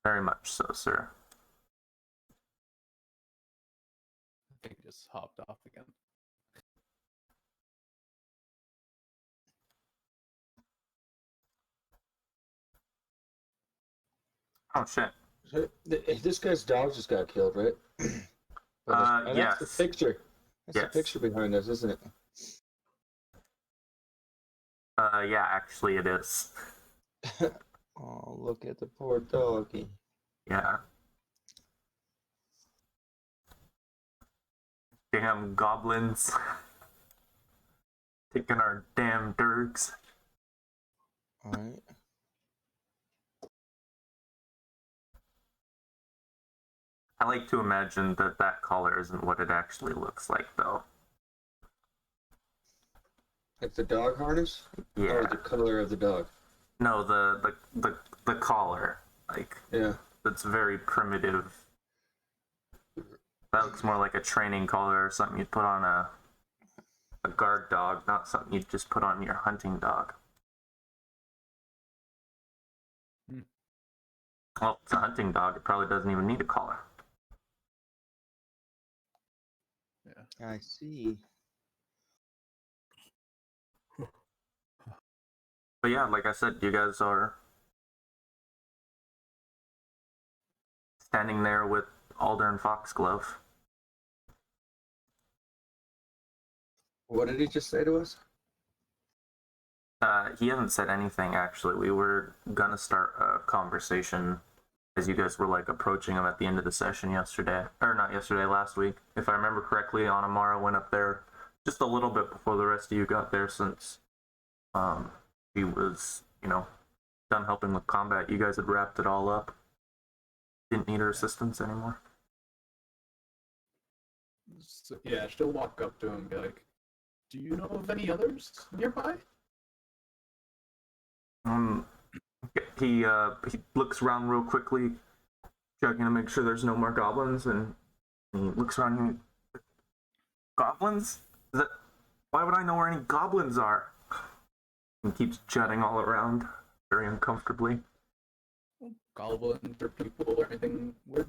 Very much so, sir. I think he just hopped off again. Oh, shit. This guy's dog just got killed, right? And yes. that's the picture. That's Yes. the picture behind us, isn't it? Yeah, actually it is. Oh, look at the poor doggy. Yeah. Damn goblins. Taking our damn dirks. Alright. I like to imagine that that collar isn't what it actually looks like, though. Like the dog harness? Yeah. Or the color of the dog? No, the collar. Like, Yeah. that's very primitive. That looks more like a training collar or something you'd put on a guard dog, not something you'd just put on your hunting dog. Well, it's a hunting dog. It probably doesn't even need a collar. Yeah. I see. But yeah, like I said, you guys are standing there with Alder and Foxglove. What did he just say to us? He hasn't said anything, actually. We were gonna start a conversation as you guys were, like, approaching him at the end of the session yesterday. Or not yesterday, last week. If I remember correctly, Anamara went up there just a little bit before the rest of you got there, since he was, you know, done helping with combat. You guys had wrapped it all up. Didn't need her assistance anymore. So, yeah, she'll walk up to him and be like, "Do you know of any others nearby?" He looks around real quickly, checking to make sure there's no more goblins, and he looks around and goblins? Is that, why would I know where any goblins are? And keeps jutting all around, very uncomfortably. Goblins or people or anything? Where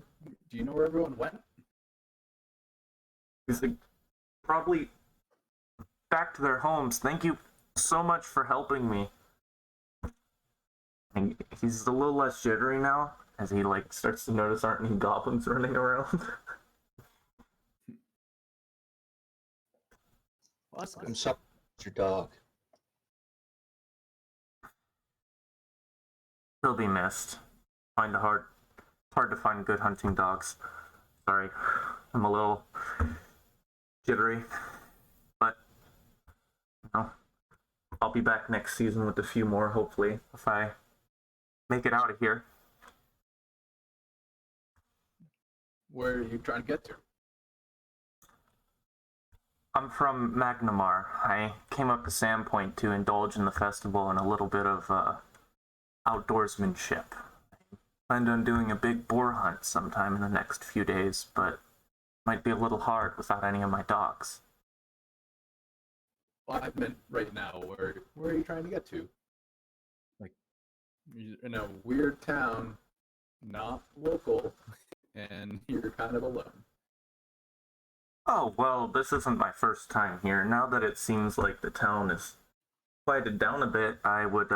do you know where everyone went? He's like, probably back to their homes. Thank you so much for helping me. And he's a little less jittery now, as he, like, starts to notice aren't any goblins running around. Well, that's good. I'm sorry, it's your dog. He'll be missed. It's hard to find good hunting dogs. Sorry, I'm a little jittery, but you know, I'll be back next season with a few more, hopefully, if I make it out of here. Where are you trying to get to? I'm from Magnamar. I came up to Sandpoint to indulge in the festival and a little bit of outdoorsmanship. I planned on doing a big boar hunt sometime in the next few days, but might be a little hard without any of my dogs. Well, I meant right now. Where are you trying to get to? Like, you're in a weird town, not local, and you're kind of alone. Oh, well, this isn't my first time here. Now that it seems like the town is quieted down a bit, I would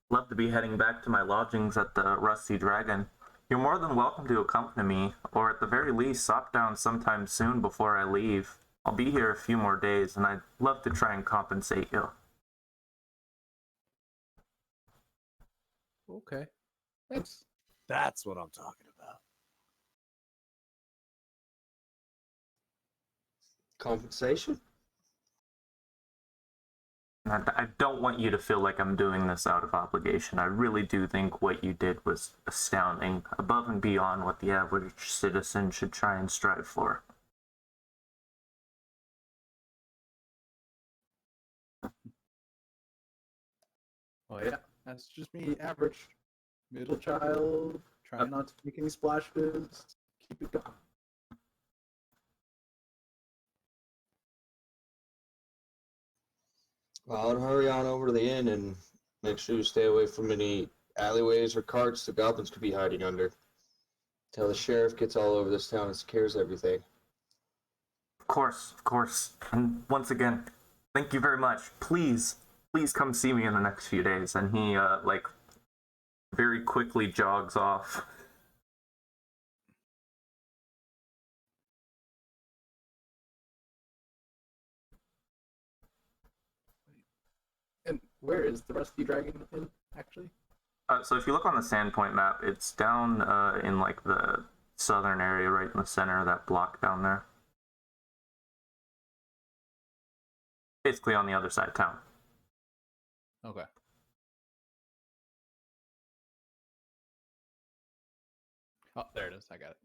love to be heading back to my lodgings at the Rusty Dragon. You're more than welcome to accompany me, or at the very least, stop down sometime soon before I leave. I'll be here a few more days, and I'd love to try and compensate you. Okay. Thanks. That's what I'm talking about. Compensation? And I don't want you to feel like I'm doing this out of obligation. I really do think what you did was astounding, above and beyond what the average citizen should try and strive for. Oh yeah, that's just me, average, middle child, trying not to make any splashes, keep it going. Well, I'd hurry on over to the inn and make sure you stay away from any alleyways or carts the goblins could be hiding under. Till the sheriff gets all over this town and scares everything. Of course, of course. And once again, thank you very much. Please come see me in the next few days. And he, very quickly jogs off. And where is the Rusty Dragon in, actually? So if you look on the Sandpoint map, it's down in like the southern area, right in the center of that block down there. Basically on the other side of town. Okay. Oh, there it is. I got it.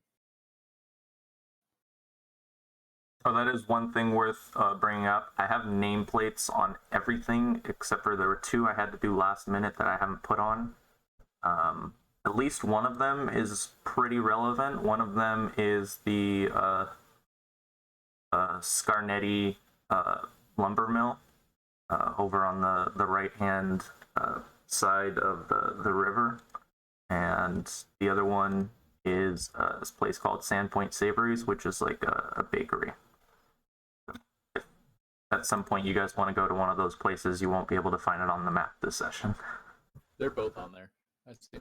Oh, that is one thing worth bringing up. I have nameplates on everything except for there were two I had to do last minute that I haven't put on. At least one of them is pretty relevant. One of them is the Scarnetti lumber mill over on the right-hand side of the river. And the other one is this place called Sandpoint Savories, which is like a bakery. If at some point you guys want to go to one of those places, you won't be able to find it on the map this session. They're both on there. I see.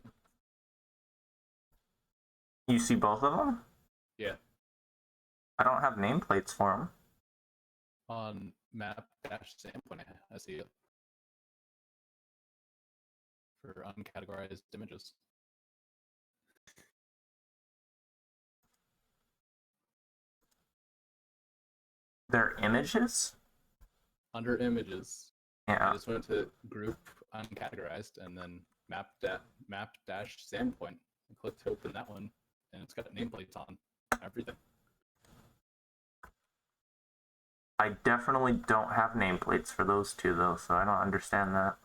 You see both of them? Yeah. I don't have nameplates for them. On map-Sandpoint, I see it. For uncategorized images. They're images? Under images, I Yeah. just went to group uncategorized and then map-Sandpoint. I clicked to open that one, and it's got nameplates on everything. I definitely don't have nameplates for those two, though, so I don't understand that.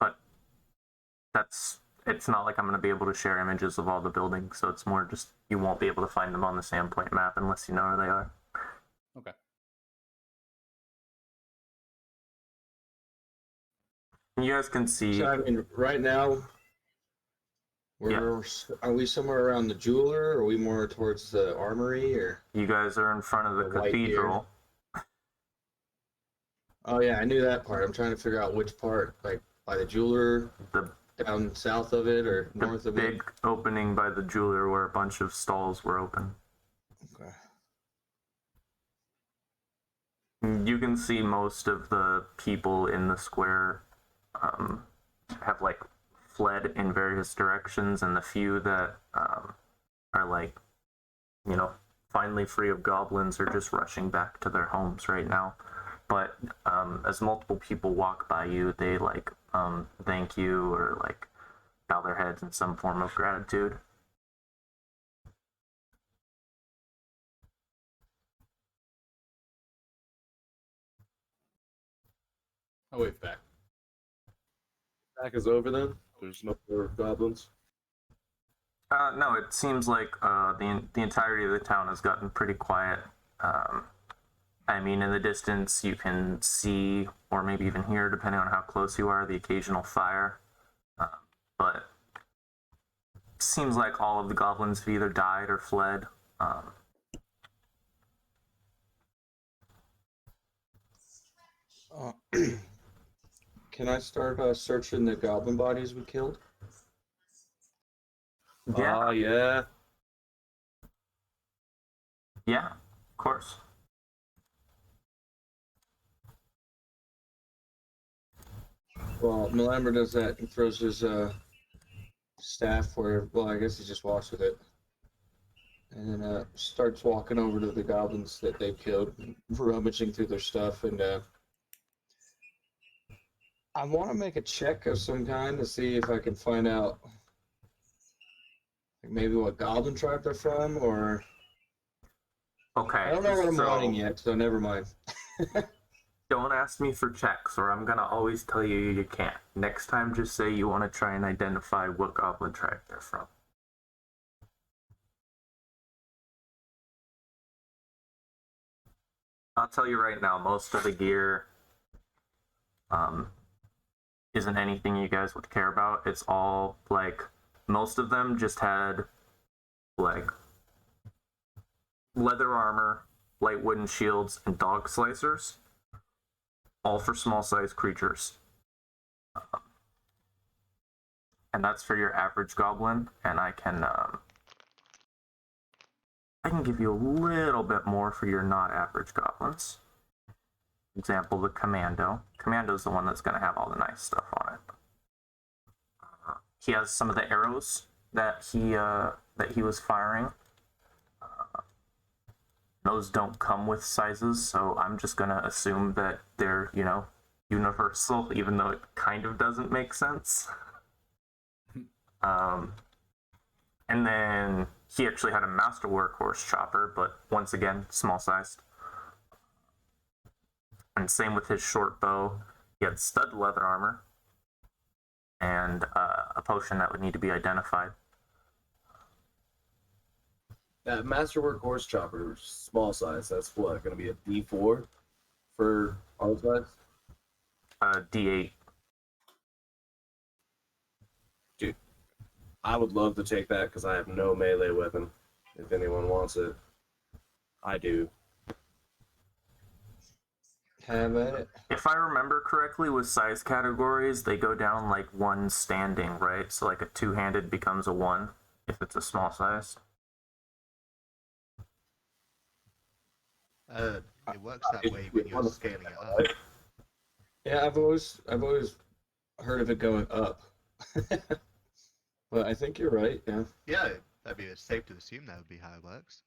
But it's not like I'm going to be able to share images of all the buildings, so it's more just you won't be able to find them on the Sandpoint map unless you know where they are. Okay. You guys can see. So, I mean, right now, are we somewhere around the jeweler? Or are we more towards the armory? Or You guys are in front of the The white cathedral. oh yeah, I knew that part. I'm trying to figure out which part, like by the jeweler, The down south of it, or north the of it. big opening by the jeweler where a bunch of stalls were open. Okay. You can see most of the people in the square have like fled in various directions, and the few that are like, you know, finally free of goblins are just rushing back to their homes right now. But as multiple people walk by you, they like thank you or like bow their heads in some form of gratitude. I'll wave back. Attack is over then? There's no more goblins? No, it seems like the entirety of the town has gotten pretty quiet. I mean, in the distance, you can see, or maybe even hear, depending on how close you are, the occasional fire. But it seems like all of the goblins have either died or fled. Can I start searching the goblin bodies we killed? Yeah, Ah, yeah. yeah, of course. Well, Melamber does that. He throws his staff where, well, I guess he just walks with it. And then starts walking over to the goblins that they've killed, rummaging through their stuff. And I want to make a check of some kind to see if I can find out like maybe what Goblin Tribe they're from, or Okay. I don't know what I'm so running yet, so never mind. Don't ask me for checks, or I'm gonna always tell you you can't. Next time, just say you want to try and identify what Goblin Tribe they're from. I'll tell you right now, most of the gear isn't anything you guys would care about. It's all like most of them just had like leather armor, light wooden shields, and dog slicers, all for small size creatures. And that's for your average goblin. And I can give you a little bit more for your not average goblins. Example, the commando. Commando's the one that's going to have all the nice stuff on it. He has some of the arrows that he was firing. Those don't come with sizes, so I'm just going to assume that they're, universal, even though it kind of doesn't make sense. And then he actually had a masterwork horse chopper, but once again, small sized. And same with his short bow. He had stud leather armor and a potion that would need to be identified. That Masterwork Horse Chopper, small size, that's what, going to be a D4 for our size? D8. Dude, I would love to take that because I have no melee weapon, if anyone wants it. I do. Have at it. If I remember correctly, with size categories, they go down like one standing, right? So like a two-handed becomes a 1 if it's a small size. It works that way when you're scaling it up. Yeah, I've always heard of it going up. But I think you're right, yeah. Yeah, it's safe to assume that would be how it works.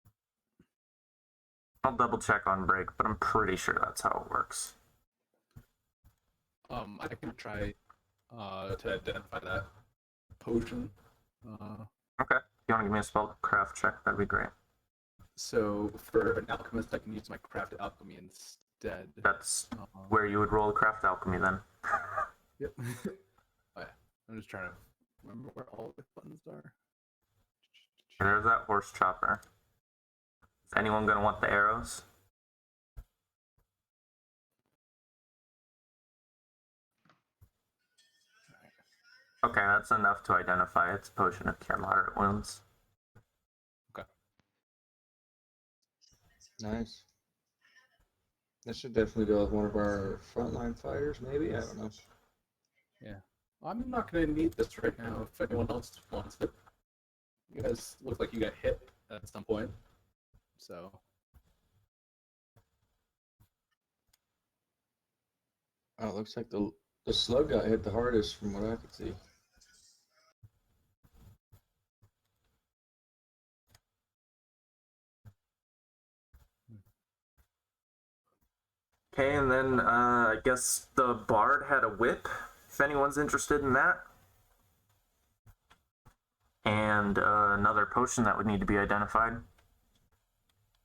I'll double check on break, but I'm pretty sure that's how it works. I can try to identify that potion. Okay. If you want to give me a spellcraft check, that'd be great. So for an alchemist, I can use my craft alchemy instead. That's where you would roll a craft alchemy then. Yep. Oh, yeah. I'm just trying to remember where all the buttons are. There's that horse chopper. Is anyone going to want the arrows? Okay, that's enough to identify. It's a potion of cure moderate wounds. Okay. Nice. That should definitely go with one of our frontline fighters, maybe? I don't know. Yeah. I'm not going to need this right now if anyone else wants it. You guys look like you got hit at some point. So. Oh, it looks like the slug got hit the hardest from what I could see. Okay, and then I guess the bard had a whip, if anyone's interested in that. And another potion that would need to be identified.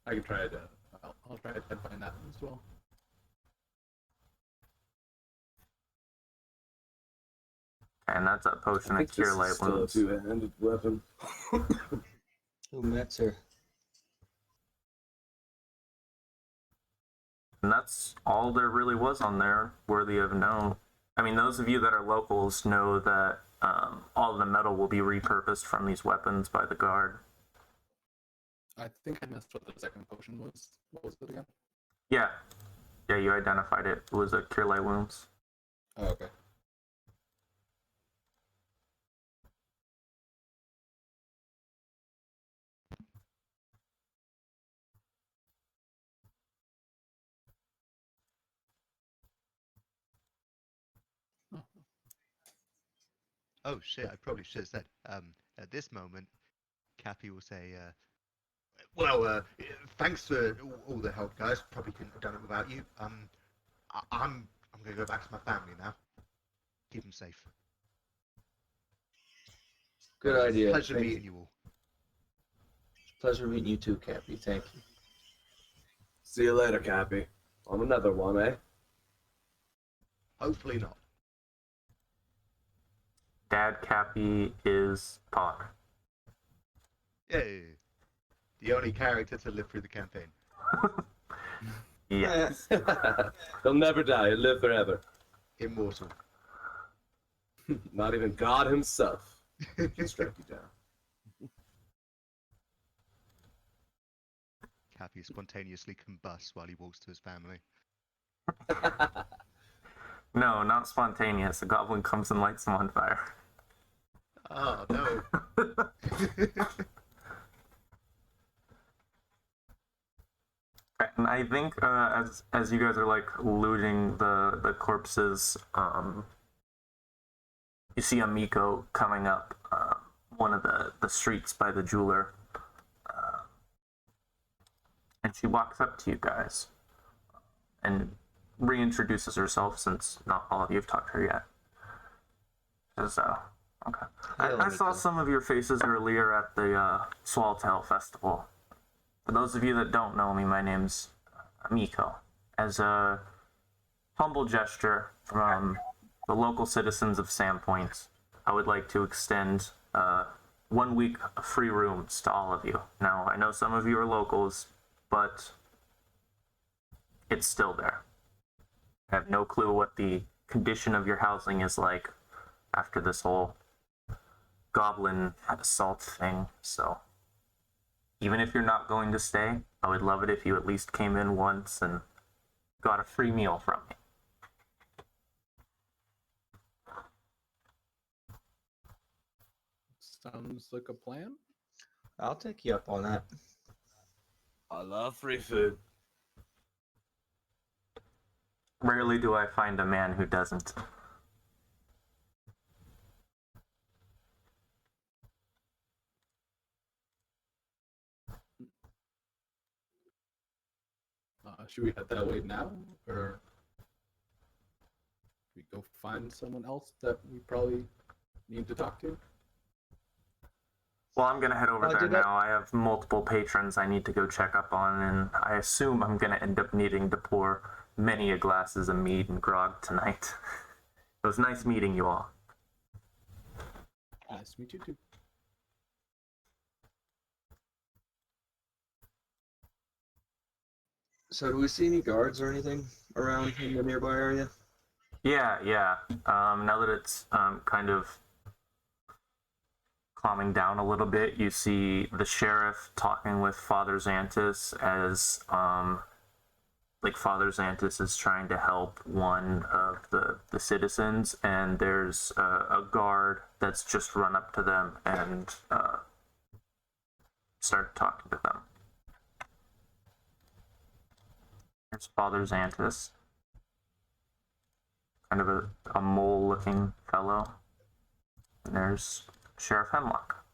I can try to. I'll try identifying that one as well. And that's a potion of cure light still a wounds. two-handed weapon. Who met her? And that's all there really was on there worthy of note. I mean, those of you that are locals know that all of the metal will be repurposed from these weapons by the guard. I think I missed what the second potion was. What was it again? Yeah, you identified it. It was a cure light wounds. Oh, okay. Oh shit, I probably should have said. At this moment, Cappy will say, thanks for all the help, guys. Probably couldn't have done it without you. I'm gonna go back to my family now. Keep them safe. Good idea. Pleasure meeting you all. Pleasure meeting you too, Cappy. Thank you. See you later, Cappy. On another one, eh? Hopefully not. Dad Cappy is Pod. Yay! The only character to live through the campaign. Yes. He'll never die. He'll live forever. Immortal. Not even God himself can strike you down. Cappy spontaneously combusts while he walks to his family. No, not spontaneous. A goblin comes and lights him on fire. Oh, no. And I think as you guys are like looting the corpses, you see Amiko coming up one of the streets by the jeweler, and she walks up to you guys and reintroduces herself, since not all of you have talked to her yet. Says, okay. I saw some of your faces earlier at the Swallowtail Festival. For those of you that don't know me, my name's Amiko. As a humble gesture from the local citizens of Sandpoint, I would like to extend 1 week of free rooms to all of you. Now, I know some of you are locals, but it's still there. I have no clue what the condition of your housing is like after this whole goblin assault thing, so even if you're not going to stay, I would love it if you at least came in once and got a free meal from me. Sounds like a plan. I'll take you up on that. I love free food. Rarely do I find a man who doesn't. Should we head that way now, or we go find someone else that we probably need to talk to? Well, I'm gonna head over there did that- now. I have multiple patrons I need to go check up on, and I assume I'm gonna end up needing to pour many a glasses of mead and grog tonight. It was nice meeting you all. Nice to meet you too. So, do we see any guards or anything around in the nearby area? Yeah. Now that it's kind of calming down a little bit, you see the sheriff talking with Father Xantus as Father Xantus is trying to help one of the citizens, and there's a guard that's just run up to them and started talking to them. There's Father Xantus, kind of a mole-looking fellow, and there's Sheriff Hemlock.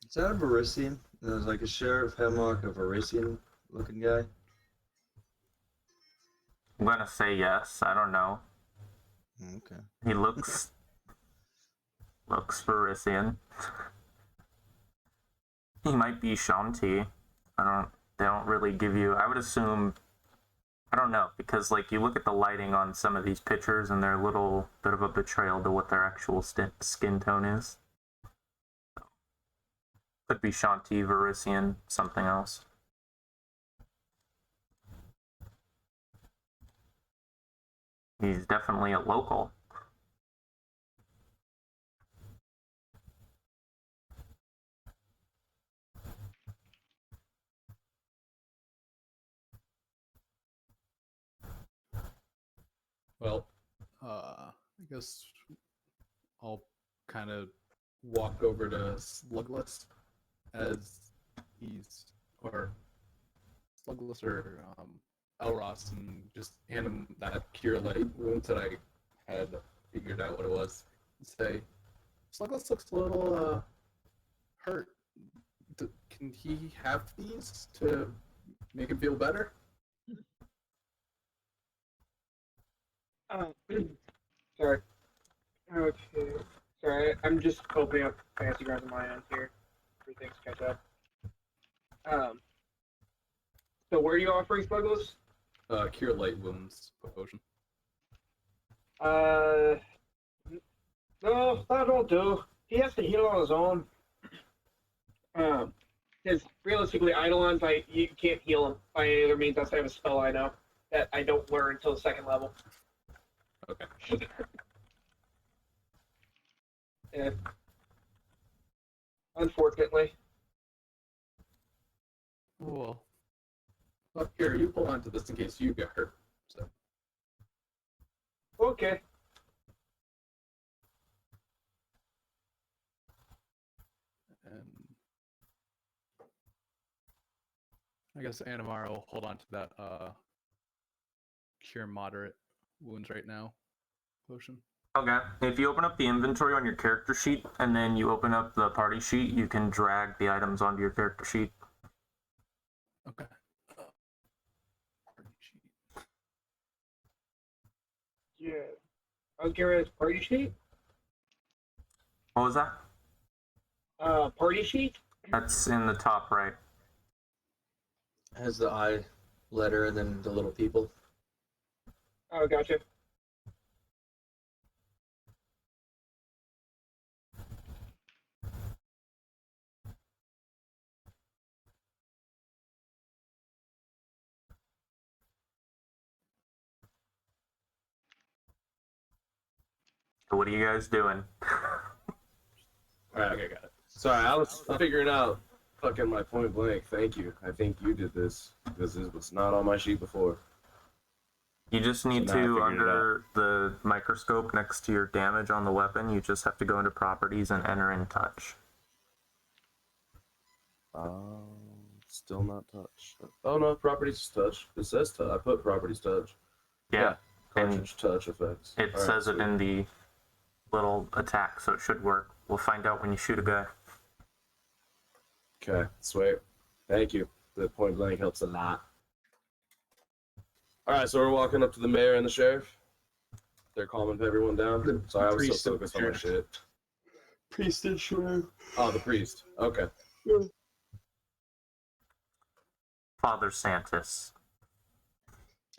Is that a Varisian? There's like a Sheriff Hemlock, a Varisian looking guy. I'm gonna say yes. I don't know. Okay. He looks Parisian. He might be Shanti. They don't really give you. I would assume. I don't know, because like you look at the lighting on some of these pictures, and they're a little bit of a betrayal to what their actual skin tone is. Could be Shanti, Varisian, something else. He's definitely a local. Well, I guess I'll kind of walk over to Slugless as or Slugless or Elros, and just hand him that cure light wound that I had figured out what it was. And say, Slugless looks a little hurt. Can he have these to make him feel better? Sorry. Okay. Sorry, I'm just opening up fancy grounds on my end here for things to catch up. So where are you offering Smuggles? Cure light wounds potion. No, that'll do. He has to heal on his own. Because realistically, Eidolons, you can't heal him by any other means outside of a spell I know that I don't learn until the second level. Okay. Yeah. Unfortunately. Well, up here, you hold on to this in case you get hurt. So, Okay. and I guess Animar will hold on to that cure moderate wounds right now potion. Okay. If you open up the inventory on your character sheet and then you open up the party sheet, you can drag the items onto your character sheet. Okay. Yeah. I was getting rid of his party sheet. What was that? Party sheet? That's in the top right. Has the I letter and then the little people. Oh, gotcha. So what are you guys doing? Alright, okay, got it. Sorry, I was figuring out fucking my point blank. Thank you. I think you did this because this was not on my sheet before. You just need So now I to, figured it under the microscope next to your damage on the weapon, you just have to go into properties and enter in touch. Still not touch. Oh no, properties touch. It says touch. I put properties touch. Yeah. And Cartridge touch effects. it Alright, says it sweet. in the little attack, so it should work. We'll find out when you shoot a guy. Okay, sweet. Thank you. The point blank helps a lot. Alright, so we're walking up to the mayor and the sheriff. They're calming everyone down. Sorry, I was priest so and focused on my sheriff. shit. Priest and sheriff. Oh, the priest. Okay. Father Santis.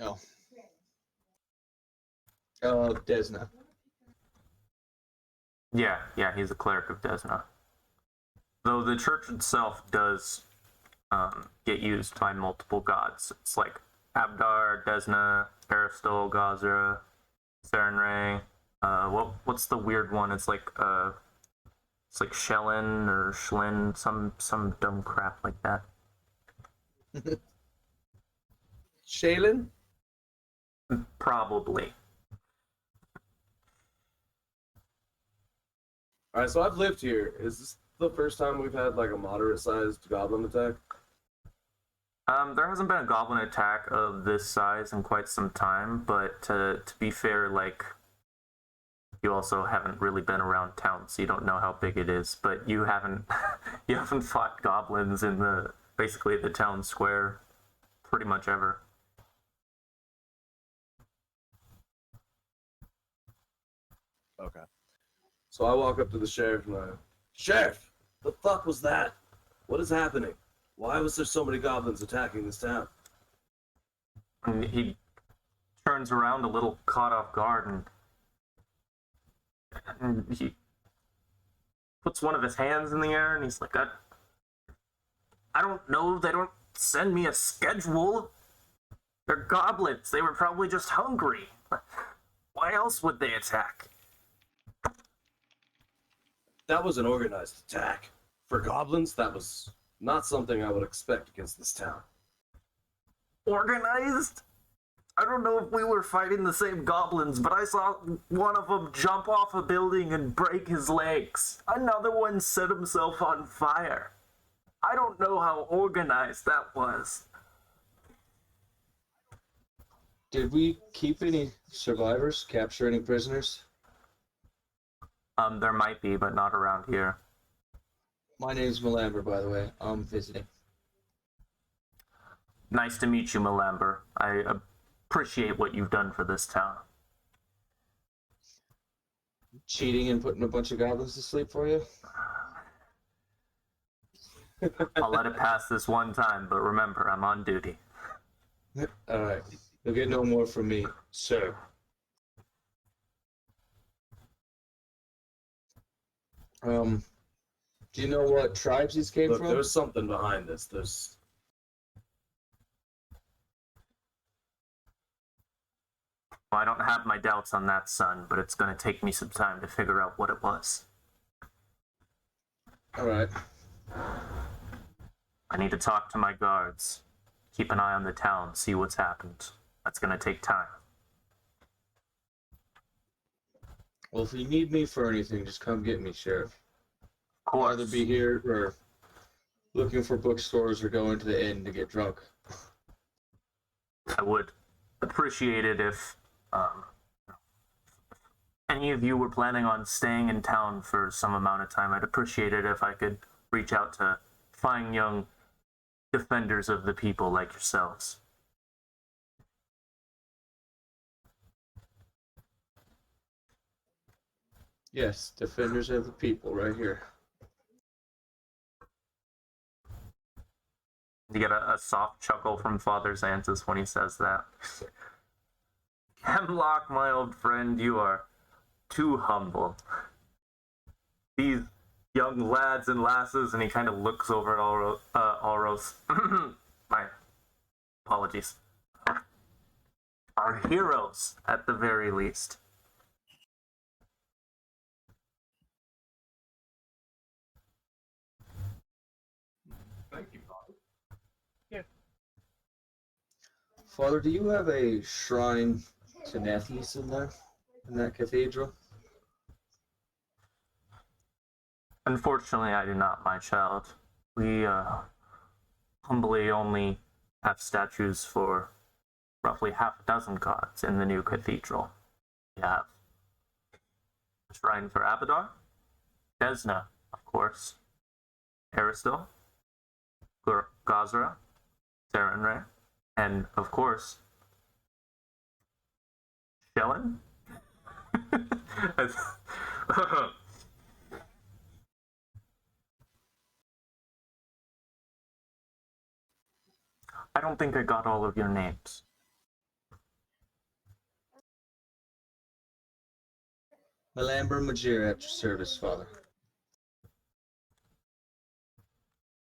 Oh. Desna. Yeah, he's a cleric of Desna. Though the church itself does get used by multiple gods. It's like Abdar, Desna, Aristol, Gazra, Sarenrae. What's the weird one? It's like Shellin or Shlin, some dumb crap like that. Shaylin? Probably. Alright, so I've lived here. Is this the first time we've had like a moderate-sized goblin attack? There hasn't been a goblin attack of this size in quite some time, but to be fair, like, you also haven't really been around town, so you don't know how big it is. But you haven't fought goblins in basically the town square pretty much ever. Okay. So I walk up to the sheriff and Sheriff, the fuck was that? What is happening? Why was there so many goblins attacking this town? And he turns around a little caught off guard, and he puts one of his hands in the air, and he's like, I don't know, they don't send me a schedule. They're goblins. They were probably just hungry. Why else would they attack? That was an organized attack. For goblins, that was not something I would expect against this town. Organized? I don't know if we were fighting the same goblins, but I saw one of them jump off a building and break his legs. Another one set himself on fire. I don't know how organized that was. Did we keep any survivors? Capture any prisoners? There might be, but not around here. My name's Malamber, by the way. I'm visiting. Nice to meet you, Malamber. I appreciate what you've done for this town. Cheating and putting a bunch of goblins to sleep for you? I'll let it pass this one time, but remember, I'm on duty. Alright. You'll get no more from me, sir. Do you know what tribes these came Look, from? there's something behind this. Well, I don't have my doubts on that, son, but it's going to take me some time to figure out what it was. Alright. I need to talk to my guards, keep an eye on the town, see what's happened. That's going to take time. Well, if you need me for anything, just come get me, Sheriff. Of I'll course. either be here or looking for bookstores or going to the inn to get drunk. I would appreciate it if any of you were planning on staying in town for some amount of time. I'd appreciate it if I could reach out to fine young defenders of the people like yourselves. Yes, defenders of the people, right here. You get a soft chuckle from Father Xanthus when he says that. Hemlock, my old friend, you are too humble. These young lads and lasses, and he kind of looks over at Alros. My apologies. Are heroes, at the very least. Thank you, Father. Father, do you have a shrine to Nethys in there? In that cathedral? Unfortunately, I do not, my child. We humbly only have statues for roughly half a dozen gods in the new cathedral. We have a shrine for Abadar, Desna, of course, Aristil, Gazra, Sarenrae, and of course, Shellen? I don't think I got all of your names. Melamber Majir at your service, Father.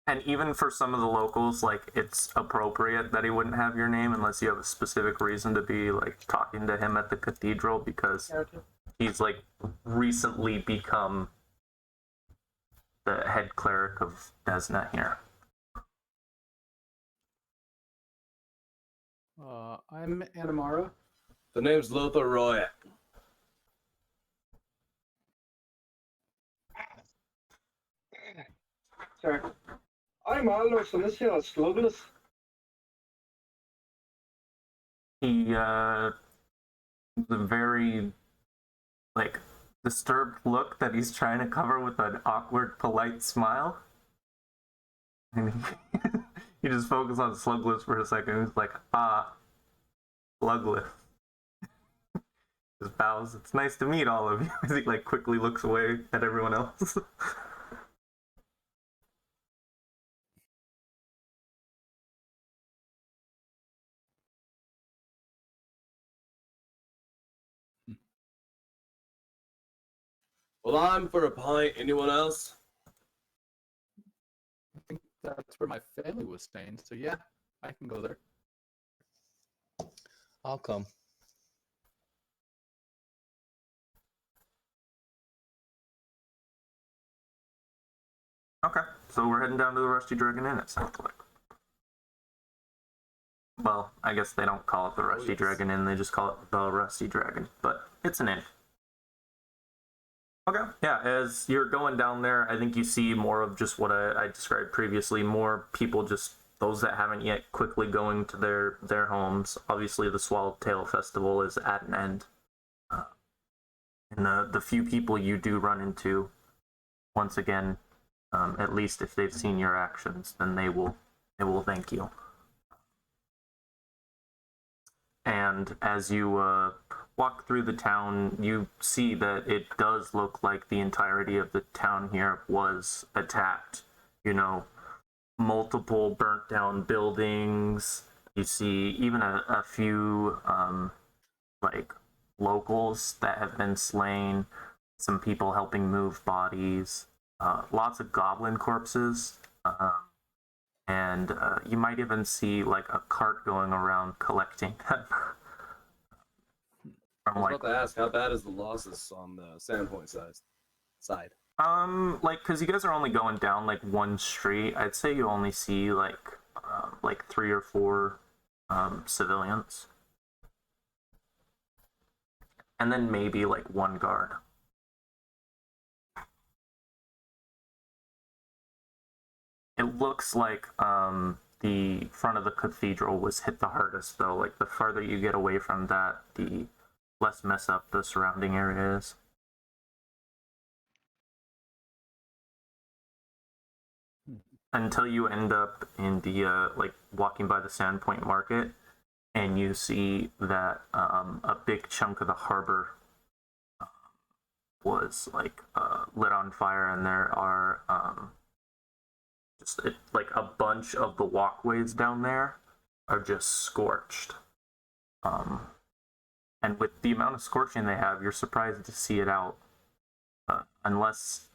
And even for some of the locals, like, it's appropriate that he wouldn't have your name unless you have a specific reason to be, like, talking to him at the cathedral, because he's, like, recently become the head cleric of Desna here. I'm Anamara. The name's Lothar Royak. Sorry. I'm Alnos on this hill at Slugless. He, the very, like, disturbed look that he's trying to cover with an awkward, polite smile. And he just focuses on Slugless for a second. He's like, Slugless. Just bows. It's nice to meet all of you. As he, like, quickly looks away at everyone else. Well, I'm for a pint. Anyone else? I think that's where my family was staying, so yeah, I can go there. I'll come. Okay, so we're heading down to the Rusty Dragon Inn, it sounds like. Well, I guess they don't call it the Rusty Dragon Inn, they just call it the Rusty Dragon, but it's an inn. Okay, yeah, as you're going down there, I think you see more of just what I described previously, more people, just those that haven't yet, quickly going to their homes. Obviously, the Swallowtail Festival is at an end. And the few people you do run into, once again, at least if they've seen your actions, then they will thank you. And as you walk through the town, you see that it does look like the entirety of the town here was attacked. You know, multiple burnt down buildings. You see even a few like locals that have been slain. some people helping move bodies, lots of goblin corpses, and you might even see like a cart going around collecting them. I was about to ask, how bad is the losses on the Sandpoint side? Like, cause you guys are only going down like one street. I'd say you only see like 3 or 4 civilians, and then maybe like 1 guard. It looks like the front of the cathedral was hit the hardest, though. Like, the farther you get away from that, the less mess up the surrounding area is. Until you end up in the, like, walking by the Sandpoint Market, and you see that a big chunk of the harbor was, like, lit on fire, and there are like a bunch of the walkways down there are just scorched. And with the amount of scorching they have, you're surprised to see it out. Unless,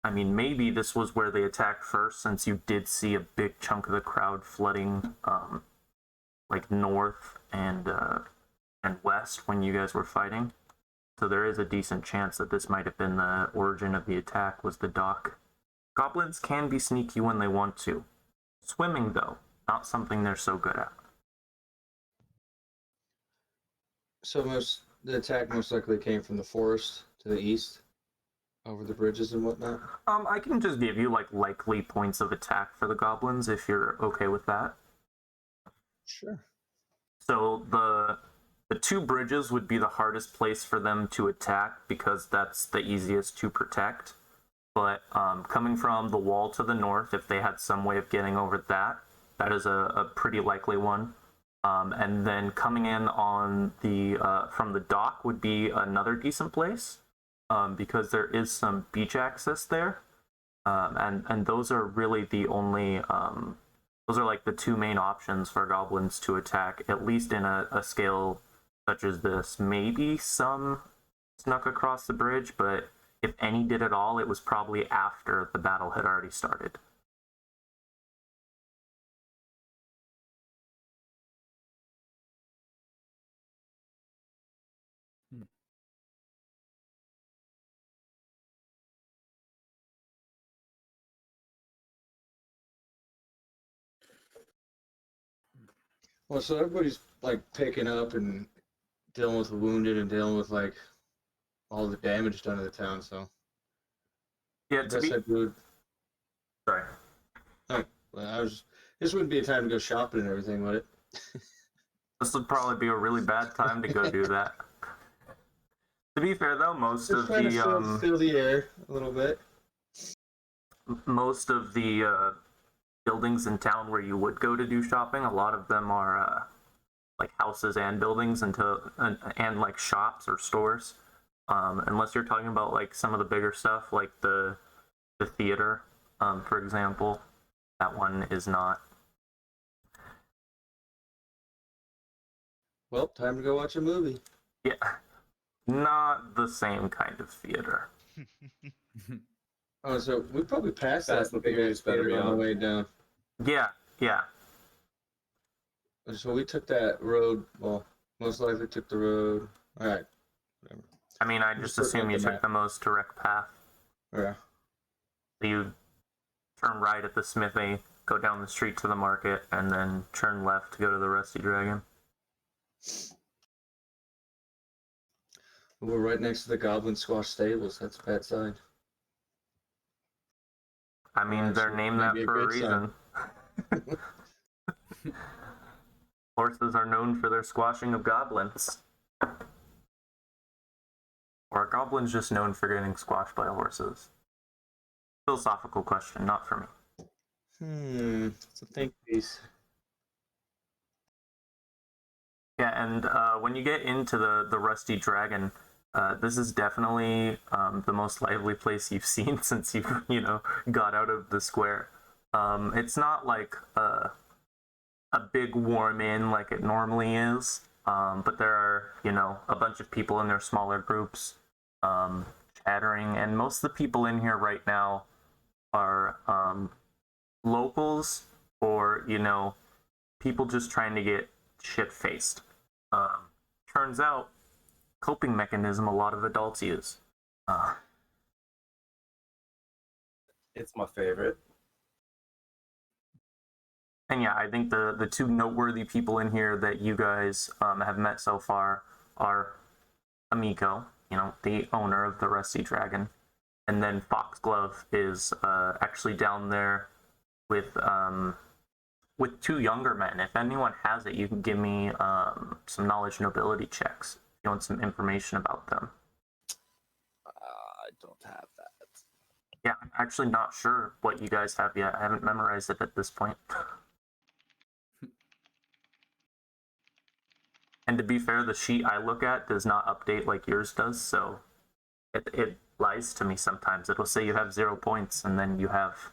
I mean, maybe this was where they attacked first, since you did see a big chunk of the crowd flooding, like north and west when you guys were fighting. So there is a decent chance that this might have been the origin of the attack, was the dock. Goblins can be sneaky when they want to. Swimming, though, not something they're so good at. So the attack most likely came from the forest to the east, over the bridges and whatnot. I can just give you like likely points of attack for the goblins if you're okay with that. Sure. So the 2 bridges would be the hardest place for them to attack because that's the easiest to protect. But coming from the wall to the north, if they had some way of getting over that, that is a pretty likely one. And then coming in on the from the dock would be another decent place, because there is some beach access there, and those are really the only those are like the 2 main options for goblins to attack, at least in a scale such as this. Maybe some snuck across the bridge, but if any did at all, it was probably after the battle had already started. Well, so everybody's like picking up and dealing with the wounded and dealing with like all the damage done to the town. So Yeah, I guess I would. Sorry. Oh, well, this wouldn't be a time to go shopping and everything, would it? This would probably be a really bad time to go do that. To be fair, though, most of Trying to the fill the air a little bit. most of the buildings in town where you would go to do shopping, a lot of them are like houses and buildings and like shops or stores. Unless you're talking about like some of the bigger stuff, like the theater, for example, that one is not. Well, time to go watch a movie. Yeah, not the same kind of theater. Oh, so we probably passed Fast that and big Furious ass better theater be on the on. way down. Yeah. So we took that road. Well, most likely took the road. All right. Whatever. I mean, I just Just looking assume at you the took map. the most direct path. Yeah. So you turn right at the smithy, go down the street to the market, and then turn left to go to the Rusty Dragon. We're right next to the Goblin Squash stables. That's a bad sign. I mean, they're Actually, named that maybe a for a good reason. Horses are known for their squashing of goblins. Or are goblins just known for getting squashed by horses? Philosophical question, not for me. It's a think piece. Yeah, and when you get into the Rusty Dragon, this is definitely the most lively place you've seen since you got out of the square. It's not like a big warm inn like it normally is, but there are a bunch of people in their smaller groups chattering, and most of the people in here right now are locals or, people just trying to get shit-faced. Turns out, coping mechanism a lot of adults use. It's my favorite. And yeah, I think the two noteworthy people in here that you guys have met so far are Amiko, the owner of the Rusty Dragon, and then Foxglove is actually down there with two younger men. If anyone has it, you can give me some knowledge nobility checks if you want some information about them. I don't have that. Yeah, I'm actually not sure what you guys have yet. I haven't memorized it at this point. And to be fair, the sheet I look at does not update like yours does, so it lies to me sometimes. It'll say you have 0 points, and then you have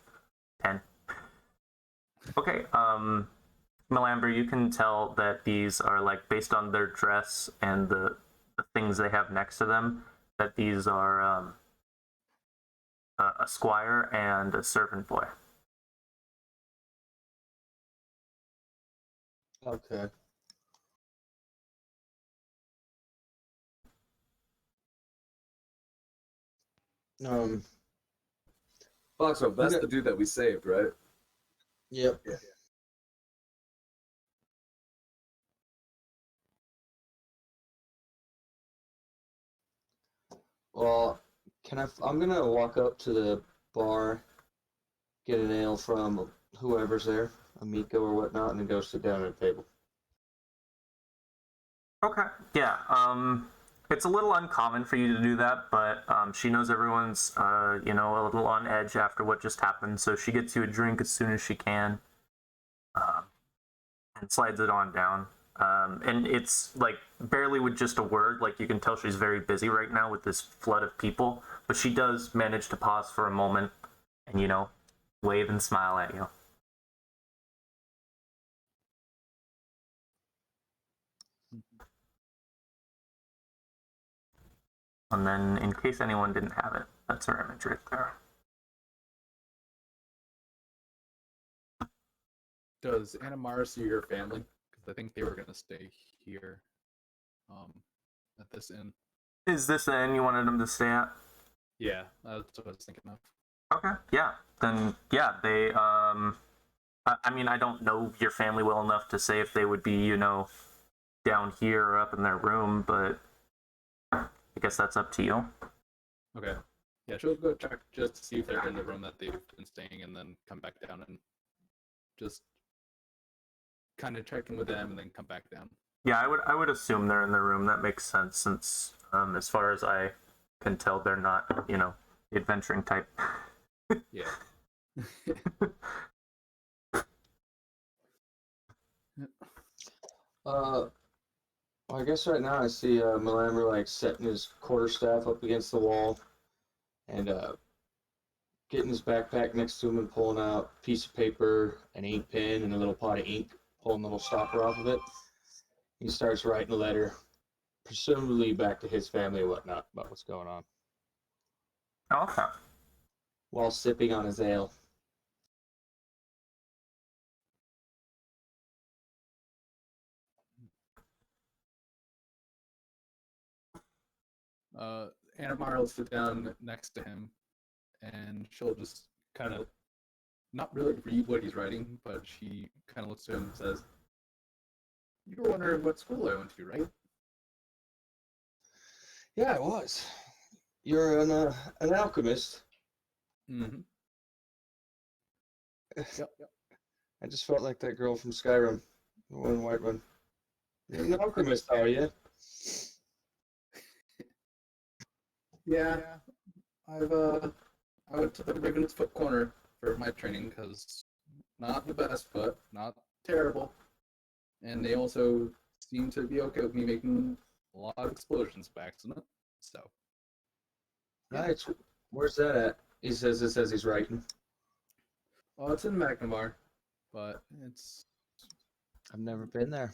10. Okay, Melamber, you can tell that these are, like, based on their dress and the things they have next to them, that these are a squire and a servant boy. Okay. Foxo, that's Okay. the dude that we saved, right? Yep. Yeah. Well, I'm gonna walk up to the bar, get an ale from whoever's there, Amiko or whatnot, and then go sit down at a table. Okay, yeah, it's a little uncommon for you to do that, but she knows everyone's, a little on edge after what just happened, so she gets you a drink as soon as she can, and slides it on down. And it's, like, barely with just a word. Like, you can tell she's very busy right now with this flood of people, but she does manage to pause for a moment and, wave and smile at you. And then, in case anyone didn't have it, that's her image right there. Does Anamara see your family? Because I think they were going to stay here at this inn. Is this the inn you wanted them to stay at? Yeah, that's what I was thinking of. Okay, yeah. Then, yeah, they, I mean, I don't know your family well enough to say if they would be, down here or up in their room, but I guess that's up to you. Okay. Yeah, she'll go check just to see if they're in the room that they've been staying, and then come back down and just kind of check in with them and then come back down. Yeah, I would assume they're in the room. That makes sense since, as far as I can tell, they're not, the adventuring type. Yeah. I guess right now I see Melamber, like, setting his quarterstaff up against the wall and getting his backpack next to him and pulling out a piece of paper, an ink pen, and a little pot of ink, pulling the little stopper off of it. He starts writing a letter, presumably back to his family and whatnot, about what's going on, Okay. while sipping on his ale. Anamara will sit down next to him, and she'll just kind of not really read what he's writing, but she kind of looks to him and says, "You were wondering what school I went to, right?" Yeah, it was. You're an alchemist. Mm-hmm. Yep. I just felt like that girl from Skyrim, the one white one. You're an alchemist, are you? Yeah. I went to the Raven's Foot Corner for my training because not the best, but not terrible. And they also seem to be okay with me making a lot of explosions by accident. So, Right. Where's that at? He says this as he's writing. well, it's in Magnamar, but it's I've never been there.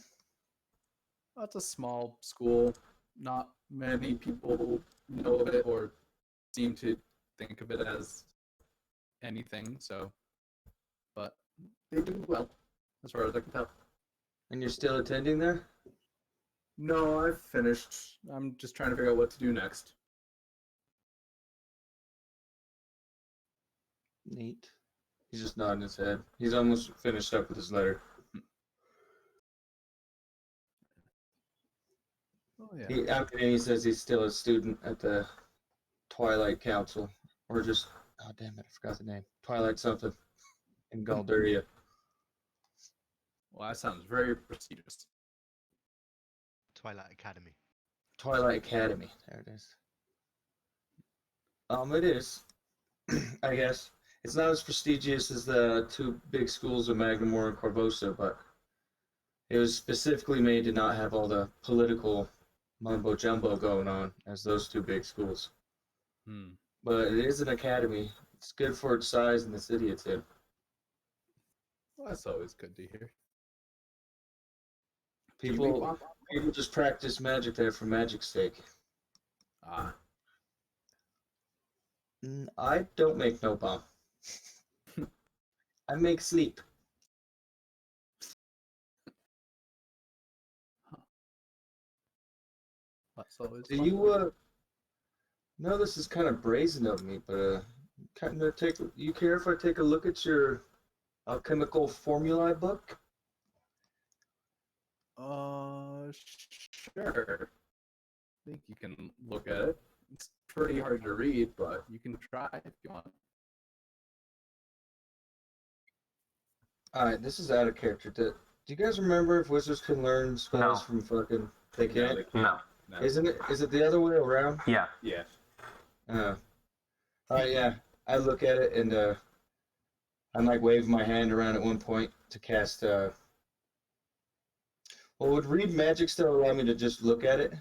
a small school. Not many people know of it or seem to think of it as anything, so. But they do well, as far as I can tell. And you're still attending there? No, I've finished. I'm just trying to figure out what to do next. Neat. He's just nodding his head. He's almost finished up with his letter. Oh, yeah. After he says he's still a student at the Twilight Council, or just oh damn it, I forgot the name. Twilight something in Galduria. Well, that sounds very prestigious. Twilight Academy. Twilight Academy. There it is. It is. I guess it's not as prestigious as the two big schools of Magnamore and Corvosa, but it was specifically made to not have all the political mumbo jumbo going on as those two big schools. But it is an academy. It's good for its size and the city it's in. Well, that's always good to hear. People just practice magic there for magic's sake. Ah, I don't make no bomb. I make sleep. that's always Do fun. you no, this is kind of brazen of me, but kind of you care if I take a look at your alchemical formulae book? Sure. I think you can look at it. It's pretty hard to read, but you can try if you want. Alright, this is out of character. Do you guys remember if wizards can learn spells No. from fucking... They can't? No. No. Isn't it? Is it the other way around? Yeah. Yeah. Alright, yeah. I look at it and I like wave my hand around at one point to cast well, would read magic still allow me to just look at it?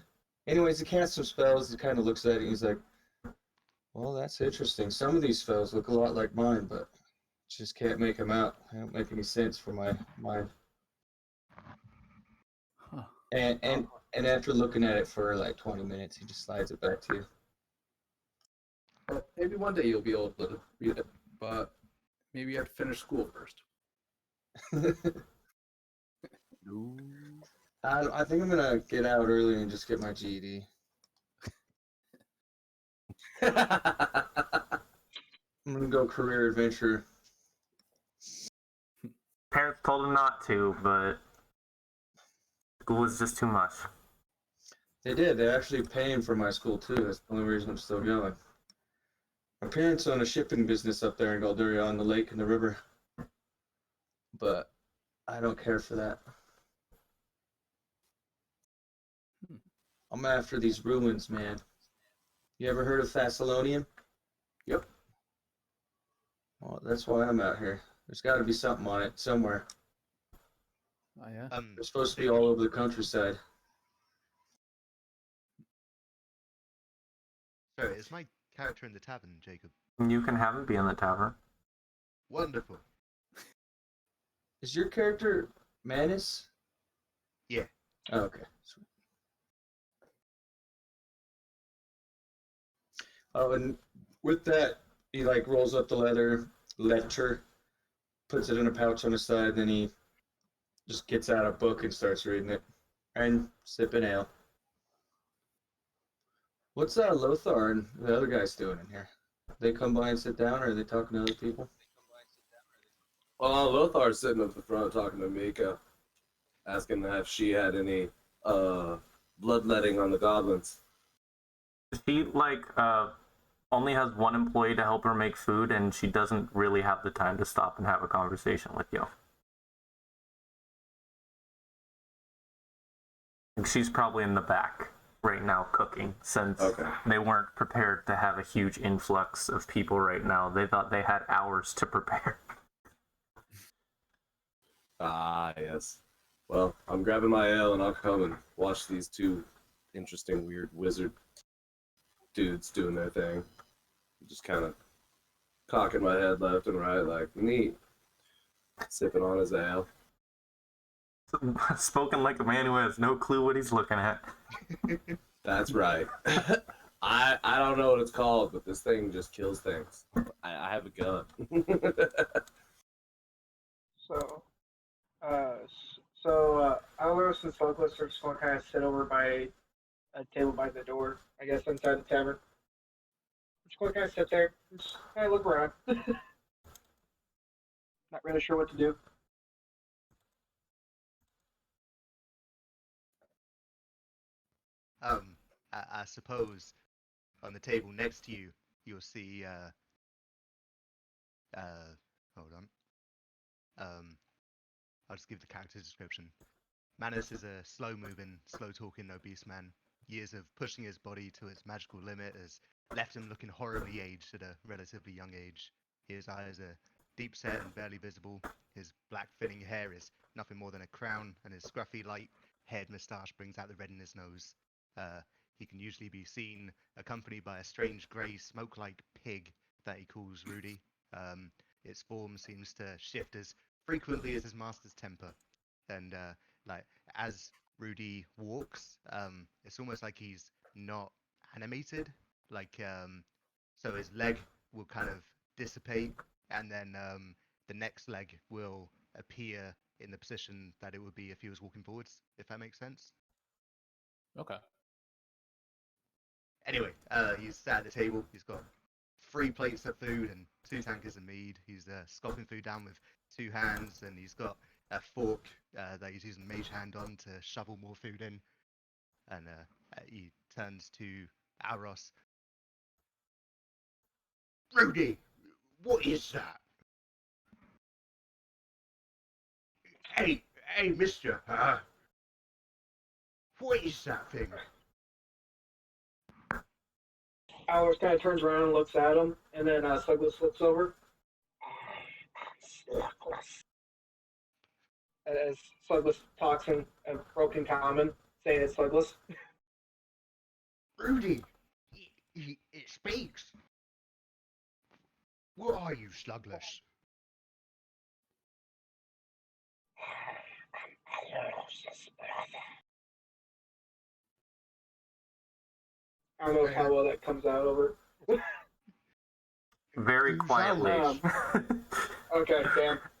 Anyways, he casts some spells, he kind of looks at it and he's like, well, that's interesting. Some of these spells look a lot like mine, but just can't make them out. They don't make any sense for my mind. Huh. And after looking at it for like 20 minutes, he just slides it back to you. Well, maybe one day you'll be able to read it, but maybe you have to finish school first. No. I think I'm gonna get out early and just get my GED. I'm gonna go career adventure. Parents told him not to, but school was just too much. They did. They're actually paying for my school too. That's the only reason I'm still going. My parents own a shipping business up there in Galduria on the lake and the river. But I don't care for that. I'm after these ruins, man. You ever heard of Thessalonian? Yep. Well, that's why I'm out here. There's got to be something on it somewhere. Oh, yeah. They're supposed to be all over the countryside. So, is my character in the tavern, Jacob? You can have him be in the tavern. Wonderful. Is your character Manus? Yeah. Oh, okay. Sweet. Oh, and with that, he like rolls up the letter, puts it in a pouch on his side, then he just gets out a book and starts reading it and sipping ale. What's Lothar and the other guys doing in here? They come by and sit down, or are they talking to other people? Well, Lothar's sitting up the front talking to Mika, asking if she had any bloodletting on the goblins. She only has one employee to help her make food, and she doesn't really have the time to stop and have a conversation with you. She's probably in the back right now cooking, since they weren't prepared to have a huge influx of people right now. They thought they had hours to prepare. Ah, yes. Well, I'm grabbing my ale and I'll come and watch these two interesting, weird wizard dudes doing their thing. Just kind of cocking my head left and right, like, neat. Sipping on his ale. Spoken like a man who has no clue what he's looking at. That's right. I don't know what it's called, but this thing just kills things. I have a gun. Alvaros and Sluglis are just going to kind of sit over by a table by the door, I guess, inside the tavern. Just going to kind of sit there, just kind of look around. Not really sure what to do. I suppose on the table next to you, you'll see. Hold on. I'll just give the character description. Manus is a slow-moving, slow-talking, obese man. Years of pushing his body to its magical limit has left him looking horribly aged at a relatively young age. His eyes are deep-set and barely visible. His black thinning hair is nothing more than a crown, and his scruffy, light-haired moustache brings out the red in his nose. He can usually be seen accompanied by a strange grey, smoke-like pig that he calls Rudy. Its form seems to shift as frequently as his master's temper, and as Rudy walks, it's almost like he's not animated. So his leg will kind of dissipate, and then the next leg will appear in the position that it would be if he was walking forwards. If that makes sense. Okay. Anyway, he's sat at the table. He's got 3 plates of food and 2 tankards of mead. He's scoffing food down with 2 hands, and he's got a fork that he's using mage hand on to shovel more food in. And he turns to Auros. Rudy, what is that? Hey, mister. What is that thing? Alvaros kind of turns around and looks at him, and then Sluglis looks over. As Sluglis talks in a broken common, saying it's Sluglis. Rudy, it speaks. What are you, Slugless? I don't know how well that comes out over. Very quietly. Okay,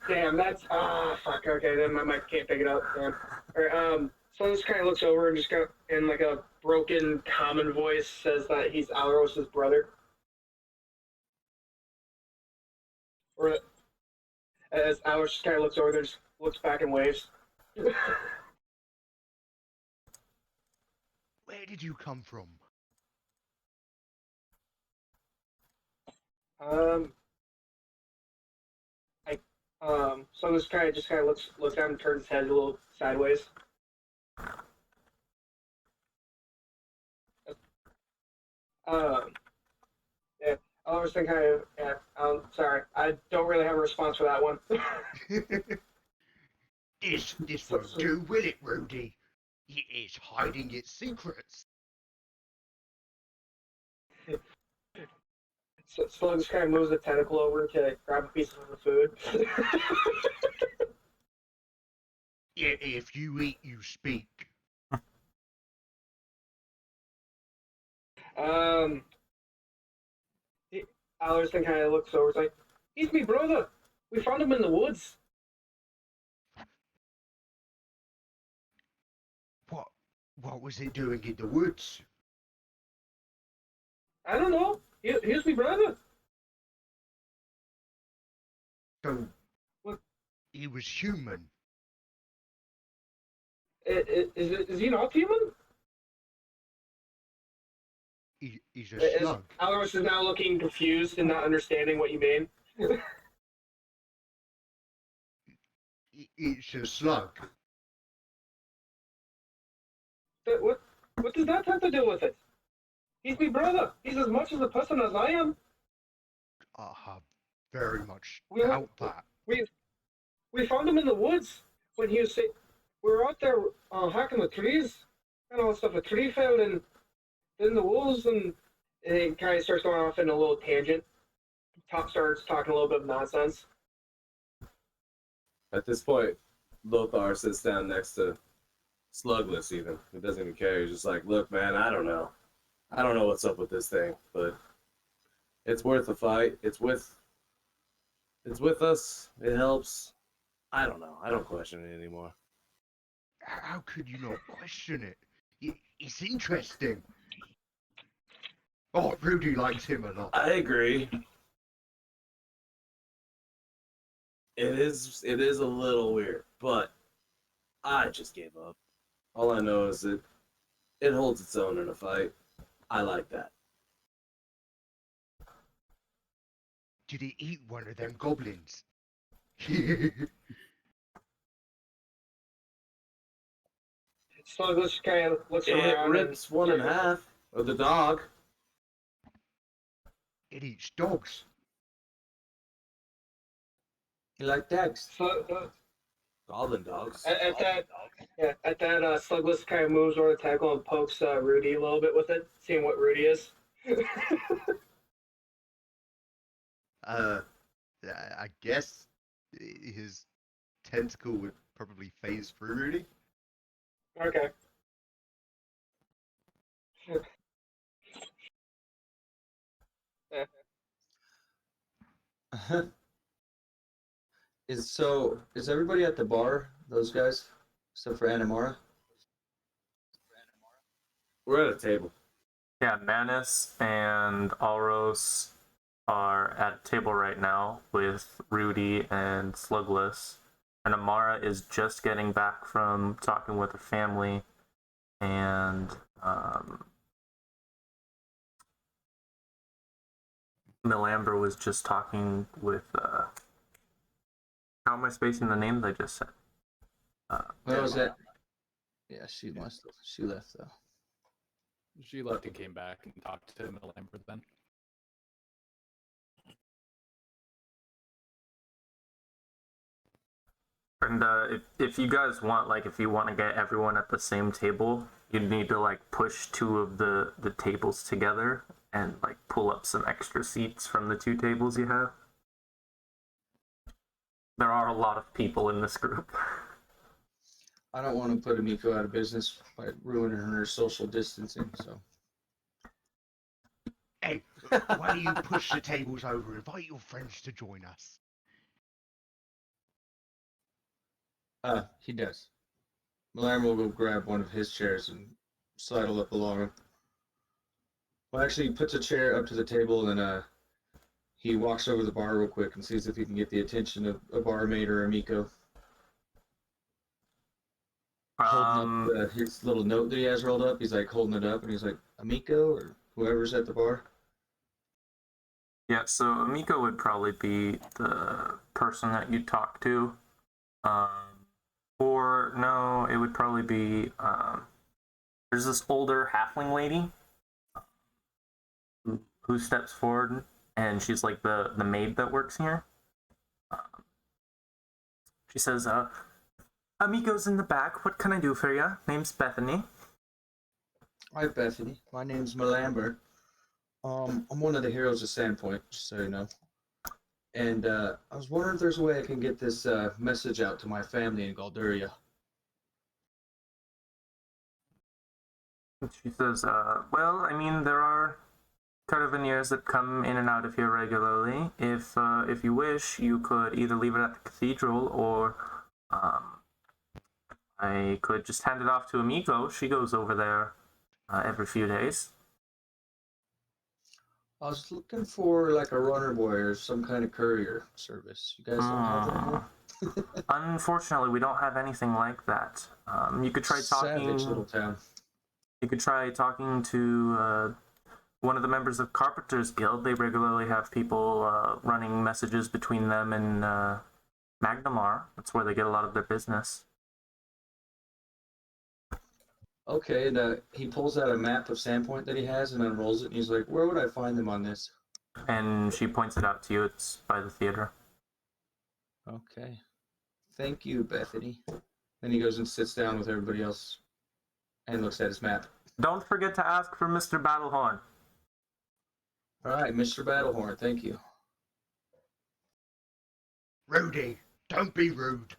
damn, that's fuck. Okay, then my mic can't pick it up. Damn. Or, so this kind of looks over and just got in like a broken common voice says that he's Alvaros's brother. Or as Alvaros just kind of looks over there, just looks back and waves. Where did you come from? So this guy just kind of looks down and turns his head a little sideways. Yeah, I was thinking kind of, yeah, sorry, I don't really have a response for that one. This won't do, will it, Rudy? It is hiding its secrets. So just kind of moves the tentacle over to grab a piece of the food. Yeah, if you eat, you speak. Allerson kind of looks over. It's like, he's me brother. We found him in the woods. What was it doing in the woods? I don't know. Here's me brother. So, what? He was human. Is he not human? He's a slug. Alvarez is now looking confused and not understanding what you mean. It's a slug. What does that have to do with it? He's my brother. He's as much as a person as I am. I have very much We doubt that. We found him in the woods when he was sick. We were out there hacking the trees and all that stuff. A tree fell and then the wolves and he kind of starts going off in a little tangent. Top starts talking a little bit of nonsense. At this point, Lothar sits down next to Slugless even. He doesn't even care. He's just like, look, man, I don't know. I don't know what's up with this thing, but it's worth a fight. It's with us. It helps. I don't know. I don't question it anymore. How could you not question it? It's interesting. Oh, Rudy likes him a lot. I agree. It is a little weird, but I just gave up. All I know is that it holds its own in a fight. I like that. Did he eat one of them goblins? So this kind of looks It around. rips one in half. Or the dog. It eats dogs. You like dogs? Goblin dogs. At that, Slugless kind of moves over to tackle and pokes Rudy a little bit with it, seeing what Rudy is. I guess his tentacle would probably phase through Rudy. Okay. Is everybody at the bar? Those guys, except for Anamara. We're at a table. Yeah, Manus and Alros are at a table right now with Rudy and Slugless. And Amara is just getting back from talking with her family. And Milamber was just talking with... how am I spacing the names I just said? What was that? Yeah, she left though. She left and came back and talked to Milamber then. And if you guys want, like, if you want to get everyone at the same table, you need to, like, push two of the tables together and, like, pull up some extra seats from the two tables you have. There are a lot of people in this group. I don't want to put Amiko out of business by ruining her social distancing, so. Hey, why do you push the tables over? Invite your friends to join us. He does. Milamber will go grab one of his chairs and sidle up along him. Well, actually, he puts a chair up to the table and he walks over to the bar real quick and sees if he can get the attention of a barmaid or Amiko. Holding up his little note that he has rolled up, he's like holding it up and he's like, Amiko or whoever's at the bar. Yeah, so Amiko would probably be the person that you talk to. Or no, it would probably be there's this older halfling lady who steps forward, and she's like the maid that works here. She says, Amiko's in the back. What can I do for you? Name's Bethany. Hi, Bethany. My name's Milamber. I'm one of the heroes of Sandpoint, just so you know. And I was wondering if there's a way I can get this message out to my family in Galduria. She says, well, I mean, there are caravaneers that come in and out of here regularly. If you wish, you could either leave it at the cathedral, or I could just hand it off to Amiko. She goes over there every few days. I was looking for like a runner boy or some kind of courier service. You guys don't have that here? Unfortunately, we don't have anything like that. You could try talking. Savage little town. You could try talking to one of the members of Carpenter's Guild. They regularly have people running messages between them and Magnamar. That's where they get a lot of their business. Okay, and he pulls out a map of Sandpoint that he has and unrolls it, and he's like, where would I find them on this? And she points it out to you. It's by the theater. Okay. Thank you, Bethany. Then he goes and sits down with everybody else and looks at his map. Don't forget to ask for Mr. Battlehorn. All right, Mr. Battlehorn, thank you. Rudy, don't be rude.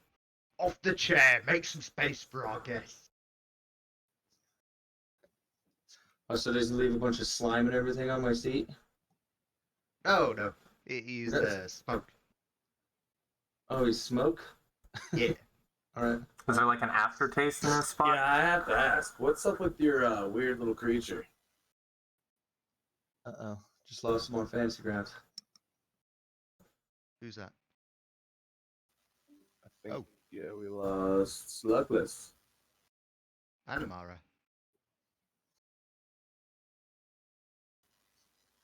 Off the chair, make some space for our guests. Oh, so does he leave a bunch of slime and everything on my seat? No. He's smoke. Oh, he's smoke? Yeah. Alright. Is there like an aftertaste in this spot? Yeah, I have to ask. What's up with your weird little creature? Uh-oh. Just lost some more fancy grounds. Who's that? I think, Oh. yeah, we lost Slugless. Animara.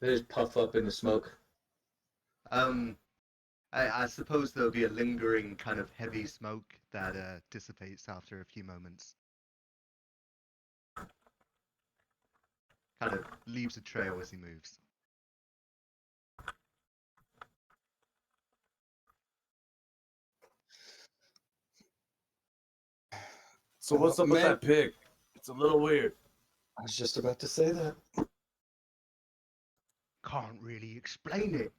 They just puff up into smoke. I suppose there'll be a lingering kind of heavy smoke that dissipates after a few moments. Kind of leaves a trail as he moves. So what's up with Man. that pig? It's a little weird. I was just about to say that. Can't really explain it.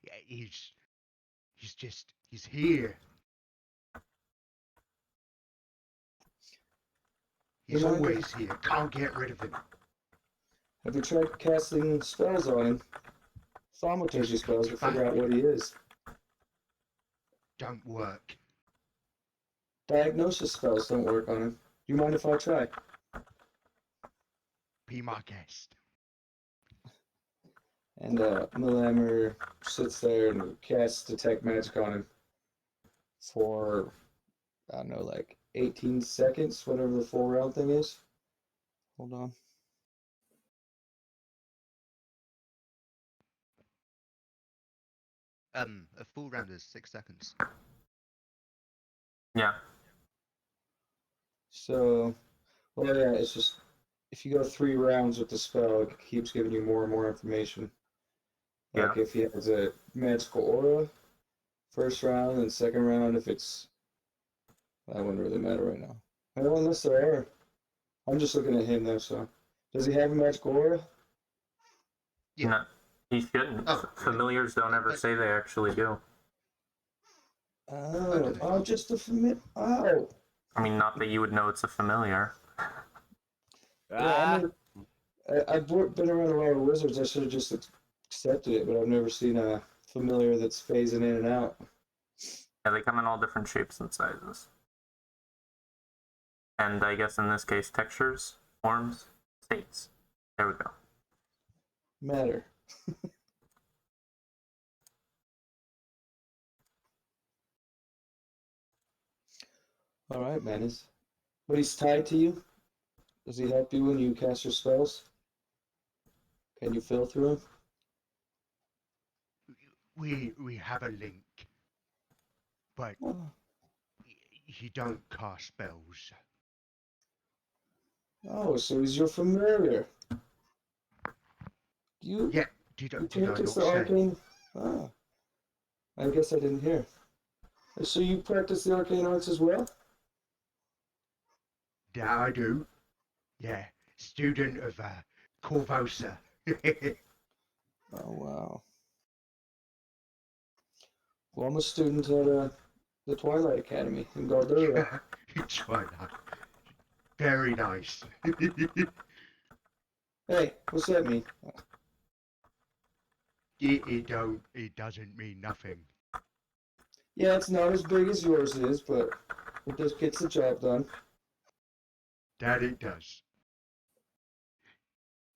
Yeah, he's here. He's Yeah, I always here. Can't get rid of him. Have you tried casting spells on him? Thaumaturgy spells to figure out what he is. Don't work. Diagnosis spells don't work on him. Do you mind if I try? Be my guest. And Milammer sits there and casts Detect Magic on him for, I don't know, like 18 seconds, whatever the full round thing is. Hold on. A full round is 6 seconds. Yeah. So, well, yeah, it's just if you go 3 rounds with the spell, it keeps giving you more and more information. Like if he has a magical aura, first round, and second round, if it's that wouldn't really matter right now. Well, unless there are. I'm just looking at him though. So, does he have a magical aura? Yeah. No, he shouldn't. Oh, Familiars don't ever say they actually do. Oh, just a familiar. Oh. I mean, not that you would know it's a familiar. Yeah, I mean, I've been around a lot of wizards. I should have just accepted it, but I've never seen a familiar that's phasing in and out. Yeah, they come in all different shapes and sizes. And I guess in this case, textures, forms, states. There we go. Matter. All right, Manus. But he's tied to you? Does he help you when you cast your spells? Can you feel through him? We have a link, but Oh, he don't cast spells. oh, so he's your familiar. You Yeah, did I not practice the say? arcane? Ah, I guess I didn't hear. So you practice the arcane arts as well? That I do. Yeah, student of Corvosa. Oh, wow. Well, I'm a student at the Twilight Academy in Gardura. Twilight. Very nice. Hey, what's that mean? It doesn't mean nothing. Yeah, it's not as big as yours is, but it just gets the job done. That it does.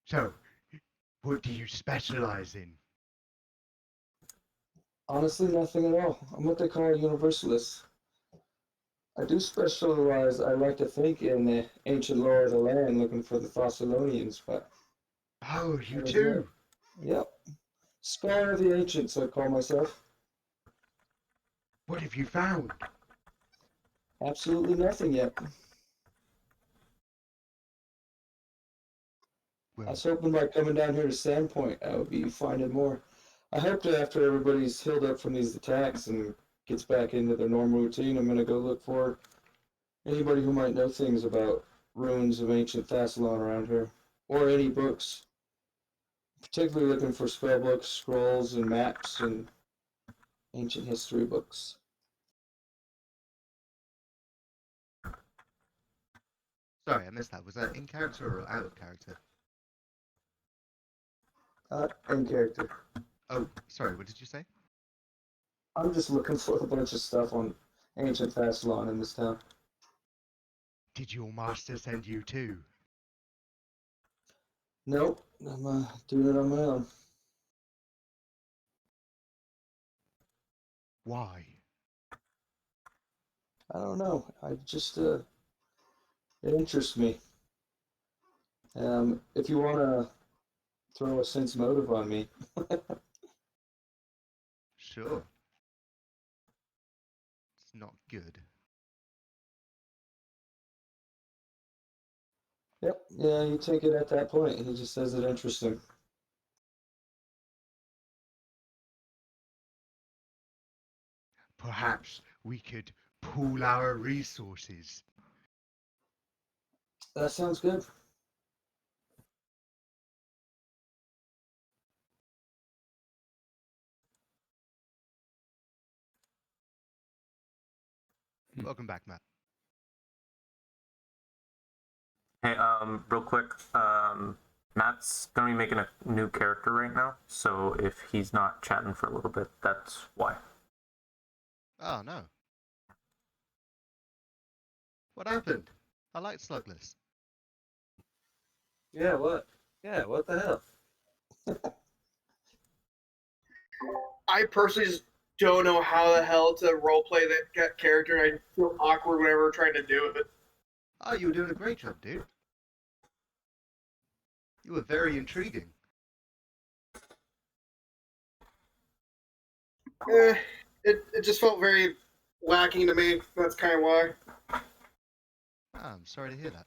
So, what do you specialize in? Honestly, nothing at all. I'm what they call a universalist. I do specialize, I like to think, in the ancient lore of the land, looking for the Thessalonians, but... Oh, you That is too? Yep. Scholar of the Ancients, I call myself. What have you found? Absolutely nothing yet. I Well, was hoping by coming down here to Sandpoint, I would be finding more. I hope that after everybody's healed up from these attacks and gets back into their normal routine, I'm going to go look for anybody who might know things about ruins of ancient Thassalon around here, or any books. Particularly looking for spell books, scrolls, and maps, and ancient history books. sorry, I missed that. Was that in character or out of character? In character. Oh, sorry, what did you say? I'm just looking for a bunch of stuff on ancient Fastlon in this town. Did your master send you too? Nope, I'm doing it on my own. Why? I don't know. I just it interests me. If you want to throw a sense motive on me, Sure. It's not good. yep, yeah, you take it at that point. He just says it interesting. Perhaps we could pool our resources. That sounds good. Welcome back, Matt. Hey, real quick, Matt's gonna be making a new character right now, so if he's not chatting for a little bit, that's why. Oh, no. What happened? I like Slugless. Yeah, what? Yeah, what the hell? I personally just don't know how the hell to roleplay that character. I feel awkward whenever we're trying to do it. Oh, you were doing a great job, dude. You were very intriguing. It just felt very lacking to me. That's kind of why. Ah, I'm sorry to hear that.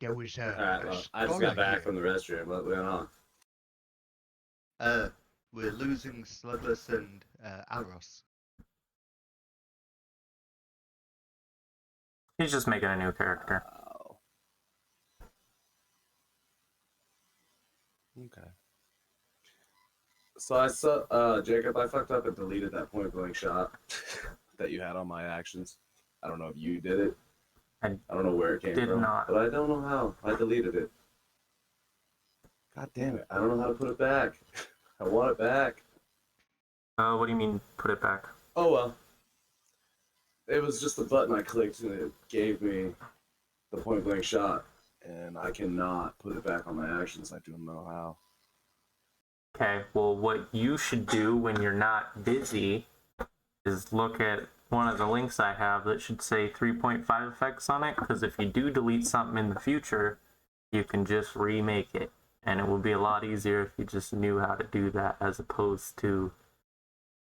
There was Alright, a well, I just scholar got back here. from the restroom. What went on? We're losing Slugless and Alros. He's just making a new character. Wow. Okay. So I saw, Jacob, I fucked up and deleted that point blank shot that you had on my actions. I don't know if you did it. I I don't know where it came did from. not. But I don't know how. I deleted it. God damn it. I don't know how to put it back. I want it back. What do you mean, put it back? Oh well. It was just a button I clicked and it gave me the point blank shot. And I cannot put it back on my actions. I don't know how. Okay, well, what you should do when you're not busy is look at one of the links I have that should say 3.5 effects on it, because if you do delete something in the future, you can just remake it. And it would be a lot easier if you just knew how to do that, as opposed to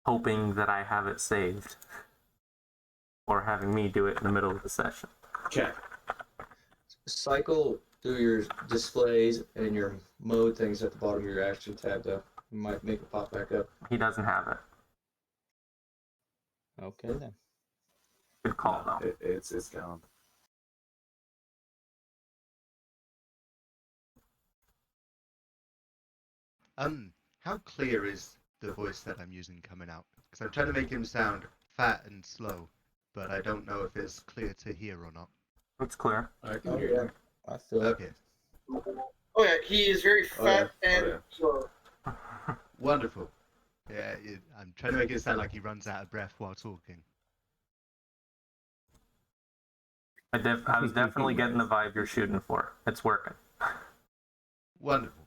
hoping that I have it saved. Or having me do it in the middle of the session. Okay. Cycle through your displays and your mode things at the bottom of your action tab, though. You might make it pop back up. He doesn't have it. Okay, then. Good call, though. It's gone. How clear is the voice that I'm using coming out? Because I'm trying to make him sound fat and slow, but I don't know if it's clear to hear or not. It's clear. I can Oh, hear yeah. you. I feel it. Okay, Oh yeah, he is very fat and slow. wonderful. Yeah, I'm trying to make it sound like he runs out of breath while talking. I was definitely getting the vibe you're shooting for. It's working. Wonderful.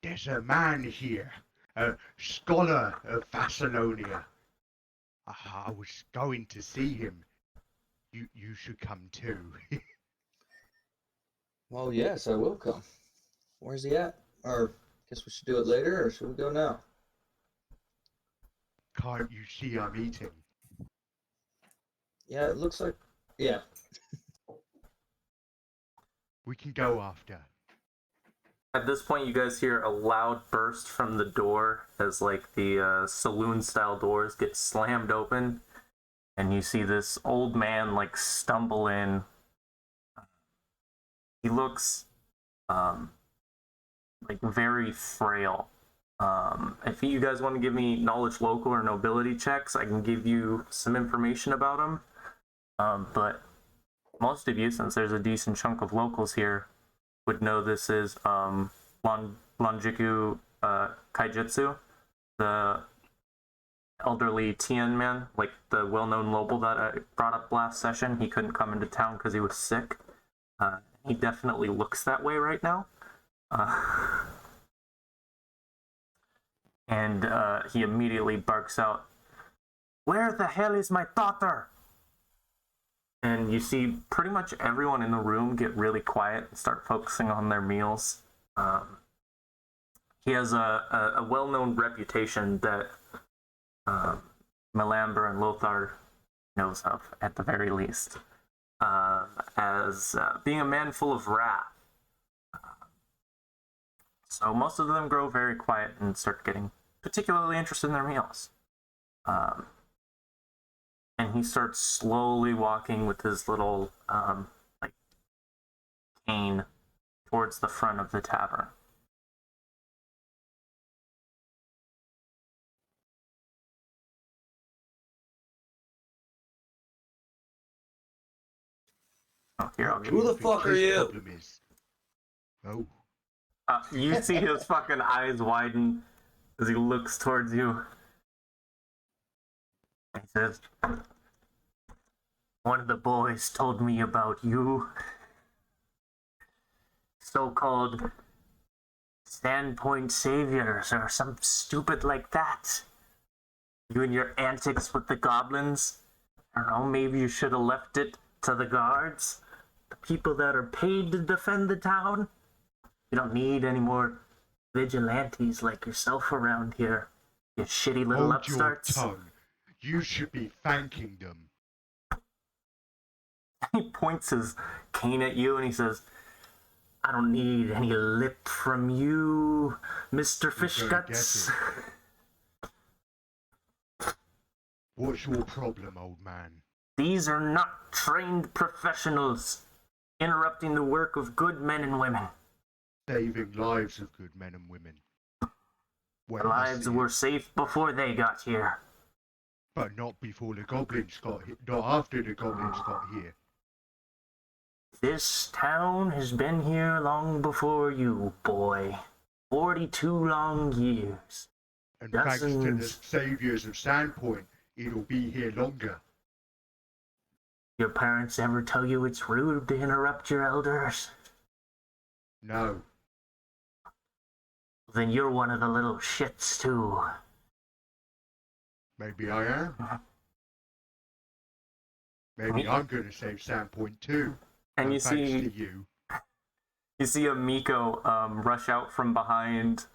There's a man here, a scholar of Thessalonia. I was going to see him. You should come too. Well, yes, I will come. Where's he at? Or guess we should do it later, or should we go now? Can't you see I'm eating? Yeah, it looks like. Yeah. We can go after. At this point, you guys hear a loud burst from the door as, like, the saloon-style doors get slammed open, and you see this old man, like, stumble in. He looks like very frail. If you guys want to give me knowledge local or nobility checks, I can give you some information about him. But most of you, since there's a decent chunk of locals here, would know this is Longiku Kaijutsu, the elderly Tian man, like the well-known noble that I brought up last session. He couldn't come into town because he was sick. He definitely looks that way right now. And he immediately barks out, "Where the hell is my daughter?" And you see pretty much everyone in the room get really quiet and start focusing on their meals. He has a well-known reputation that Melamber and Lothar knows of, at the very least, as being a man full of wrath. So most of them grow very quiet and start getting particularly interested in their meals. And he starts slowly walking with his little like cane towards the front of the tavern. Oh, here, I'll give Who you. the fuck are you? Problem is... Oh, You see his fucking eyes widen as he looks towards you. He says, "One of the boys told me about you. So-called Sandpoint Saviors or some stupid like that. You and your antics with the goblins. I don't know, maybe you should have left it to the guards. The people that are paid to defend the town. You don't need any more vigilantes like yourself around here. You shitty little hold upstarts." your tongue. You should be thanking them. He points his cane at you and he says, "I don't need any lip from you, Mr. Fishguts." What's your problem, old man? These are not trained professionals interrupting the work of good men and women. Saving lives of good men and women. Well, Their I lives see. were safe before they got here. But not before the goblins got here. Not after the goblins got here. This town has been here long before you, boy. 42 long years. And thanks to the Dozens. saviors of Sandpoint, it'll be here longer. Your parents ever tell you it's rude to interrupt your elders? No. Then you're one of the little shits, too. Maybe I am. Maybe I'm gonna save Sandpoint too. And you thanks see, to you. you see a Miko rush out from behind,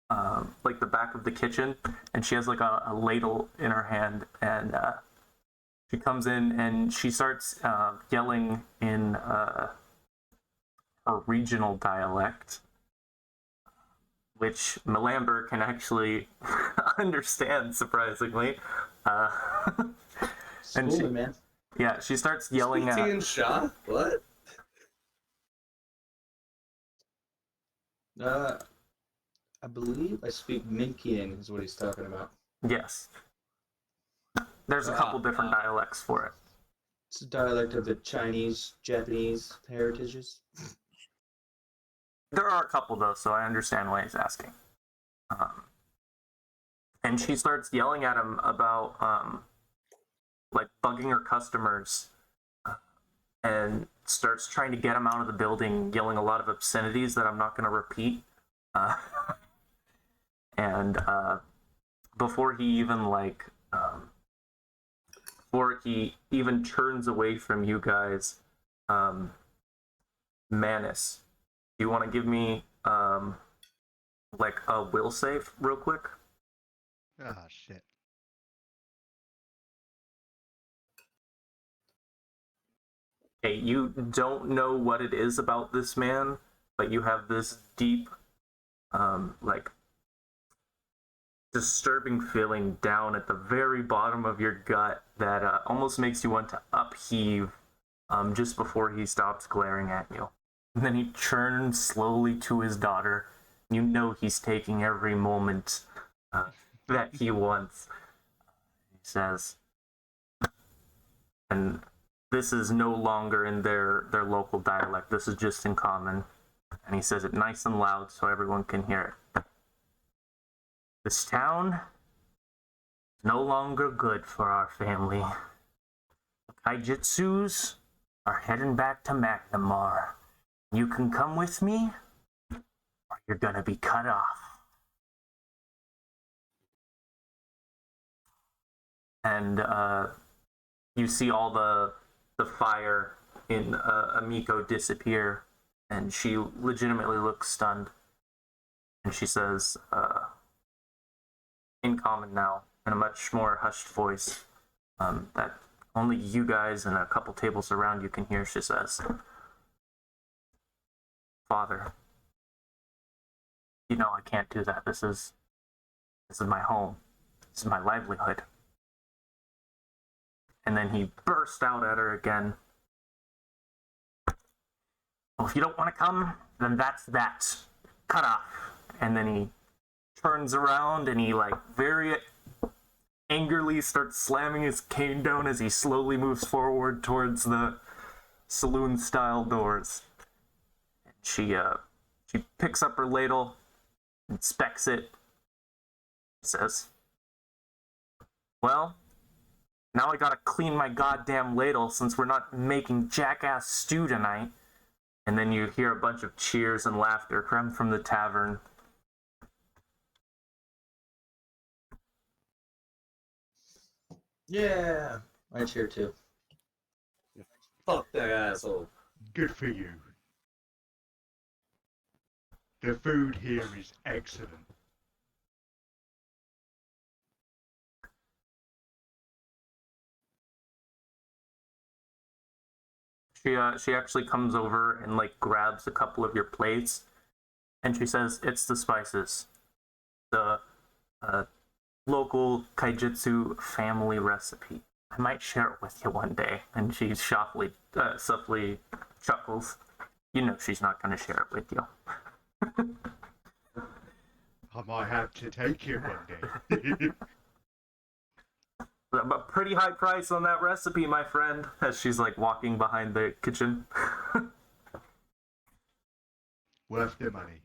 like the back of the kitchen, and she has like a ladle in her hand, and she comes in and she starts yelling in a regional dialect, which Melamber can actually understand, surprisingly. And Schooling, man. yeah, she starts yelling at. and Shaw? What? I believe I speak Minkian is what he's talking about. Yes. There's a couple different dialects for it. It's a dialect of the Chinese, Japanese heritages. There are a couple though, so I understand why he's asking. And she starts yelling at him about like bugging her customers, and starts trying to get him out of the building, yelling a lot of obscenities that I'm not going to repeat. And before he even before he even turns away from you guys, Manus, do you want to give me like a will save real quick? Ah, shit. Okay, you don't know what it is about this man, but you have this deep, like, disturbing feeling down at the very bottom of your gut that almost makes you want to upheave just before he stops glaring at you. And then he turns slowly to his daughter. You know he's taking every moment that he wants. He says, and this is no longer in their local dialect. This is just in common. And he says it nice and loud so everyone can hear it. This town is no longer good for our family. The Kaijutsus are heading back to McNamara. You can come with me, or you're gonna be cut off. And you see all the fire in Amiko disappear, and she legitimately looks stunned. And she says, in common now, in a much more hushed voice, that only you guys and a couple tables around you can hear, she says, Father, you know I can't do that. This is my home. This is my livelihood. And then he burst out at her again. Well, if you don't want to come, then that's that. Cut off. And then he turns around and he very angrily starts slamming his cane down as he slowly moves forward towards the saloon-style doors. And she picks up her ladle, inspects it, says, well, now I gotta clean my goddamn ladle since we're not making jackass stew tonight. And then you hear a bunch of cheers and laughter come from the tavern. Yeah, I cheer too. Fuck that asshole. Good for you. The food here is excellent. She actually comes over and grabs a couple of your plates, and she says, "It's the spices, the local Kaijutsu family recipe. I might share it with you one day." And she softly chuckles. You know she's not going to share it with you. I might have to take it one day. A pretty high price on that recipe, my friend, as she's walking behind the kitchen. Worth the money.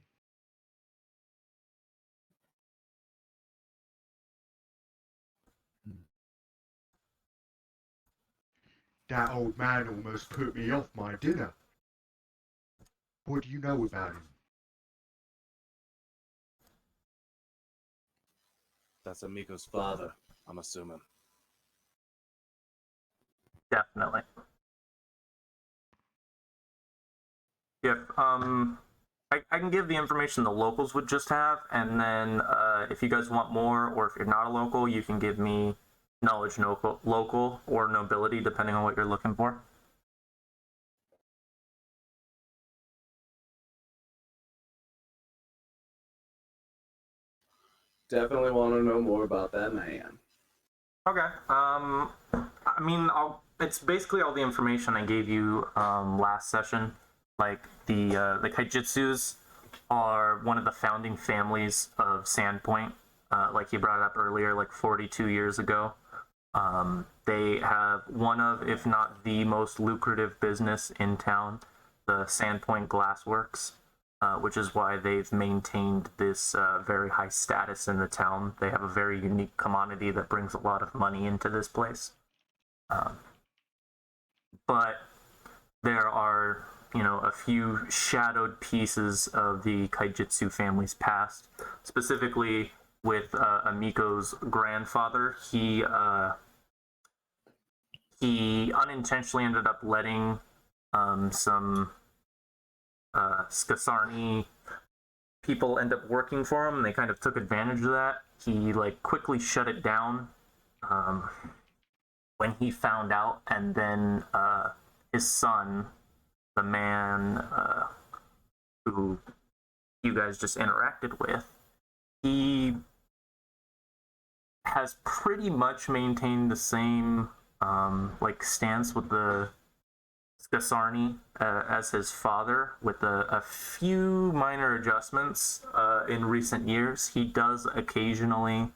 That old man almost put me off my dinner. What do you know about him? That's Amiko's father, I'm assuming. Definitely. If I can give the information the locals would just have, and then if you guys want more, or if you're not a local, you can give me knowledge local or nobility, depending on what you're looking for. Definitely want to know more about that man. Okay. I mean, it's basically all the information I gave you last session. The Kaijutsus are one of the founding families of Sandpoint. Like you brought it up earlier, 42 years ago. They have one of, if not the most lucrative business in town, the Sandpoint Glassworks, which is why they've maintained this very high status in the town. They have a very unique commodity that brings a lot of money into this place. But there are, a few shadowed pieces of the Kaijutsu family's past, specifically with Amiko's grandfather. He unintentionally ended up letting some Skasarni people end up working for him, and they kind of took advantage of that. He quickly shut it down when he found out, and then his son, the man who you guys just interacted with, he has pretty much maintained the same stance with the Gasarni as his father, with a few minor adjustments in recent years. He does occasionally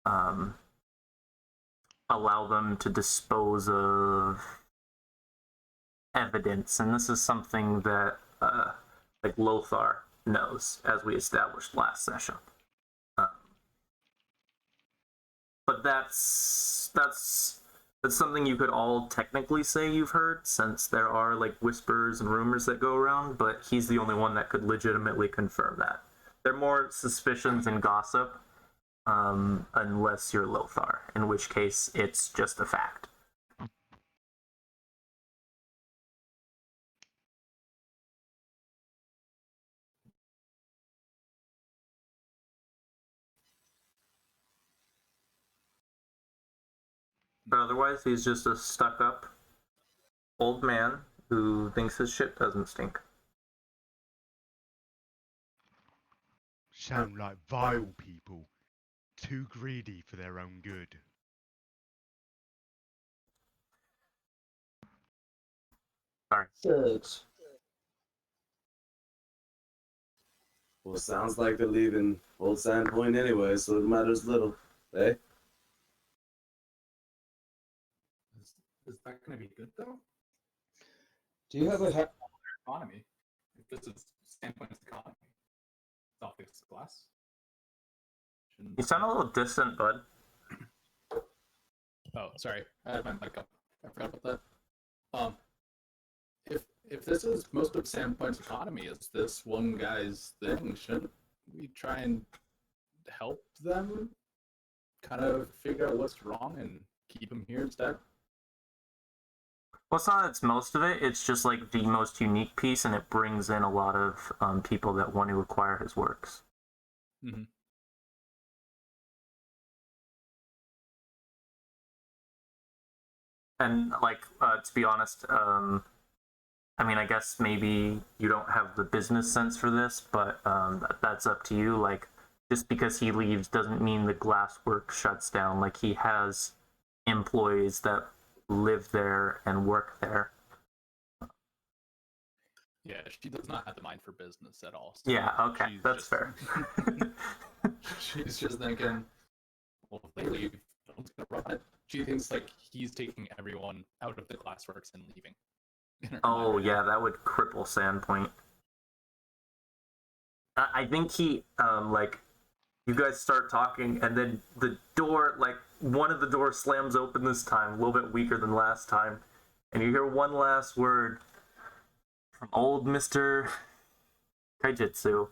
allow them to dispose of evidence, and this is something that like Lothar knows, as we established last session. But that's something you could all technically say you've heard, since there are like whispers and rumors that go around, but he's the only one that could legitimately confirm that. They're more suspicions and gossip, unless you're Lothar, in which case it's just a fact. But otherwise, he's just a stuck-up old man who thinks his shit doesn't stink. Sound like vile people, too greedy for their own good. Sorry. Sucks. Well, it sounds like they're leaving Old Sandpoint anyway, so it matters little. Eh? Is that going to be good though? Do you have a Economy. If this is Sandpoint's economy, it's all fixed glass. You sound a little distant, bud. Oh, sorry, I had my mic up. I forgot about that. If this is most of Sandpoint's economy, is this one guy's thing? Shouldn't we try and help them kind of figure out what's wrong and keep him here instead? Well, it's not it's most of it. It's just like the most unique piece, and it brings in a lot of people that want to acquire his works. Mm-hmm. And like, to be honest, I mean, I guess maybe you don't have the business sense for this, but that's up to you. Like, just because he leaves doesn't mean the glasswork shuts down. Like, he has employees that live there and work there. Yeah, she does not have the mind for business at all. So Yeah, okay, she's that's just- fair. She's just thinking, well, if they leave, no one's gonna run it. She thinks like he's taking everyone out of the glassworks and leaving. in her mind Oh right yeah, now. that would cripple Sandpoint. I think he like, you guys start talking, and then the door, like, one of the doors slams open this time, a little bit weaker than last time, and you hear one last word from old Mr. Kaijutsu.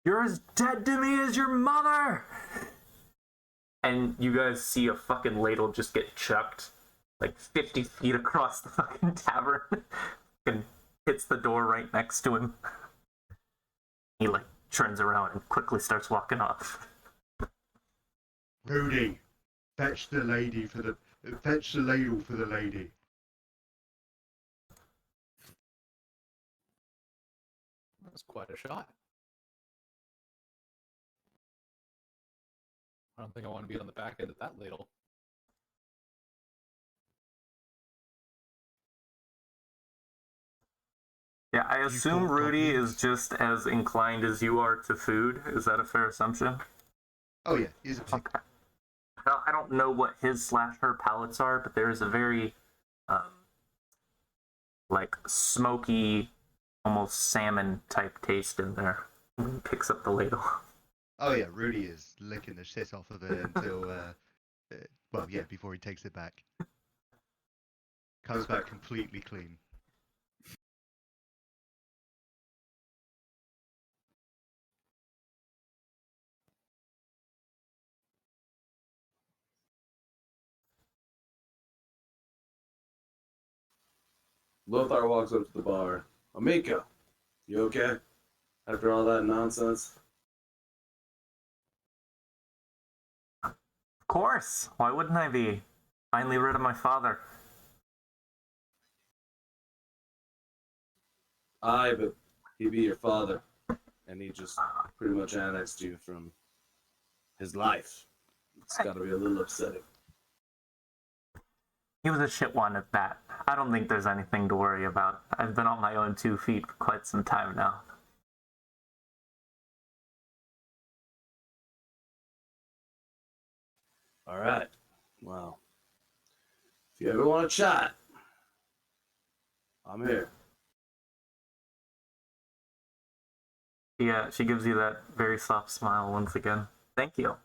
You're as dead to me as your mother! And you guys see a fucking ladle just get chucked like 50 feet across the fucking tavern and hits the door right next to him. He like turns around and quickly starts walking off. Rudy, fetch the ladle for the lady. That's quite a shot. I don't think I want to be on the back end of that ladle. Yeah, I assume fought Rudy goblins? is just as inclined as you are to food. Is that a fair assumption? Oh yeah, he's a pig. Okay. I don't know what his / her palates are, but there is a very like smoky, almost salmon type taste in there when he picks up the ladle. Oh yeah, Rudy is licking the shit off of it until, well, yeah, before he takes it back. Comes back completely clean. Lothar walks up to the bar. Amika, you okay? After all that nonsense? Of course. Why wouldn't I be? Finally rid of my father. Aye, but he be your father. And he just pretty much annexed you from his life. It's gotta be a little upsetting. He was a shit one at that. I don't think there's anything to worry about. I've been on my own 2 feet for quite some time now. All right. Well, if you ever want to chat, I'm here. Yeah, she gives you that very soft smile once again. Thank you.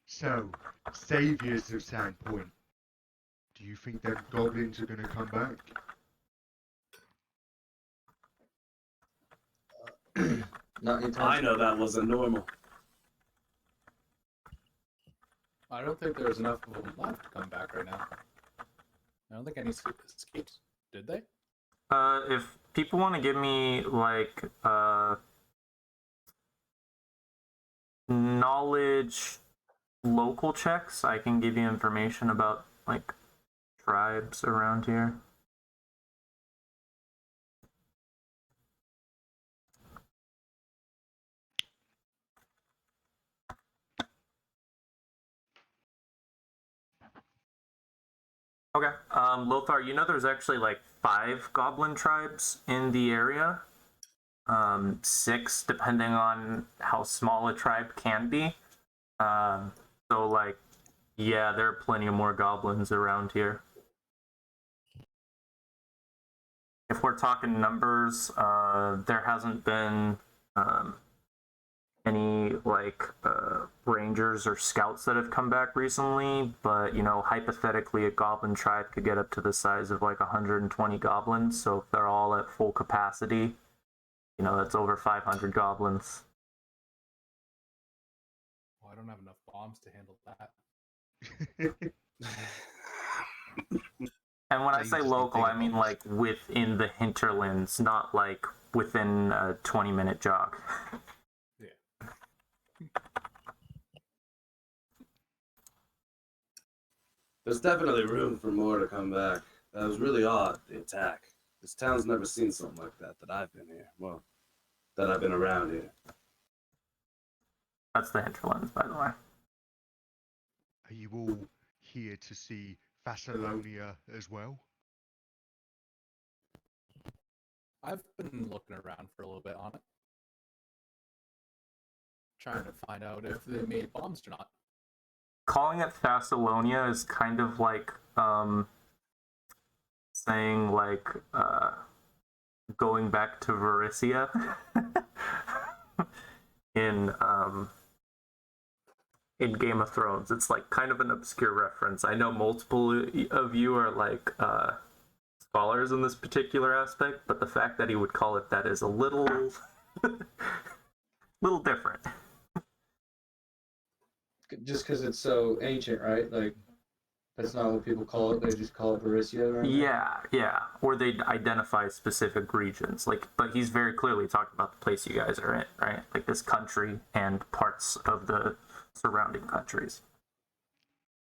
So, saviors of Sandpoint, do you think them goblins are going to come back? Not anytime. I know that wasn't normal. I don't think there's enough of them left to come back right now. I don't think any escaped. Did they? If people want to give me, like, knowledge local checks, I can give you information about, like, tribes around here. Okay. Lothar, you know there's actually like 5 goblin tribes in the area. 6, depending on how small a tribe can be. So, like, yeah, there are plenty of more goblins around here. If we're talking numbers, there hasn't been any, like, rangers or scouts that have come back recently, but, you know, hypothetically, a goblin tribe could get up to the size of, like, 120 goblins, so if they're all at full capacity, you know, that's over 500 goblins. Well, I don't have enough bombs to handle that. And when So I you say just need local, bigger I mean, bombs. like, within the hinterlands, not, like, within a 20-minute jog. Yeah. There's definitely room for more to come back. That was really odd, the attack. This town's never seen something like that I've been here. Well, that I've been around here. That's the hinterlands, by the way. Are you all here to see Thessalonia as well? I've been looking around for a little bit on it. Trying to find out if they made bombs or not. Calling it Thessalonia is kind of like saying, like, going back to Varissia in Game of Thrones. It's like kind of an obscure reference. I know multiple of you are like scholars in this particular aspect, but the fact that he would call it that is a little little different. Just because it's so ancient, right? Like, that's not what people call it. They just call it Varissia, right? Yeah. Or they identify specific regions. Like, but he's very clearly talking about the place you guys are in, right? Like this country and parts of the surrounding countries.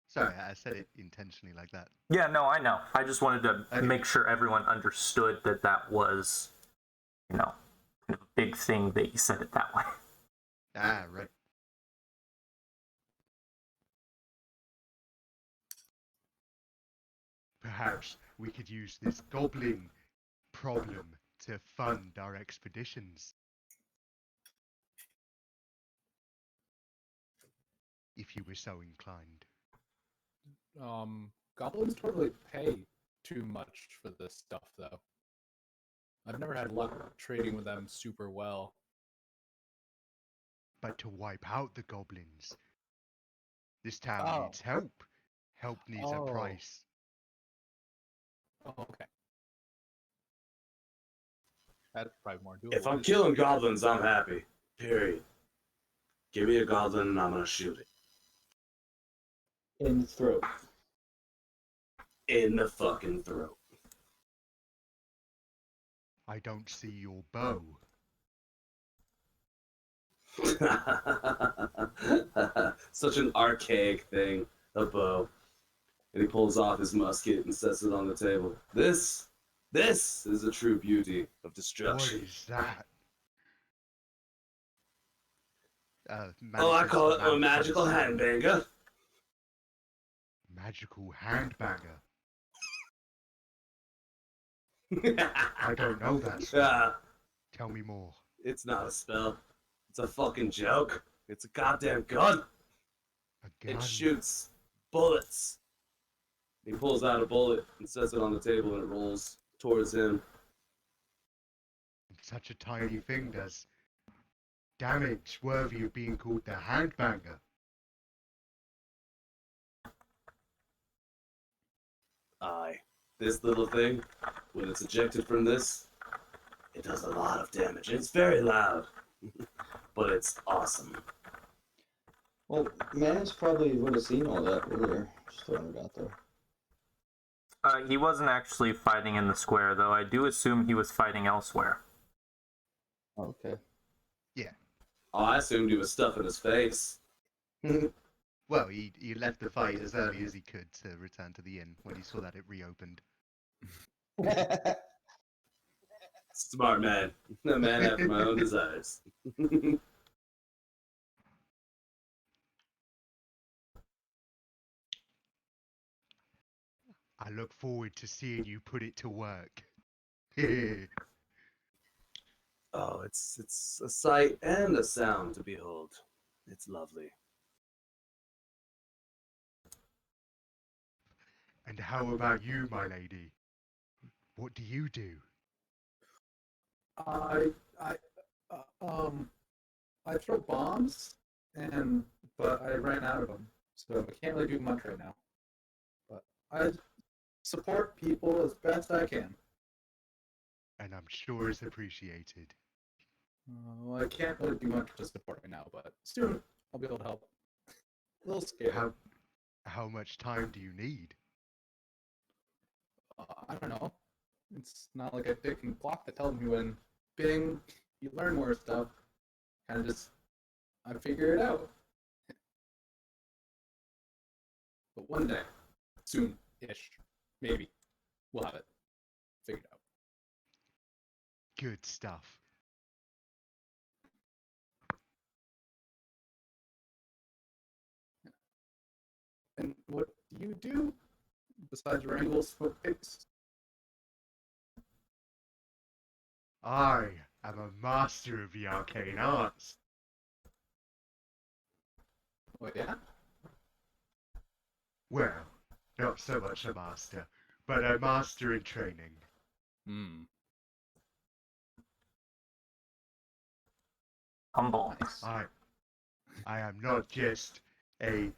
Sorry, I said it intentionally like that. Yeah, no, I know. I just wanted to Okay. make sure everyone understood that that was, you know, kind of a big thing that you said it that way. Ah, right. Perhaps we could use this goblin problem to fund our expeditions. If you were so inclined. Goblins totally pay too much for this stuff, though. I've never had luck trading with them super well. But to wipe out the goblins, this town needs help. Help needs a Oh. price. Oh, okay. That's probably more doable. If I'm killing goblins, I'm happy. Period. Give me a goblin and I'm gonna shoot it. In the throat. In the fucking throat. I don't see your bow. Such an archaic thing, a bow. And he pulls off his musket and sets it on the table. This This is the true beauty of What destruction. is that? Oh, I Manus call it a mouth magical comes to handbanger. Magical handbanger. I don't know that spell. Yeah, Tell me more. it's not a spell. It's a fucking joke. It's a goddamn gun. A gun. It shoots bullets. He pulls out a bullet and sets it on the table and it rolls towards him. Such a tiny thing does damage worthy of being called the handbanger. Aye. This little thing, when it's ejected from this, it does a lot of damage. It's very loud, but it's awesome. Well, Manus probably would have seen all that earlier. Just throwing it out there. He wasn't actually fighting in the square, though. I do assume he was fighting elsewhere. Okay. Oh, I assumed he was stuffing his face. Well, he left the fight as early as he could to return to the inn when he saw that it reopened. Smart man. A man after my own desires. I look forward to seeing you put it to work. Oh, it's a sight and a sound to behold. It's lovely. And how about you, my lady? What do you do? I throw bombs, but I ran out of them, so I can't really do much right now. But I support people as best I can. And I'm sure it's appreciated. Well, I can't really do much to support right now, but soon I'll be able to help. A little scared. How much time do you need? I don't know. It's not like a ticking clock that tells me when. Bing, you learn more stuff. Kind of just, I figure it out. But one day, soon-ish, maybe, we'll have it figured out. Good stuff. And what do you do besides wrangle smoke pigs? I am a master of the arcane arts. Oh yeah? Well, not so much a master, but a master in training. Humble. Nice. I am not just a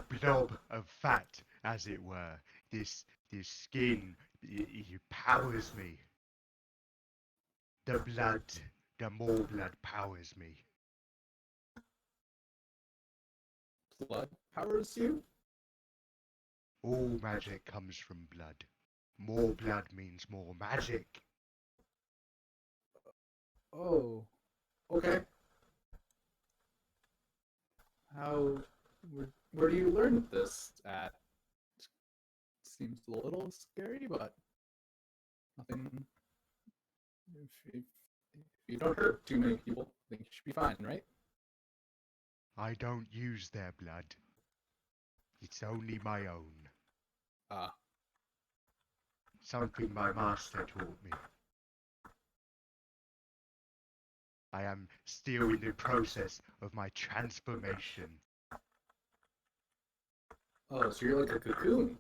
blob of fat, as it were. This skin, it powers me. The more blood powers me. Blood powers you? All magic comes from blood. More blood means more magic. Oh, okay. Where do you learn this at? Seems a little scary, but nothing. If you don't hurt too many people, I think you should be fine, right? I don't use their blood. It's only my own. Ah, Something my master taught me. I am still in the process of my transformation. oh, so you're like a cocoon.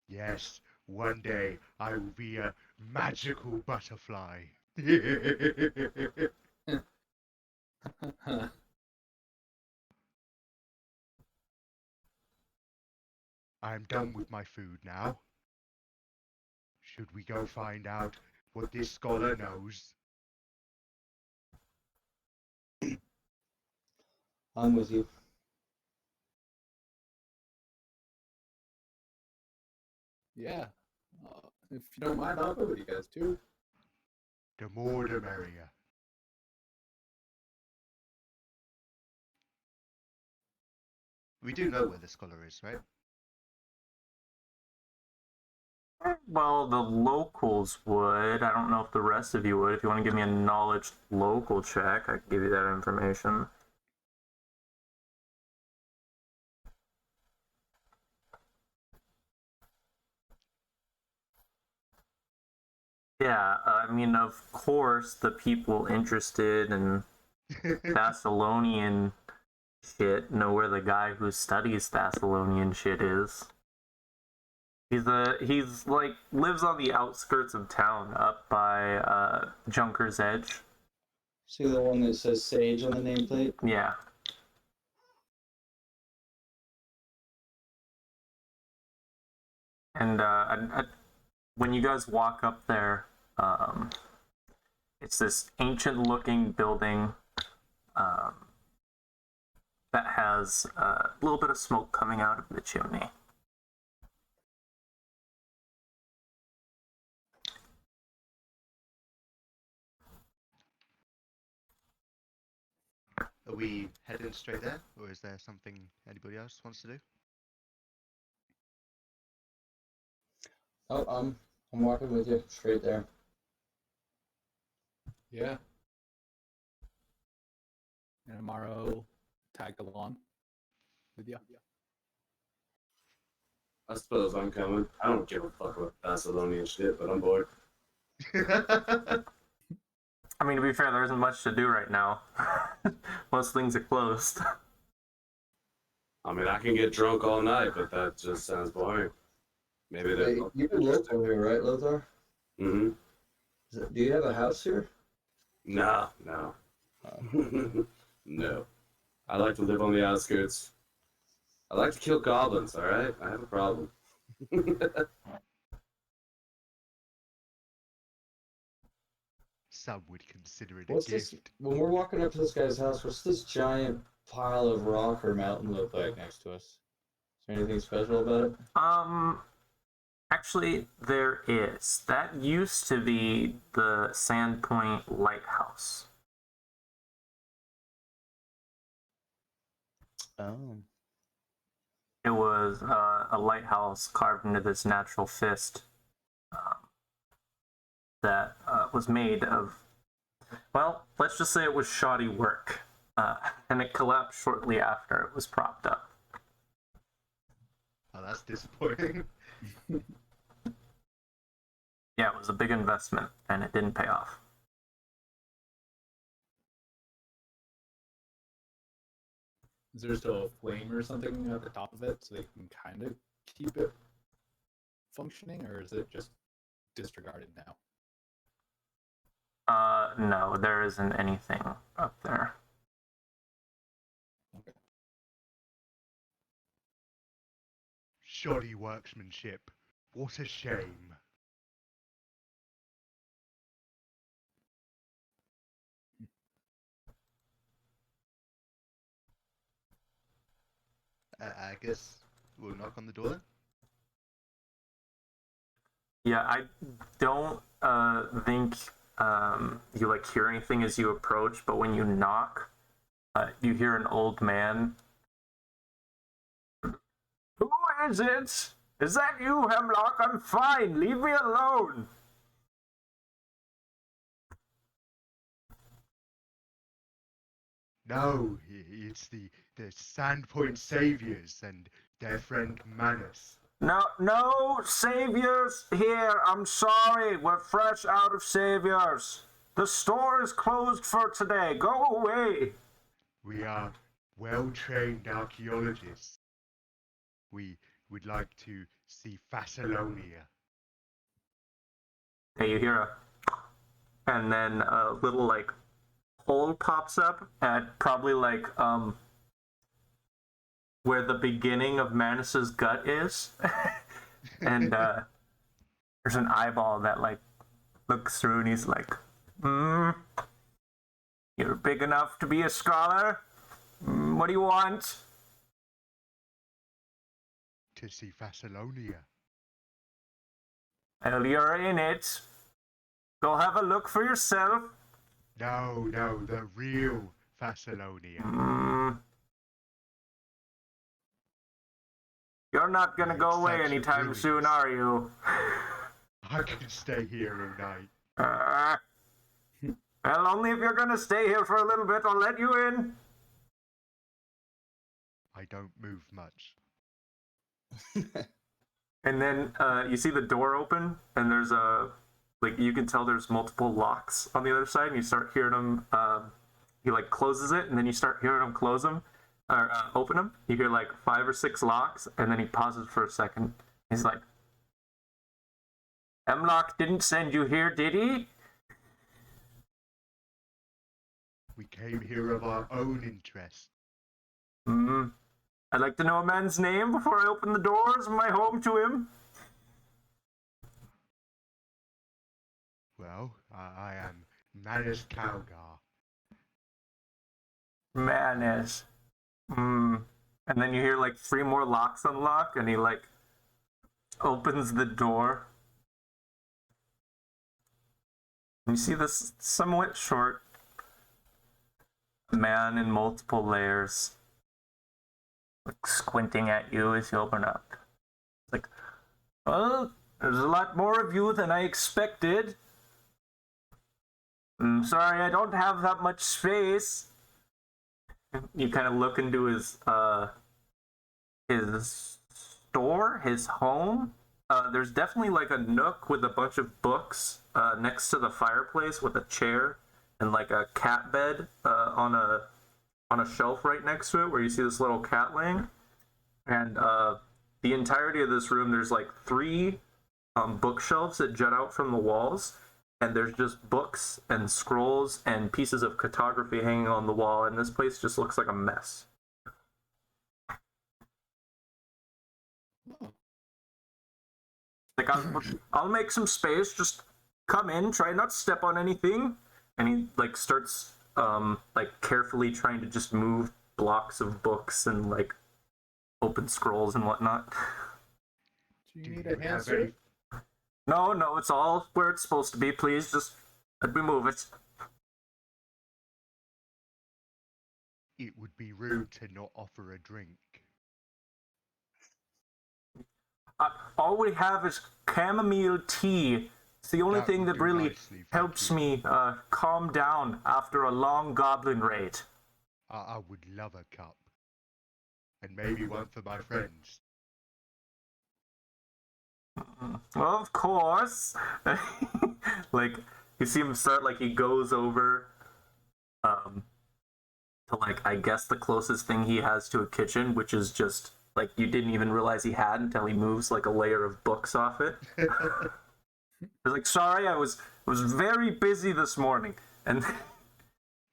Yes, one day I will be a magical butterfly. I'm done with my food now. Should we go find out what this scholar knows? I'm with you. Yeah. If you don't mind, I'll go with you guys too. The more the merrier. We do know where the scholar is, right? Well, the locals would. I don't know if the rest of you would. If you want to give me a knowledge local check, I can give you that information. Yeah, I mean, of course, the people interested in Thessalonian shit know where the guy who studies Thessalonian shit is. He's like lives on the outskirts of town, up by Junker's Edge. See the one that says Sage on the nameplate? Yeah. And when you guys walk up there, it's this ancient-looking building that has a little bit of smoke coming out of the chimney. Are we heading straight there, or is there something anybody else wants to do? Oh, I'm walking with you straight there. Yeah. And Amaro tagged along with you. I suppose I'm coming. I don't give a fuck about Thessalonian shit, but I'm bored. I mean, to be fair, there isn't much to do right now. Most things are closed. I mean, I can get drunk all night, but that just sounds boring. Maybe Hey, they're. you're local here, right, Lothar? Mm-hmm. Do you have a house here? No. No. I like to live on the outskirts. I like to kill goblins, alright? I have a problem. Some would consider it a What's gift. this? When we're walking up to this guy's house, what's this giant pile of rock or mountain look like next to us? Is there anything special about it? Actually, there is. That used to be the Sandpoint Lighthouse. Oh. It was a lighthouse carved into this natural fist that was made of, well, let's just say it was shoddy work. And it collapsed shortly after it was propped up. Oh, that's disappointing. Yeah, it was a big investment, and it didn't pay off. Is there still a flame or something at the top of it so they can kind of keep it functioning, or is it just disregarded now? No, there isn't anything up there. Okay. Shoddy workmanship. What a shame. I guess we'll knock on the door then? Yeah, I don't think you like hear anything as you approach, but when you knock, you hear an old man. Who is it? Is that you, Hemlock? I'm fine. Leave me alone. No, it's the Sandpoint Saviors and their friend Manus. No saviors here. I'm sorry. We're fresh out of saviors. The store is closed for today. Go away. We are well-trained archaeologists. We would like to see Thessalonia. Hey, you hear a... And then a little, like, hole pops up at probably, like, where the beginning of Manus's gut is. And there's an eyeball that, like, looks through and he's like, you're big enough to be a scholar? What do you want? To see Thessalonia. Well, you're in it. Go have a look for yourself. No, the real Thessalonia. You're not gonna go away Such a anytime ruins. soon, are you? I can stay here all night. Well, only if you're gonna stay here for a little bit, I'll let you in. I don't move much. And then you see the door open, and there's you can tell there's multiple locks on the other side, and you start hearing them. He like closes it, and then you start hearing him close them, or open them. You hear like 5 or 6 locks, and then he pauses for a second. He's like, "Hemlock didn't send you here, did he?" We came here of our own interest. I'd like to know a man's name before I open the doors of my home to him. Well, I am Manus Calgar. Manis. And then you hear like 3 more locks unlock, and he like opens the door. And you see this somewhat short man in multiple layers, like squinting at you as you open up. It's like, well, there's a lot more of you than I expected. I'm sorry, I don't have that much space. You kind of look into his store, his home. There's definitely like a nook with a bunch of books next to the fireplace with a chair and like a cat bed on a shelf right next to it where you see this little cat laying. And the entirety of this room, there's like 3 bookshelves that jut out from the walls. And there's just books and scrolls and pieces of cartography hanging on the wall, and this place just looks like a mess. Like, I'll make some space, just come in, try not to step on anything. And he, like, starts, like, carefully trying to just move blocks of books and, like, open scrolls and whatnot. Do you need a hand, sir? No, it's all where it's supposed to be. Please, just let me move it. It would be rude to not offer a drink. All we have is chamomile tea. It's the only That thing would that do really nicely, thank helps you. me calm down after a long goblin raid. I would love a cup. And maybe one for my friends. Well, of course. Like, you see him start, like, he goes over to, like, I guess the closest thing he has to a kitchen, which is just, like, you didn't even realize he had until he moves, like, a layer of books off it. He's like, sorry, I was very busy this morning. And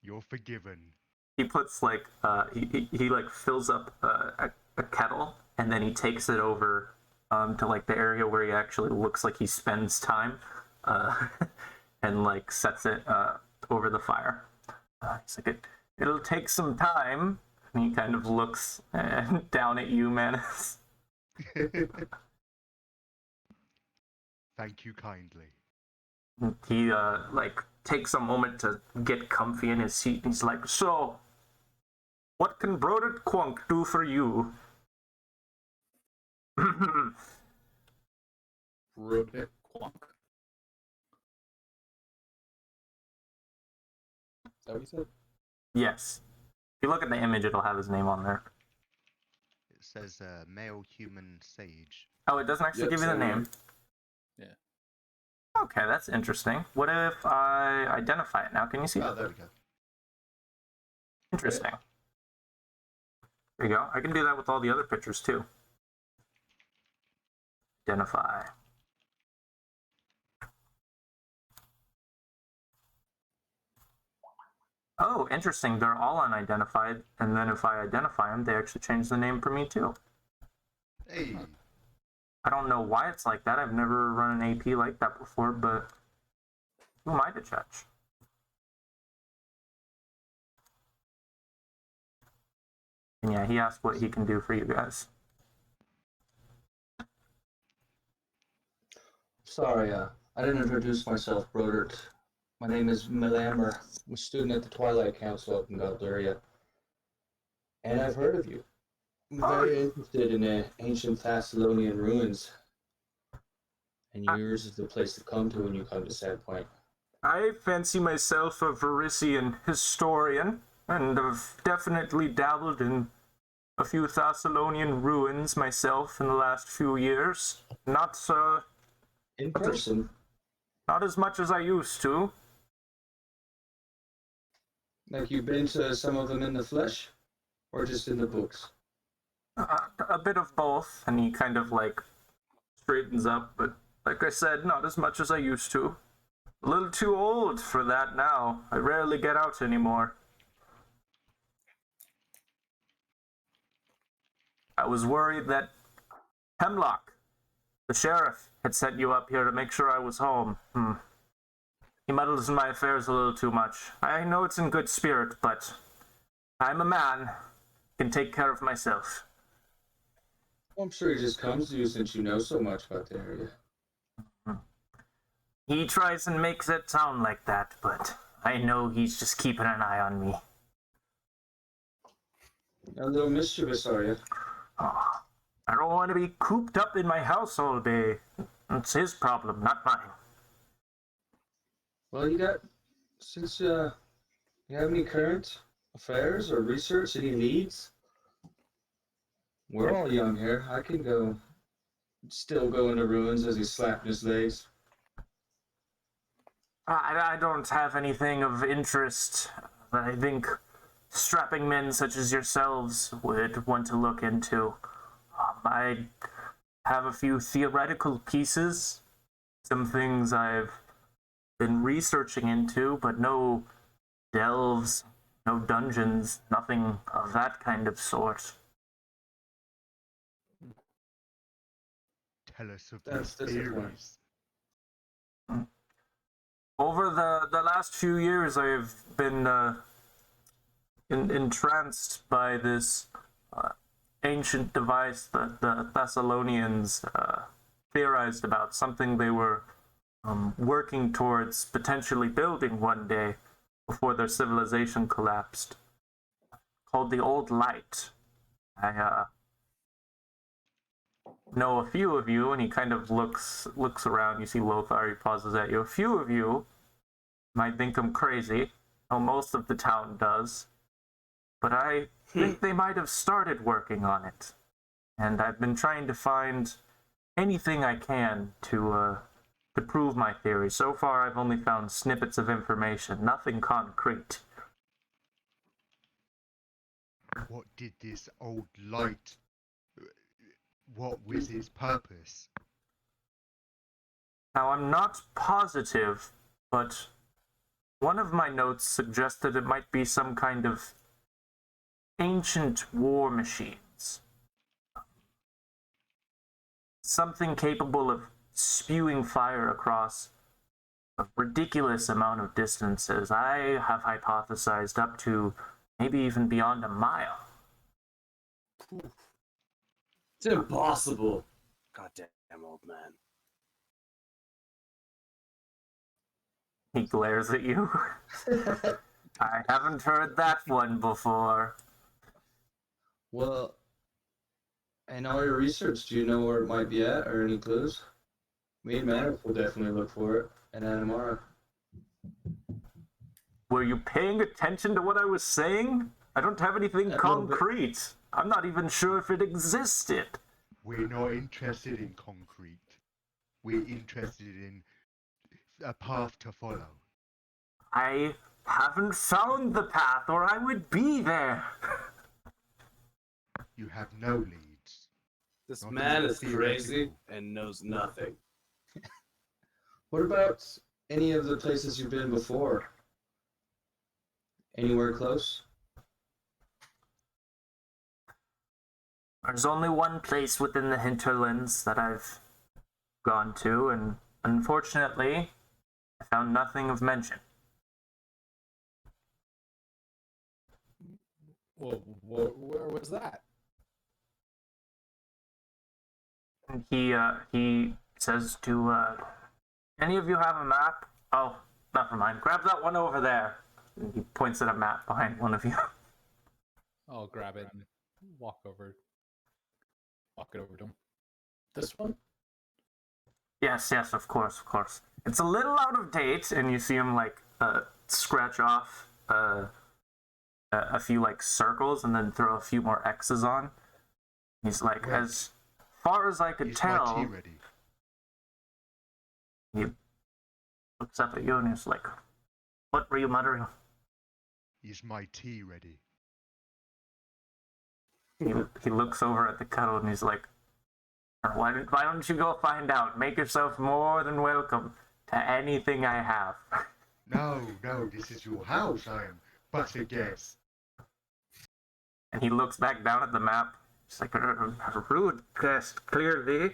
You're forgiven. he puts, like, he like, fills up a kettle, and then he takes it over to like the area where he actually looks like he spends time, and like sets it over the fire. He's like, it'll take some time. And he kind of looks down at you, Manus. Thank you kindly. He like takes a moment to get comfy in his seat, and he's like, so, what can Brodit Quunk do for you? Rodent Quunk. Is that what you said? Yes. If you look at the image, it'll have his name on there. It says male human sage. Oh, it doesn't actually Yep, give you the same name. here. Yeah. Okay, that's interesting. What if I identify it now? Can you see Oh, it? there we go. Interesting. There you go. I can do that with all the other pictures too. Identify. Oh, interesting. They're all unidentified, and then if I identify them, they actually change the name for me too. Hey, I don't know why it's like that. I've never run an AP like that before, but who am I to judge? And yeah, he asked what he can do for you guys. Sorry, I didn't introduce myself, Brodert. My name is Milammer. I'm a student at the Twilight Council up in Galdaria. And I've heard of you. I'm very interested in the ancient Thessalonian ruins. And yours is the place to come to when you come to Sandpoint. I fancy myself a Varisian historian, and have definitely dabbled in a few Thessalonian ruins myself in the last few years. Not In person? not as much as I used to. Like you've been to some of them in the flesh? Or just in the books? A bit of both, and he kind of like straightens up, but like I said, not as much as I used to. A little too old for that now. I rarely get out anymore. I was worried that Hemlock, the sheriff, had sent you up here to make sure I was home. He meddles in my affairs a little too much. I know it's in good spirit, but I'm a man. Can take care of myself. Well, I'm sure he just comes to you since you know so much about the area. He tries and makes it sound like that, but I know he's just keeping an eye on me. A little mischievous, are you? Oh, I don't want to be cooped up in my house all day. It's his problem, not mine. Well, since you have any current affairs or research, any needs? We're all young here. I can still go into ruins as he's slapping his legs. I don't have anything of interest that I think strapping men such as yourselves would want to look into. I have a few theoretical pieces, some things I've been researching into, but no delves, no dungeons, nothing of that kind of sort. Tell us of That's these disappointing. theories. Over the last few years, I've been entranced by this ancient device that the Thessalonians theorized about, something they were working towards potentially building one day before their civilization collapsed, called the Old Light. I know a few of you, and he kind of looks around. You see Lothar, he pauses at you. A few of you might think I'm crazy. Well, most of the town does. But I think they might have started working on it. And I've been trying to find anything I can to prove my theory. So far, I've only found snippets of information, nothing concrete. What did this old light... What was its purpose? Now, I'm not positive, but one of my notes suggested it might be some kind of ancient war machines. Something capable of spewing fire across a ridiculous amount of distances. I have hypothesized up to maybe even beyond a mile. It's impossible. Goddamn old man. He glares at you. I haven't heard that one before. Well, in all your research, do you know where it might be at or any clues? Me and Matt will definitely look for it, and Anamara. Were you paying attention to what I was saying? I don't have anything A little bit. concrete. I'm not even sure if it existed. We're not interested in concrete. We're interested in a path to follow. I haven't found the path, or I would be there. You have no leads. This Not man even is crazy theoretical. and knows nothing. What about any of the places you've been before? Anywhere close? There's only one place within the hinterlands that I've gone to, and unfortunately, I found nothing of mention. Well, where was that? And he says to, any of you have a map? Oh, never mind. Grab that one over there. And he points at a map behind one of you. I'll grab it and walk over walk it over to him. This one? Yes, of course. It's a little out of date, and you see him like scratch off a few like circles and then throw a few more X's on. He's like, Wait. as far as I could Is my tea tell, ready? he looks up at you and he's like, what were you muttering? Is my tea ready? He looks over at the kettle and he's like, why don't you go find out? Make yourself more than welcome to anything I have. No, this is your house. I am but a guest. And he looks back down at the map. He's like, a rude guest, clearly.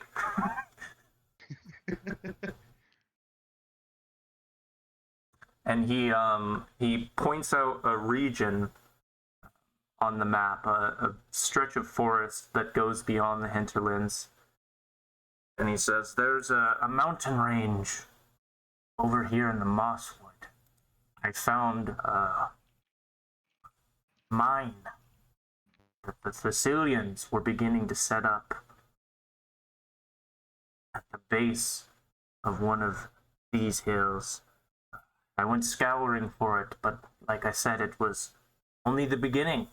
And he points out a region on the map, a stretch of forest that goes beyond the hinterlands. And he says, there's a mountain range over here in the Mosswood. I found a mine that the Thessalians were beginning to set up at the base of one of these hills. I went scouring for it, but like I said, it was only the beginning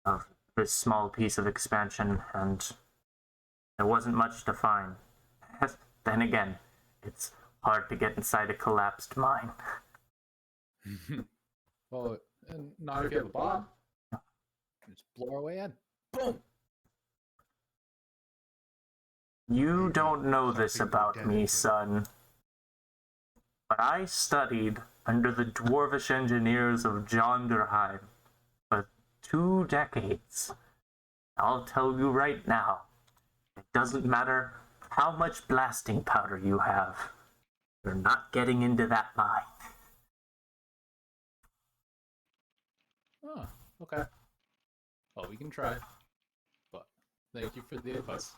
of this small piece of expansion, and there wasn't much to find. Then again, it's hard to get inside a collapsed mine. Well, and not if you have a bomb. Just blow our way in. Boom! You don't know this Something about me, identical. son, but I studied under the dwarvish engineers of Jonderheim for 2 decades. I'll tell you right now, it doesn't matter how much blasting powder you have, you're not getting into that mine. Oh, okay. Well, we can try. But thank you for the advice.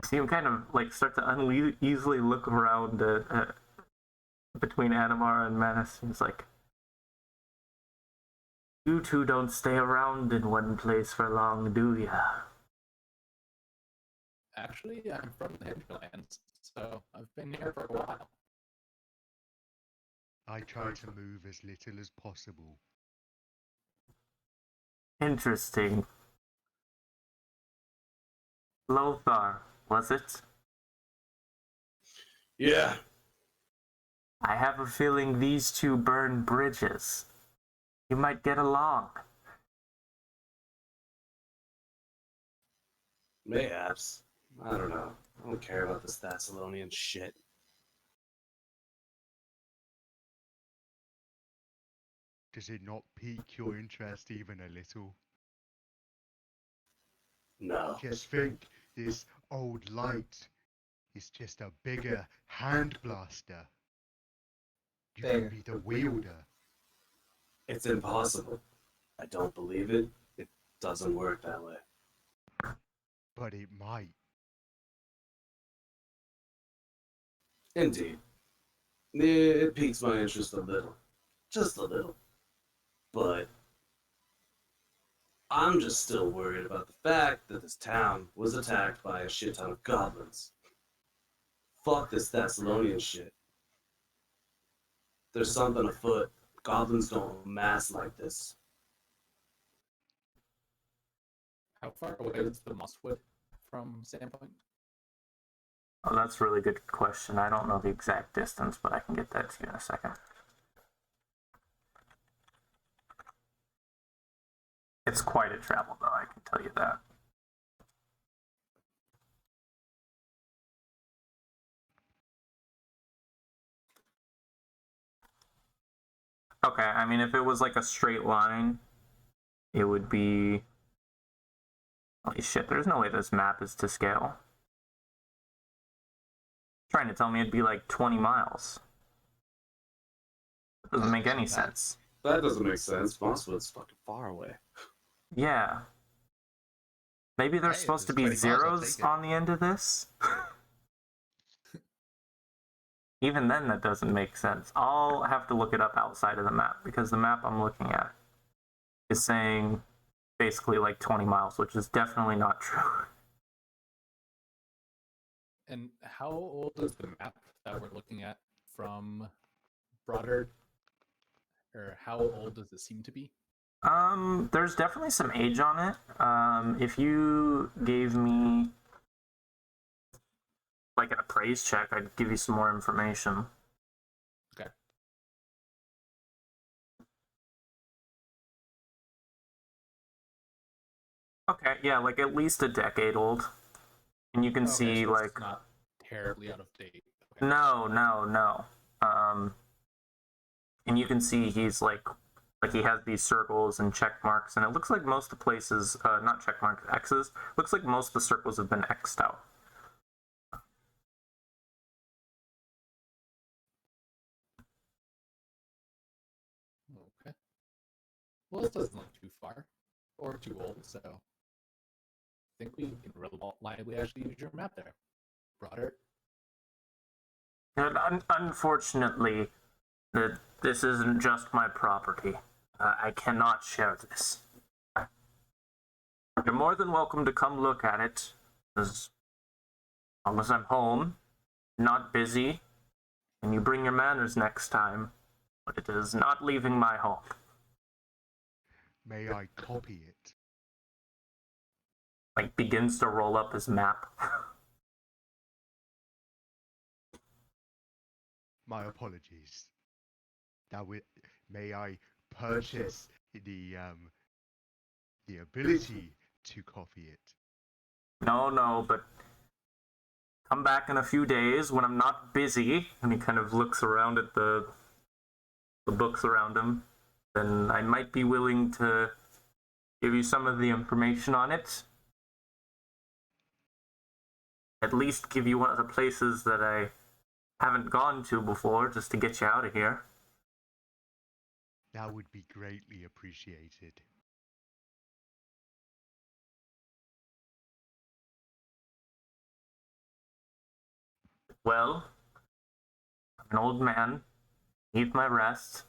See him kind of like start to uneasily look around between Animar and Menace. He's like, you two don't stay around in one place for long, do ya? Actually, I'm from the hinterlands, so I've been here for a while. I try to move as little as possible. Interesting. Lothar, was it? Yeah. I have a feeling these two burn bridges. You might get along. Mayhaps. I don't know. I don't care about this Thessalonian shit. Does it not pique your interest even a little? No. Just think, this old light is just a bigger hand blaster. You Bigger. can be the wielder. It's impossible. I don't believe it. It doesn't work that way. But it might. Indeed. It piques my interest a little. Just a little. But I'm just still worried about the fact that this town was attacked by a shit ton of goblins. Fuck this Thessalonian shit. There's something afoot. Goblins don't mass like this. How far away is the Mosswood from Sandpoint? Oh, that's a really good question. I don't know the exact distance, but I can get that to you in a second. It's quite a travel, though, I can tell you that. Okay, I mean, if it was like a straight line, it would be... Holy shit, there's no way this map is to scale. Trying to tell me it'd be like 20 miles. That doesn't make any sense. That doesn't make sense. Mosswood's fucking far away. Yeah. Maybe there's Hey, if supposed to it's be 20 miles, I'll zeros take it. on the end of this? Even then, that doesn't make sense. I'll have to look it up outside of the map, because the map I'm looking at is saying basically like 20 miles, which is definitely not true. And how old is the map that we're looking at from Broader? Or how old does it seem to be? There's definitely some age on it. If you gave me like an appraise check, I'd give you some more information. Okay. Okay, yeah, like at least a decade old. And you can Okay, see so it's like not terribly out of date. Okay. no. And you can see he's like he has these circles and check marks, and it looks like most of the places, not check marks, X's. Looks like most of the circles have been X'd out. Okay. Well, this doesn't look too far or too old, so I think we can reliably actually use your map there. Broader. And unfortunately, this isn't just my property. I cannot share this. You're more than welcome to come look at it, as long as I'm home, not busy, and you bring your manners next time, but it is not leaving my home. May I copy it? Like, begins to roll up his map. My apologies. May I purchase the ability to copy it? No, but come back in a few days when I'm not busy, and he kind of looks around at the books around him, then I might be willing to give you some of the information on it. At least give you one of the places that I haven't gone to before, just to get you out of here. That would be greatly appreciated. Well, I'm an old man. Need my rest.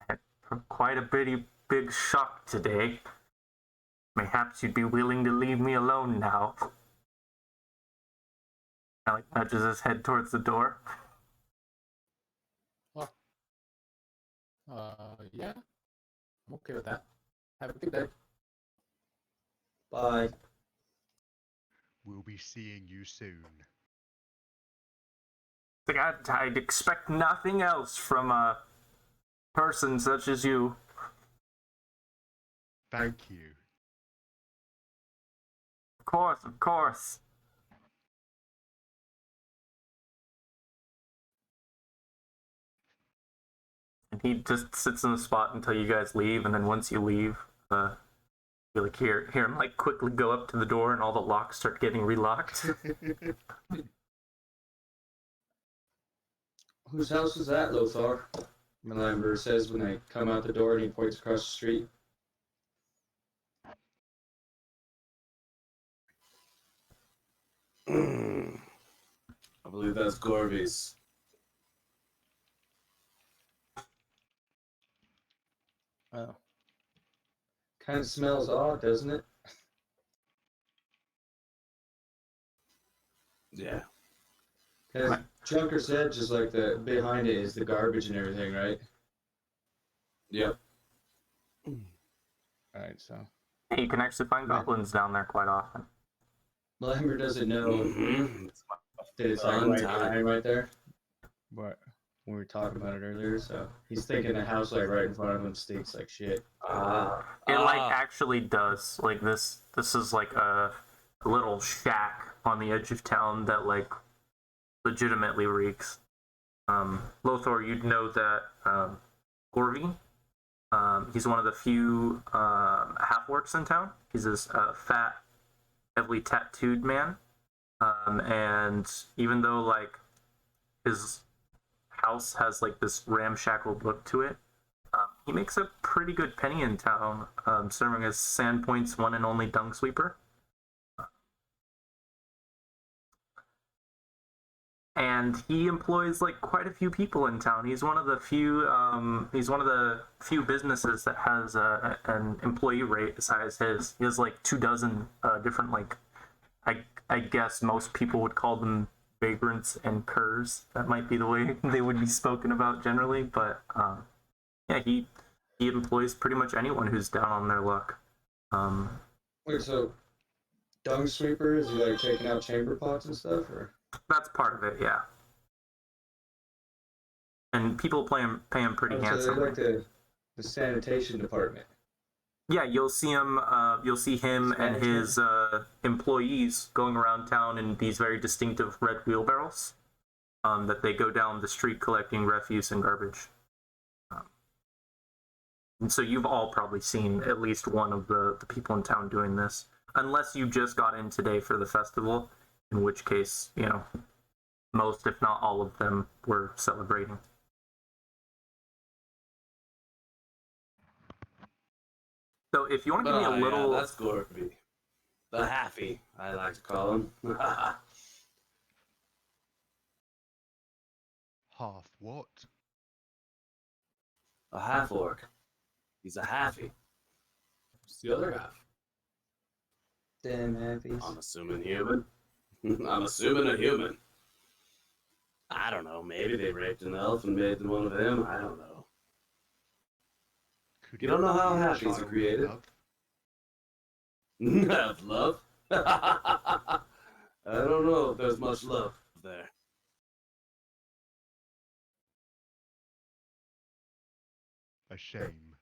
Had quite a big shock today. Mayhaps you'd be willing to leave me alone now. Kind of like nudges his head towards the door. Well, yeah, I'm okay with that. Have a good day. Bye. We'll be seeing you soon. Like, I'd expect nothing else from a person such as you. Thank you. Of course. And he just sits in the spot until you guys leave, and then once you leave, you like hear him like quickly go up to the door, and all the locks start getting relocked. Whose house is that, Lothar? Melamber says when they come out the door and he points across the street. I believe that's Gorby's. Oh. Kind of smells odd, doesn't it? Yeah. Because Junker said just like the behind it is the garbage and everything, right? Yep. Alright, so. You can actually find goblins down there quite often. Melamber doesn't know Mm-hmm. that it's on right there. But we were talking about it earlier, so he's thinking the house like right in front of him stinks like shit. It like actually does. Like this is like a little shack on the edge of town that like legitimately reeks. Lothar, you'd know that Gorvy, he's one of the few half-orcs in town. He's this fat, heavily tattooed man. And even though like his house has like this ramshackled look to it, he makes a pretty good penny in town, serving as Sandpoint's one and only dung sweeper. and he employs like quite a few people in town. He's one of the few businesses that has an employee rate as high as his. He has like 24 different, like, I guess most people would call them vagrants and curs. That might be the way they would be spoken about generally, but yeah, he employs pretty much anyone who's down on their luck. Wait, so dung sweeper, is he like taking out chamber pots and stuff, or? That's part of it, yeah. And people pay him pretty Oh, so they're handsomely. like the sanitation department. Yeah, you'll see him. You'll see him and his employees going around town in these very distinctive red wheelbarrows that they go down the street collecting refuse and garbage. And so you've all probably seen at least one of the people in town doing this, unless you just got in today for the festival, in which case, you know, most, if not all of them, were celebrating. So if you want to give me a little... Yeah, that's Gorby. The halfie, I like to call him. Half what? A half-orc. He's a halfie. What's the other half? Damn halfies. I'm assuming human. I'm assuming a human. I don't know, maybe they raped an elf and made them one of them. I don't know. Could You don't know how be halfies child are created? love? Have love? I don't know if there's much love there. A shame.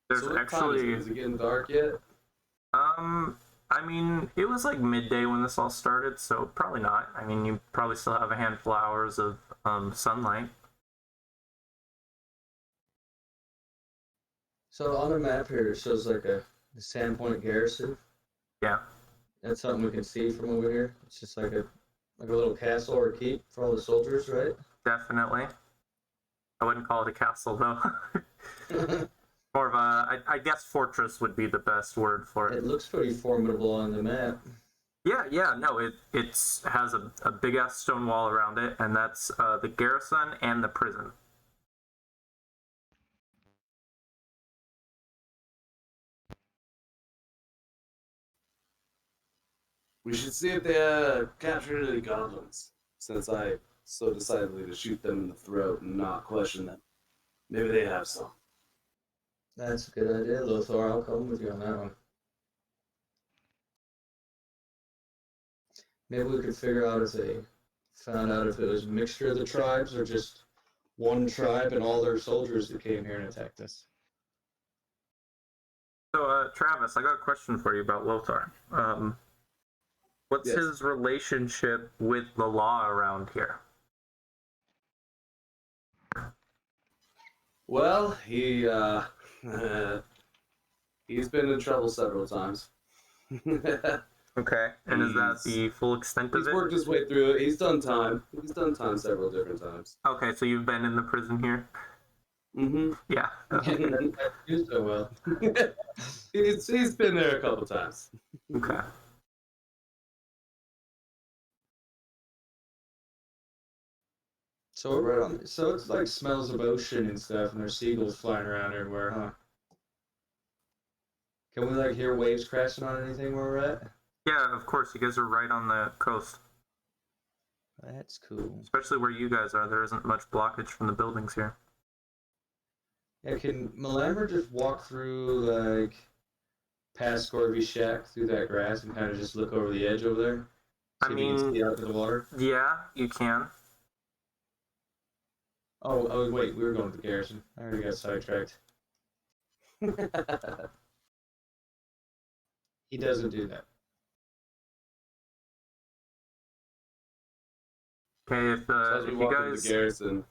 There's So what time actually... is it getting dark yet? I mean, it was like midday when this all started, so probably not. I mean, you probably still have a handful of hours of sunlight. So on the map here, it shows like the Sandpoint garrison. Yeah, That's something we can see from over here. It's just like a little castle or keep for all the soldiers, right? definitely. I wouldn't call it a castle, though. More of a, I guess fortress would be the best word for it. It looks pretty formidable on the map. Yeah, no, it has a big ass stone wall around it, and that's the garrison and the prison. We should see if they captured any goblins, since I so decidedly to shoot them in the throat and not question them. Maybe they have some. That's a good idea, Lothar. I'll come with you on that one. Maybe we could figure out if they found out if it was a mixture of the tribes or just one tribe and all their soldiers that came here and attacked us. So, Travis, I got a question for you about Lothar. What's Yes. his relationship with the law around here? Well, he's been in trouble several times. Okay, and is that He's- the full extent of He's it? worked his way through it. He's done time. He's done time several different times. Okay, so you've been in the prison here? Mm-hmm. Yeah. You so well. he's been there a couple times. Okay. So we're right on. So it's like smells of ocean and stuff, and there's seagulls flying around everywhere, huh? Can we like hear waves crashing on anything where we're at? Yeah, of course, you guys are right on the coast. That's cool. Especially where you guys are, there isn't much blockage from the buildings here. Yeah, can Malamer just walk through like past Scorby's shack through that grass and kind of just look over the edge over there? I See if he can mean- see out to the water. Yeah, you can. Oh, wait, we were going to the garrison. I already got sidetracked. He doesn't do that. Okay, if, So as we if you walk into guys... the garrison,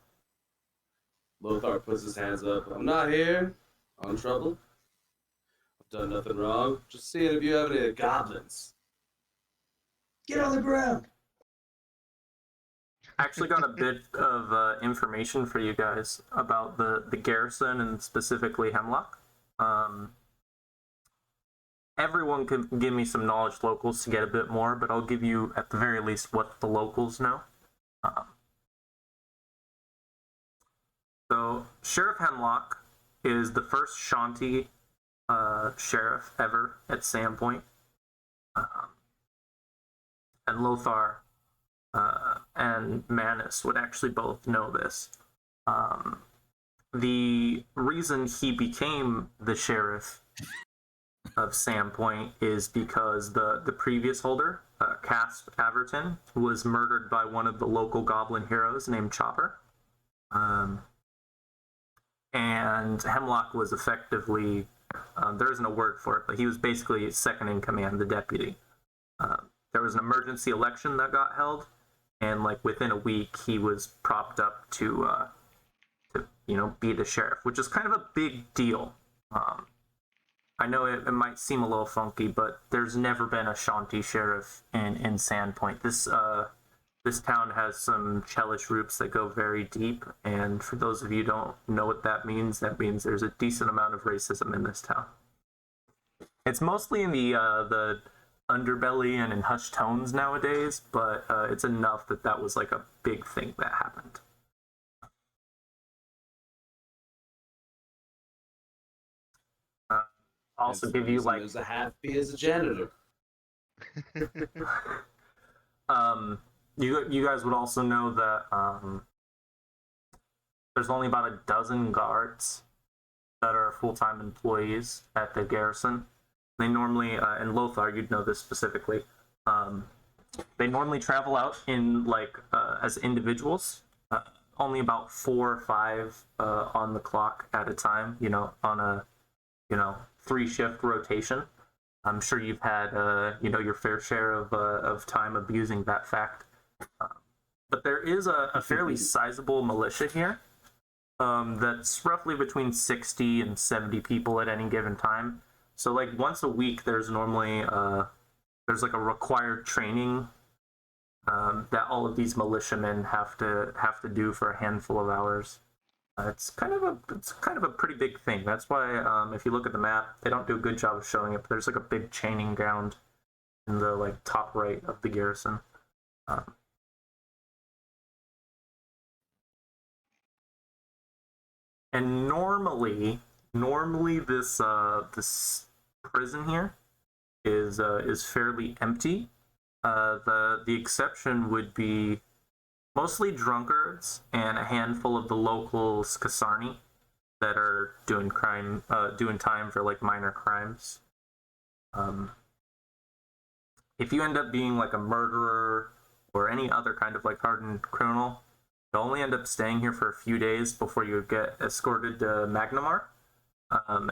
Lothar puts his hands up. I'm not here on trouble. I've done nothing wrong. Just seeing if you have any goblins. Get on the ground! I actually got a bit of information for you guys about the garrison and specifically Hemlock. everyone can give me some knowledge locals to get a bit more, but I'll give you at the very least what the locals know. So Sheriff Hemlock is the first Shanti sheriff ever at Sandpoint. And Lothar and Manus would actually both know this. The reason he became the sheriff of Sandpoint is because the previous holder, Casp Averton, was murdered by one of the local goblin heroes named Chopper. And Hemlock was effectively, there isn't a word for it, but he was basically second in command, the deputy. There was an emergency election that got held, and like within a week, he was propped up to be the sheriff, which is kind of a big deal. I know it might seem a little funky, but there's never been a Shanti sheriff in Sandpoint. This town has some Chelish roots that go very deep, and for those of you who don't know what that means there's a decent amount of racism in this town. It's mostly in the underbelly and in hushed tones nowadays, but it's enough that was like a big thing that happened. Also give you like there's a half be as a janitor. You guys would also know that there's only about a dozen guards that are full-time employees at the garrison. They normally, and Lothar, you'd know this specifically, they normally travel out in as individuals, only about 4 or 5 on the clock at a time, on a 3-shift rotation. I'm sure you've had your fair share of time abusing that fact. But there is a fairly sizable militia here that's roughly between 60 and 70 people at any given time. So like once a week there's normally there's like a required training that all of these militiamen have to do for a handful of hours. It's kind of a pretty big thing. That's why if you look at the map, they don't do a good job of showing it, but there's like a big chaining ground in the top right of the garrison. And normally this prison here is fairly empty. The exception would be mostly drunkards and a handful of the local Skasarni that are doing time for like minor crimes. If you end up being like a murderer or any other kind of like hardened criminal, you'll only end up staying here for a few days before you get escorted to Magnamar,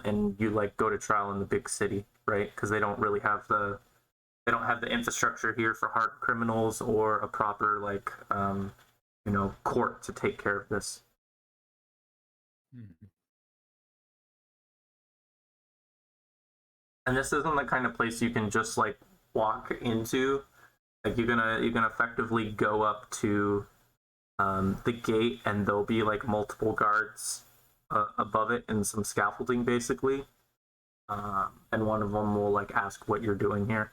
and you like go to trial in the big city, right? Because they don't have the infrastructure here for hard criminals or a proper court to take care of this. Mm-hmm. And this isn't the kind of place you can just like walk into. Like you're gonna effectively go up to the gate, and there'll be like multiple guards above it and some scaffolding basically, and one of them will like ask what you're doing here.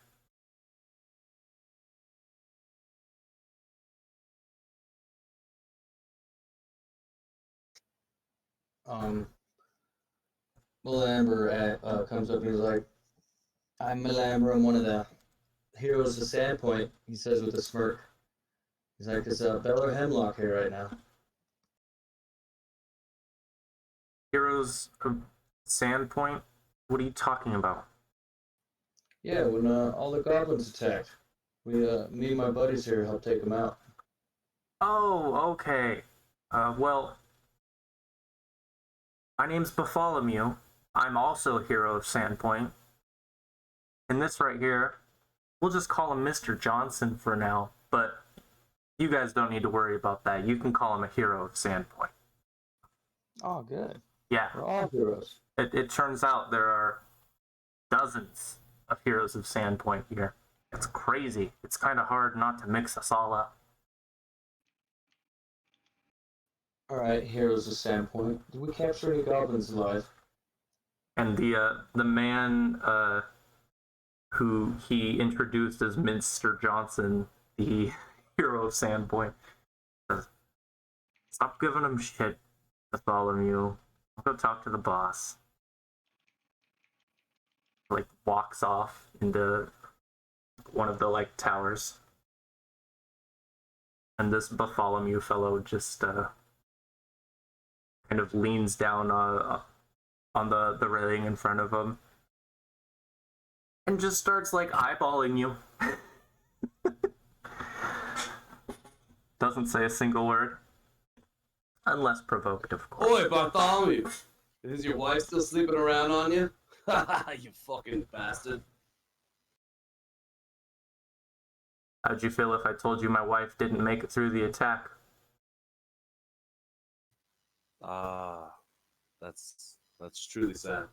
Malamber comes up and he's like, "I'm Malamber. I'm one of the heroes of Sandpoint," he says with a smirk. He's like, "It's Beller Hemlock here right now." Heroes of Sandpoint? What are you talking about? Yeah, when all the goblins attacked, me and my buddies here helped take them out. Oh, okay. Well, my name's Bartholomew. I'm also a hero of Sandpoint. And this right here, we'll just call him Mr. Johnson for now, but you guys don't need to worry about that. You can call him a hero of Sandpoint. Oh, good. Yeah. We're all heroes. It turns out there are dozens of heroes of Sandpoint here. It's crazy. It's kind of hard not to mix us all up. All right, heroes of Sandpoint. Did we capture any goblins alive? And the man who he introduced as Mr. Johnson, the hero of Sandpoint. Says, "Stop giving him shit, Bartholomew. I'll go talk to the boss." Like, walks off into one of the, like, towers. And this Bartholomew fellow just kind of leans down on the railing in front of him and just starts, like, eyeballing you. Doesn't say a single word. Unless provoked, of course. Oi, Bartholomew! Is your wife still sleeping around on you? You fucking bastard. How'd you feel if I told you my wife didn't make it through the attack? Ah, that's truly sad.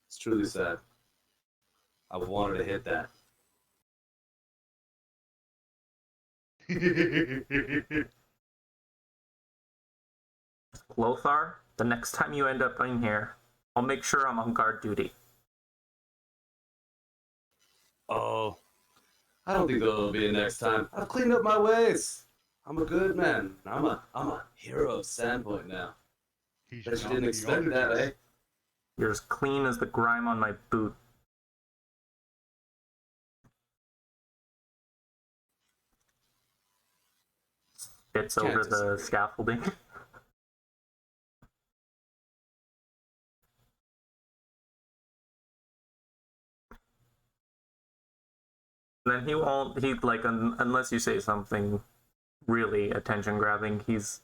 It's truly sad. I wanted to hit that. Lothar, the next time you end up in here, I'll make sure I'm on guard duty. Oh, I don't think there'll be a next time. I've cleaned up my ways. I'm a good man. I'm a hero of Sandpoint now. Bet you didn't expect that, eh? You're as clean as the grime on my boot. Spits Can't over the disagree. scaffolding. Then he won't, unless you say something really attention-grabbing, he's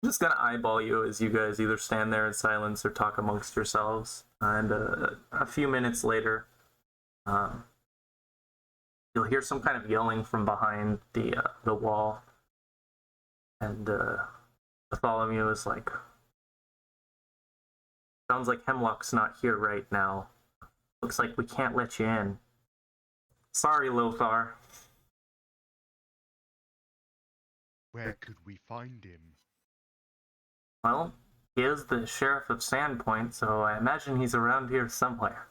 just gonna eyeball you as you guys either stand there in silence or talk amongst yourselves. And a few minutes later, you'll hear some kind of yelling from behind the wall. And Bartholomew is like, "Sounds like Hemlock's not here right now. Looks like we can't let you in. Sorry, Lothar." Where could we find him? Well, he is the sheriff of Sandpoint, so I imagine he's around here somewhere.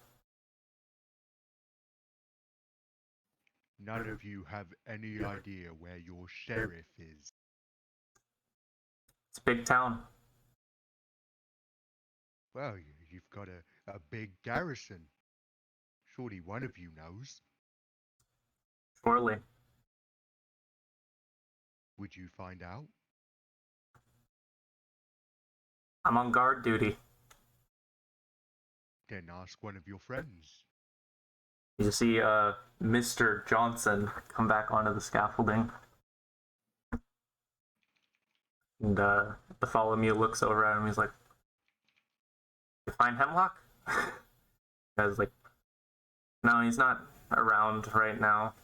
None of you have any idea where your sheriff is. It's a big town. Well, you've got a big garrison. Surely one of you knows. Surely. Would you find out? I'm on guard duty. Then ask one of your friends. You see Mr. Johnson come back onto the scaffolding. And Bartholomew looks over at him. He's like, "You find Hemlock?" Guy's like, "No, he's not around right now."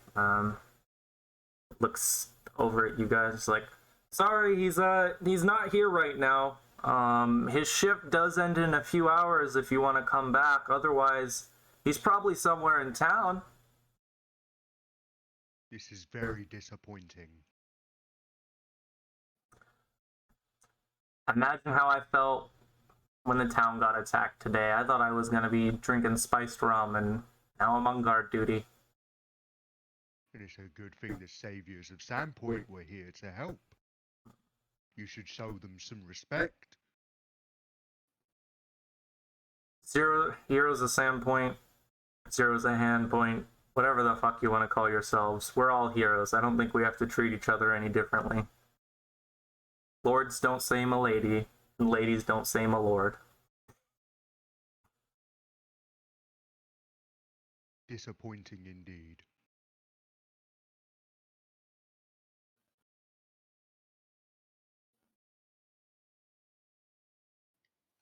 Looks over at you guys like, "Sorry, he's not here right now. His shift does end in a few hours if you want to come back. Otherwise, he's probably somewhere in town." This is very disappointing. Imagine how I felt when the town got attacked today. I thought I was going to be drinking spiced rum, and now I'm on guard duty. And it's a good thing the saviors of Sandpoint were here to help. You should show them some respect. Zero heroes of Sandpoint, zeros a Handpoint, whatever the fuck you want to call yourselves. We're all heroes. I don't think we have to treat each other any differently. Lords don't say milady, and ladies don't say my lord. Disappointing indeed.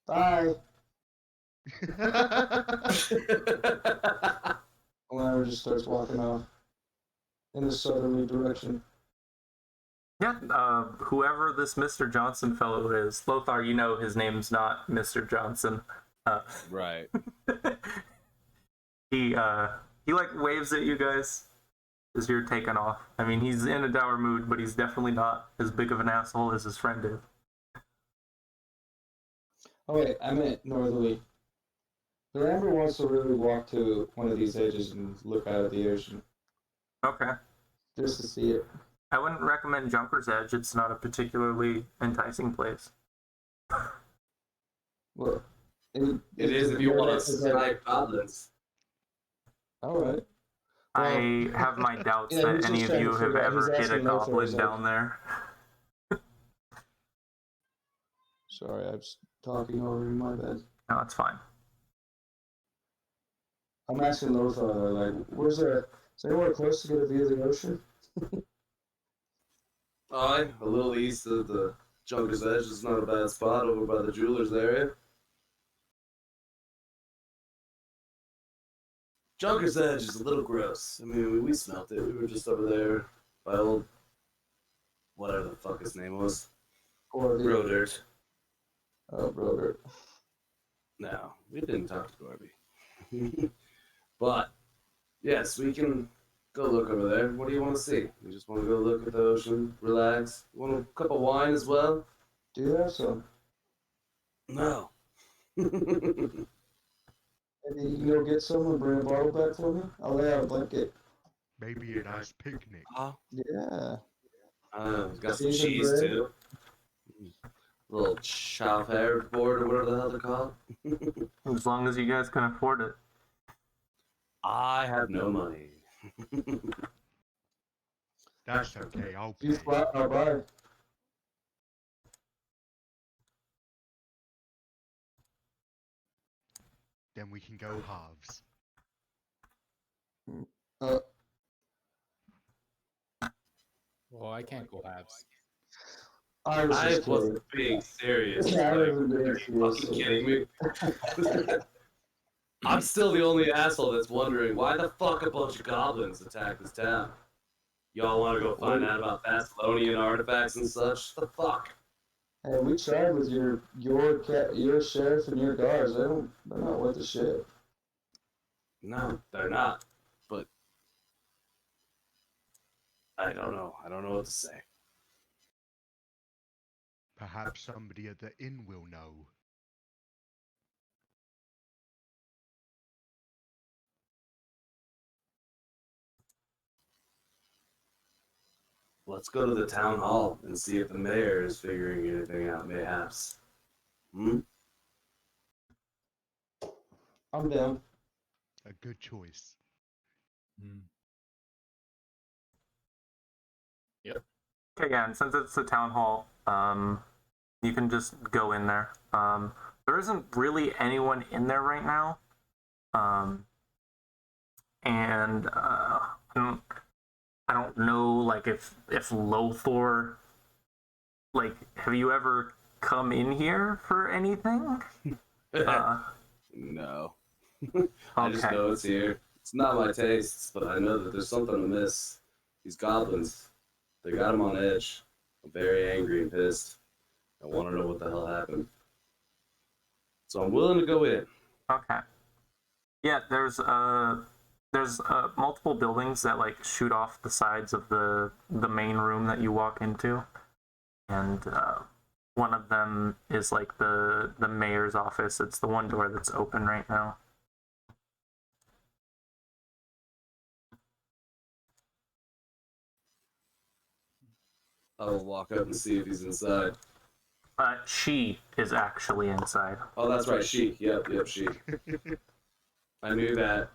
Bye. Lara just starts walking off in the southerly direction. Yeah, whoever this Mr. Johnson fellow is, Lothar, you know his name's not Mr. Johnson. Right. He like waves at you guys as you're taking off. I mean, he's in a dour mood, but he's definitely not as big of an asshole as his friend is. Oh wait, I meant northerly. But Amber wants to really walk to one of these edges and look out at the ocean Okay. just to see it. I wouldn't recommend Jumper's Edge. It's not a particularly enticing place. Well, It is if you want to snipe goblins. All right. I have my doubts yeah, that he's any just of trying you to have figure out- ever he's hit a asking that for goblin himself. down there. Sorry, I was talking over you. My bad. No, it's fine. I'm asking Lothar, like, where's there? Is there anywhere close to get a view of the ocean? Aye, a little east of the Junker's Edge is not a bad spot over by the jeweler's area. Junker's Edge is a little gross. I mean, we smelt it. We were just over there by old, whatever the fuck his name was. Or the Rodert. Robert. No, we didn't talk to Gorby. But, yes, we can go look over there. What do you want to see? You just want to go look at the ocean, relax? You want a cup of wine as well? Do you have some? No. Maybe you can go get some and bring a bottle back for me? I'll lay out a blanket. Maybe a nice picnic. Huh? Yeah. Got some Cheese and cheese bread? too. Little chowder board or whatever the hell they're called. As long as you guys can afford it. I have no money. That's okay, I'll If you pay. spot, I'll buy. Then we can go halves. Well, I can't go halves. I was I just wasn't being serious. Yeah, I Like, wasn't being are you serious. fucking kidding me? I'm still the only asshole that's wondering why the fuck a bunch of goblins attacked this town. Y'all want to go find out about Thessalonian artifacts and such? The fuck? Hey, we tried with your sheriff and your guards. They're not worth a shit. No, they're not. But I don't know. I don't know what to say. Perhaps somebody at the inn will know. Let's go to the town hall and see if the mayor is figuring anything out, mayhaps. Hmm? I'm down. A good choice. Hmm. Okay, yeah, and since it's the town hall, you can just go in there. There isn't really anyone in there right now. And I don't know, like, if Lothor, like, have you ever come in here for anything? No. I just know it's here. It's not my tastes, but I know that there's something amiss. These goblins, they got him on edge. I'm very angry and pissed. I want to know what the hell happened. So I'm willing to go in. Okay. Yeah, there's multiple buildings that like shoot off the sides of the main room that you walk into, and one of them is like the mayor's office. It's the one door that's open right now. I'll walk up and see if he's inside. She is actually inside. Oh, that's right, she. Yep, she. I knew that.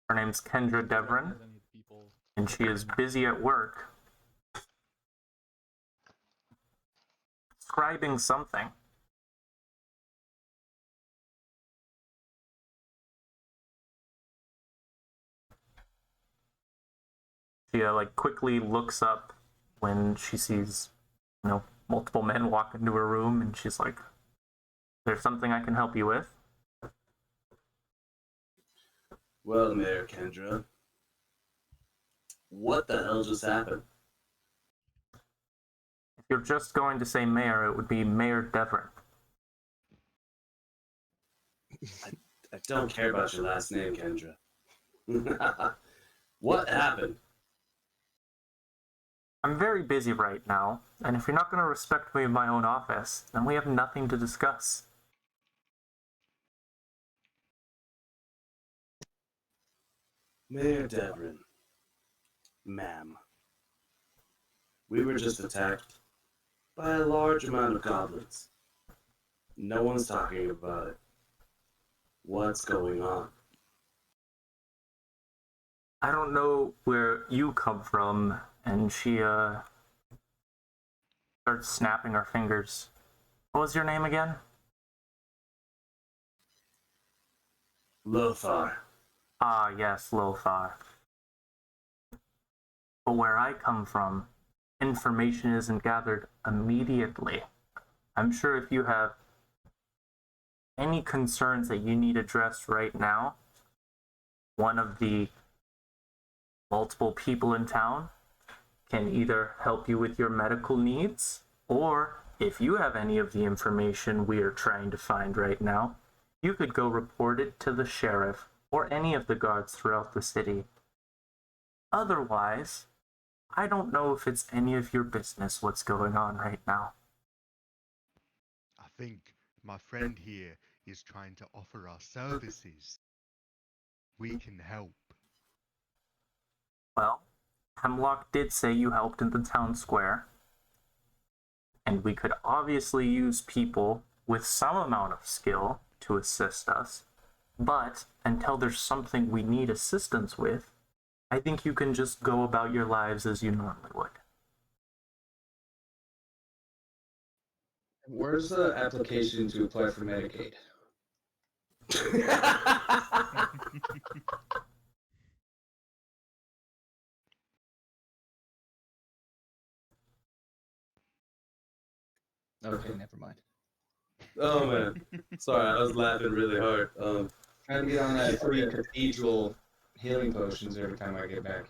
Her name's Kendra Devrin, Any people? and she is busy at work scribing something. She like quickly looks up when she sees, multiple men walk into her room, and she's like, "There's something I can help you with?" Well, Mayor Kendra, what the hell just happened? If you're just going to say mayor, it would be Mayor Devrin. I don't care about your last name, Kendra. What happened? I'm very busy right now, and if you're not going to respect me in my own office, then we have nothing to discuss. Mayor Devrin, ma'am, we were just attacked by a large amount of goblins. No one's talking about it. What's going on? I don't know where you come from, and she, starts snapping her fingers. What was your name again? Lothar. Ah, yes, Lothar. But where I come from, information isn't gathered immediately. I'm sure if you have any concerns that you need addressed right now, one of the multiple people in town can either help you with your medical needs, or if you have any of the information we are trying to find right now, you could go report it to the sheriff or any of the guards throughout the city. Otherwise, I don't know if it's any of your business what's going on right now. I think my friend here is trying to offer our services. We can help. Well, Hemlock did say you helped in the town square, and we could obviously use people with some amount of skill to assist us, but until there's something we need assistance with, I think you can just go about your lives as you normally would. Where's the application to apply for Medicaid? Okay, never mind. Oh man, sorry, I was laughing really hard. Trying to get on that free cathedral healing potions every time I get back.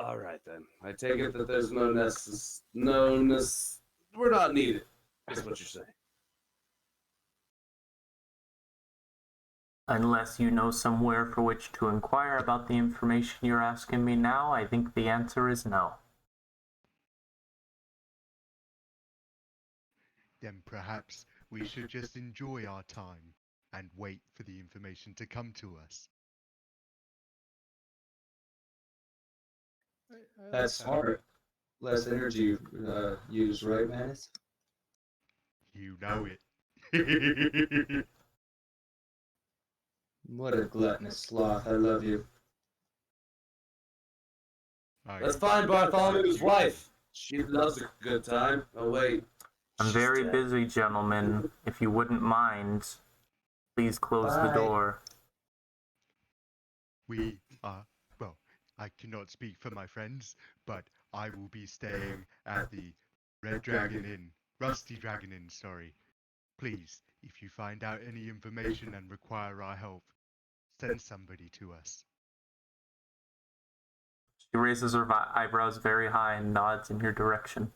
All right then. I take it that there's we're not needed. Is what you're saying. Unless you know somewhere for which to inquire about the information you're asking me now, I think the answer is no. Then perhaps we should just enjoy our time and wait for the information to come to us. That's smart. Less energy used, right, Manus? You know it. What a gluttonous sloth. I love you. Let's find Bartholomew's wife. She loves a good time. Oh wait. I'm she's very dead. busy, gentlemen. If you wouldn't mind, please close the Bye. door. We are, well, I cannot speak for my friends, but I will be staying at the Rusty Dragon Inn, sorry. Please, if you find out any information and require our help, send somebody to us. She raises her eyebrows very high and nods in your direction.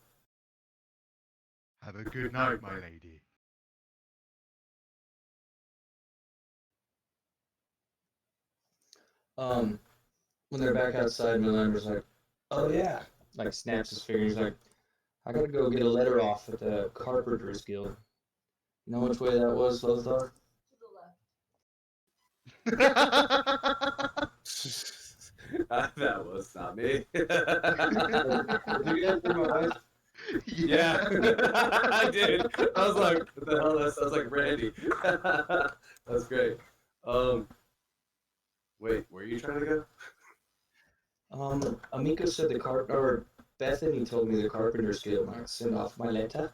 Have a good night, my lady. When they're back outside, Milamber's like, oh yeah. Like snaps his fingers like, I gotta go get a letter off at the Carpenter's Guild. You know which way that was, Lothar? That was not me. Did you guys hear my wife? Yeah, I did. I was like, what the hell? That sounds like Randy. That's great. Wait, where are you trying to go? Amiko said or Bethany told me the Carpenter's Guild might send off my letter.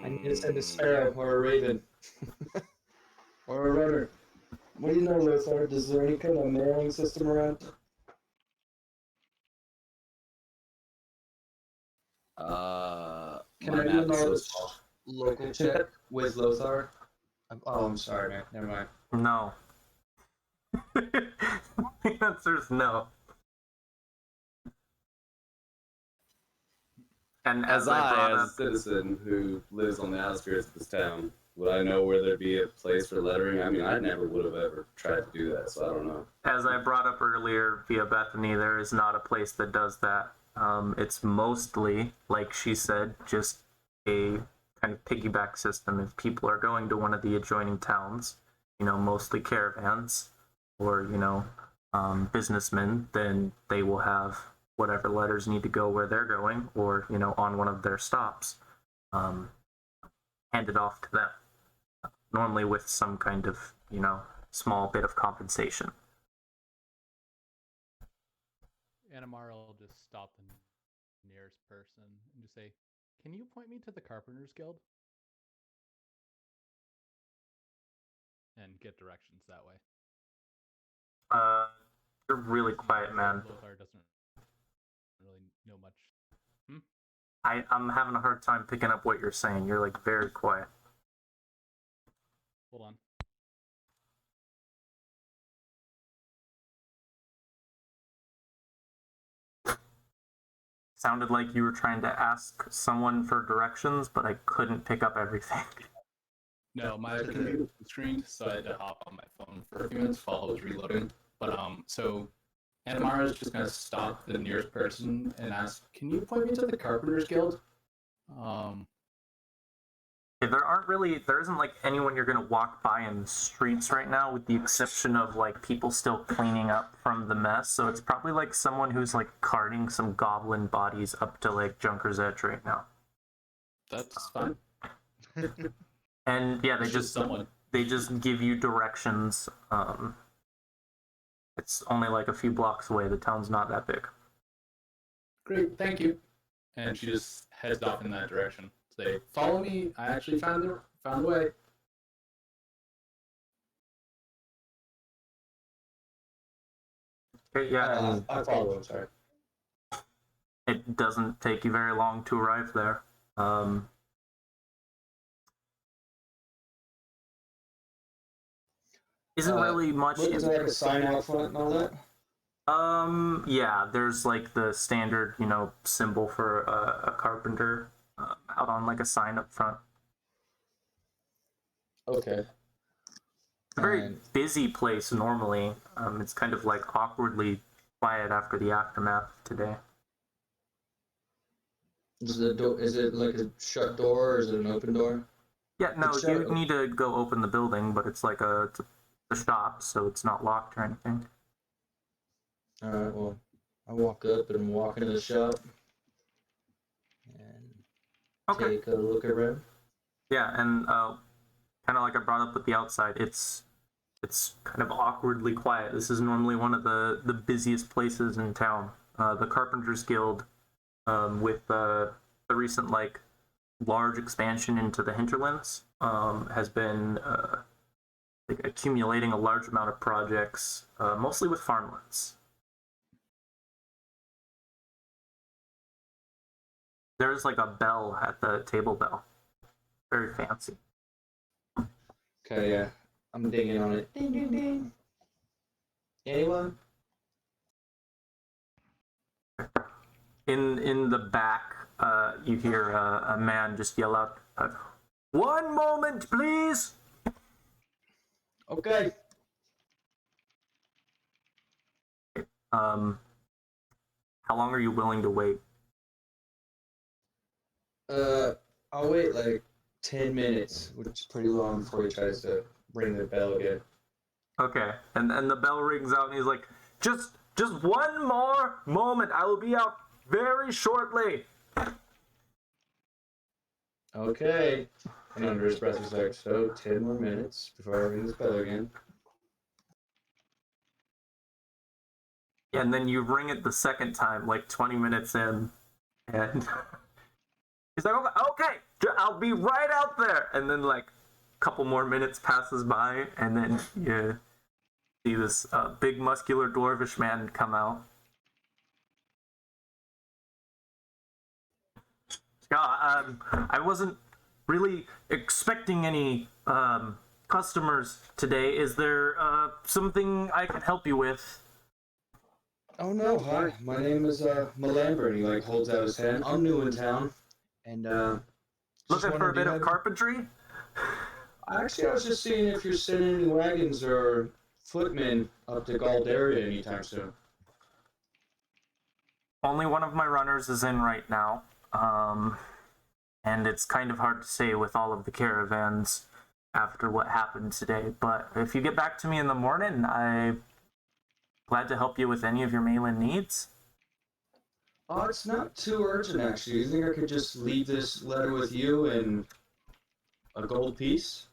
I need to send a sparrow or a raven. Or a runner. What do you know, Lothar? Is there any kind of mailing system around? Can I do an local check with Lothar? Oh, I'm sorry, man. Never mind. No. The answer is no. And As I I, brought as a up, citizen who lives on the outskirts of this town, would I know where there'd be a place for lettering? I mean, I never would have ever tried to do that, so I don't know. as I brought up earlier via Bethany, there is not a place that does that. It's mostly, like she said, just a kind of piggyback system. If people are going to one of the adjoining towns, mostly caravans or, businessmen, then they will have whatever letters need to go where they're going or, on one of their stops, handed off to them. Normally with some kind of, small bit of compensation. Anamara will just stop the nearest person and just say, "Can you point me to the Carpenters Guild?" And get directions that way. You're really quiet, man. Lothar doesn't really know much. I'm having a hard time picking up what you're saying. You're like very quiet. Hold on. Sounded like you were trying to ask someone for directions, but I couldn't pick up everything. No, my computer was screened, so I had to hop on my phone for a few minutes while I was reloading. But so Anamara's just gonna stop the nearest person and ask, "Can you point me to the Carpenters Guild?" There isn't like anyone you're gonna walk by in the streets right now, with the exception of like people still cleaning up from the mess. So it's probably like someone who's like carting some goblin bodies up to like Junker's Edge right now. That's fine. And yeah, It's just someone. they just give you directions. It's only like a few blocks away. The town's not that big. Great, thank you. And she just heads off in that direction. Say, "Follow me. I actually found the way." Okay, yeah, I follow him, sorry. it doesn't take you very long to arrive there. Isn't really much. Is there like a sign out front and all that? Yeah, there's like the standard, symbol for a carpenter out on like a sign up front. Okay. It's a very And- busy place normally. It's kind of like awkwardly quiet after the aftermath today. Is it like a shut door or is it an open door? Yeah, no, It's you shut- need to go open the building, but it's like it's a shop, so it's not locked or anything. Alright, well, I walk up and I'm walking to the shop and Okay. take a look around. Yeah, and kind of like I brought up with the outside, it's kind of awkwardly quiet. This is normally one of the busiest places in town. The Carpenters Guild, with the recent like large expansion into the hinterlands, has been like accumulating a large amount of projects, mostly with farmlands. There's like a bell at the table bell. Very fancy. Okay, yeah. I'm dinging on it. Ding, ding, ding. Anyone? In the back, you hear a man just yell out, "One moment, please!" Okay. How long are you willing to wait? I'll wait like 10 minutes, which is pretty long before he tries to ring the bell again. Okay, and the bell rings out, and he's like, just one more moment. I will be out very shortly. Okay. And under his breath, he's like, so 10 more minutes before I ring this bell again. And then you ring it the second time, like 20 minutes in, and he's like, okay, I'll be right out there. And then like a couple more minutes passes by, and then you see this big muscular dwarvish man come out. I wasn't really expecting any customers today. Is there something I can help you with? Oh no, hi. My name is Melamber, and he like holds out his hand. I'm new in town, and just Looking for a wondering, do bit you of have- carpentry? Actually, I was just seeing if you're sending any wagons or footmen up to Galdaria anytime soon. Only one of my runners is in right now. And it's kind of hard to say with all of the caravans after what happened today. But if you get back to me in the morning, I'm glad to help you with any of your Malin needs. Oh, it's not too urgent, actually. You think I could just leave this letter with you and a gold piece?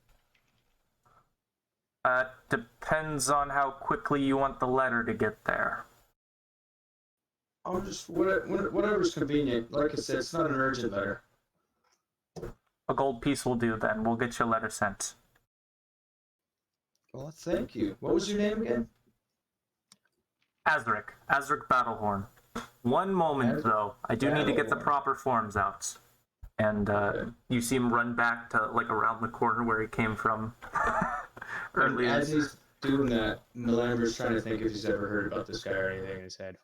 Depends on how quickly you want the letter to get there. Oh, just whatever's convenient. Like I said, it's not an urgent letter. A gold piece will do then. We'll get you a letter sent. Well, thank you. What was your name again? Azric Battlehorn. One moment, though. I do need to get the Battlehorn. proper forms out. And you see him run back to, like, around the corner where he came from And earlier. as he's doing that, Melamber's trying to think if he's ever heard about this guy or anything in his head.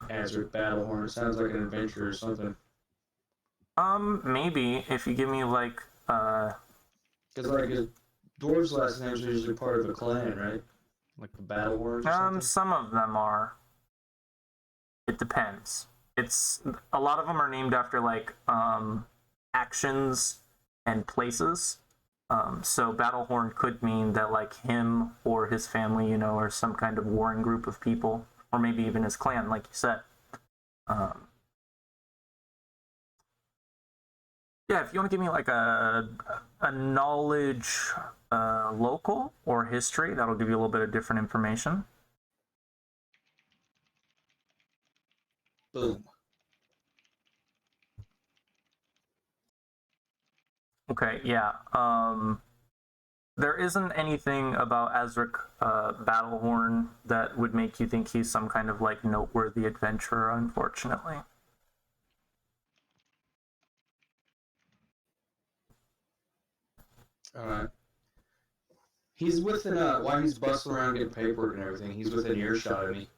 Azure Battlehorn. Sounds like an adventure or something. Maybe, if you give me, like, Because, like, his dwarves' last names are usually part of a clan, right? Like the Battlehorns or something? some of them are. It depends. A lot of them are named after, like, actions and places. So Battlehorn could mean that, like, him or his family, you know, are some kind of warring group of people, or maybe even his clan, like you said. Yeah, if you want to give me, like, a knowledge local or history, that'll give you a little bit of different information. Boom. Okay, yeah. There isn't anything about Azric Battlehorn that would make you think he's some kind of, like, noteworthy adventurer, unfortunately. Alright. He's within, while he's bustling around getting paperwork and everything, he's within earshot of me.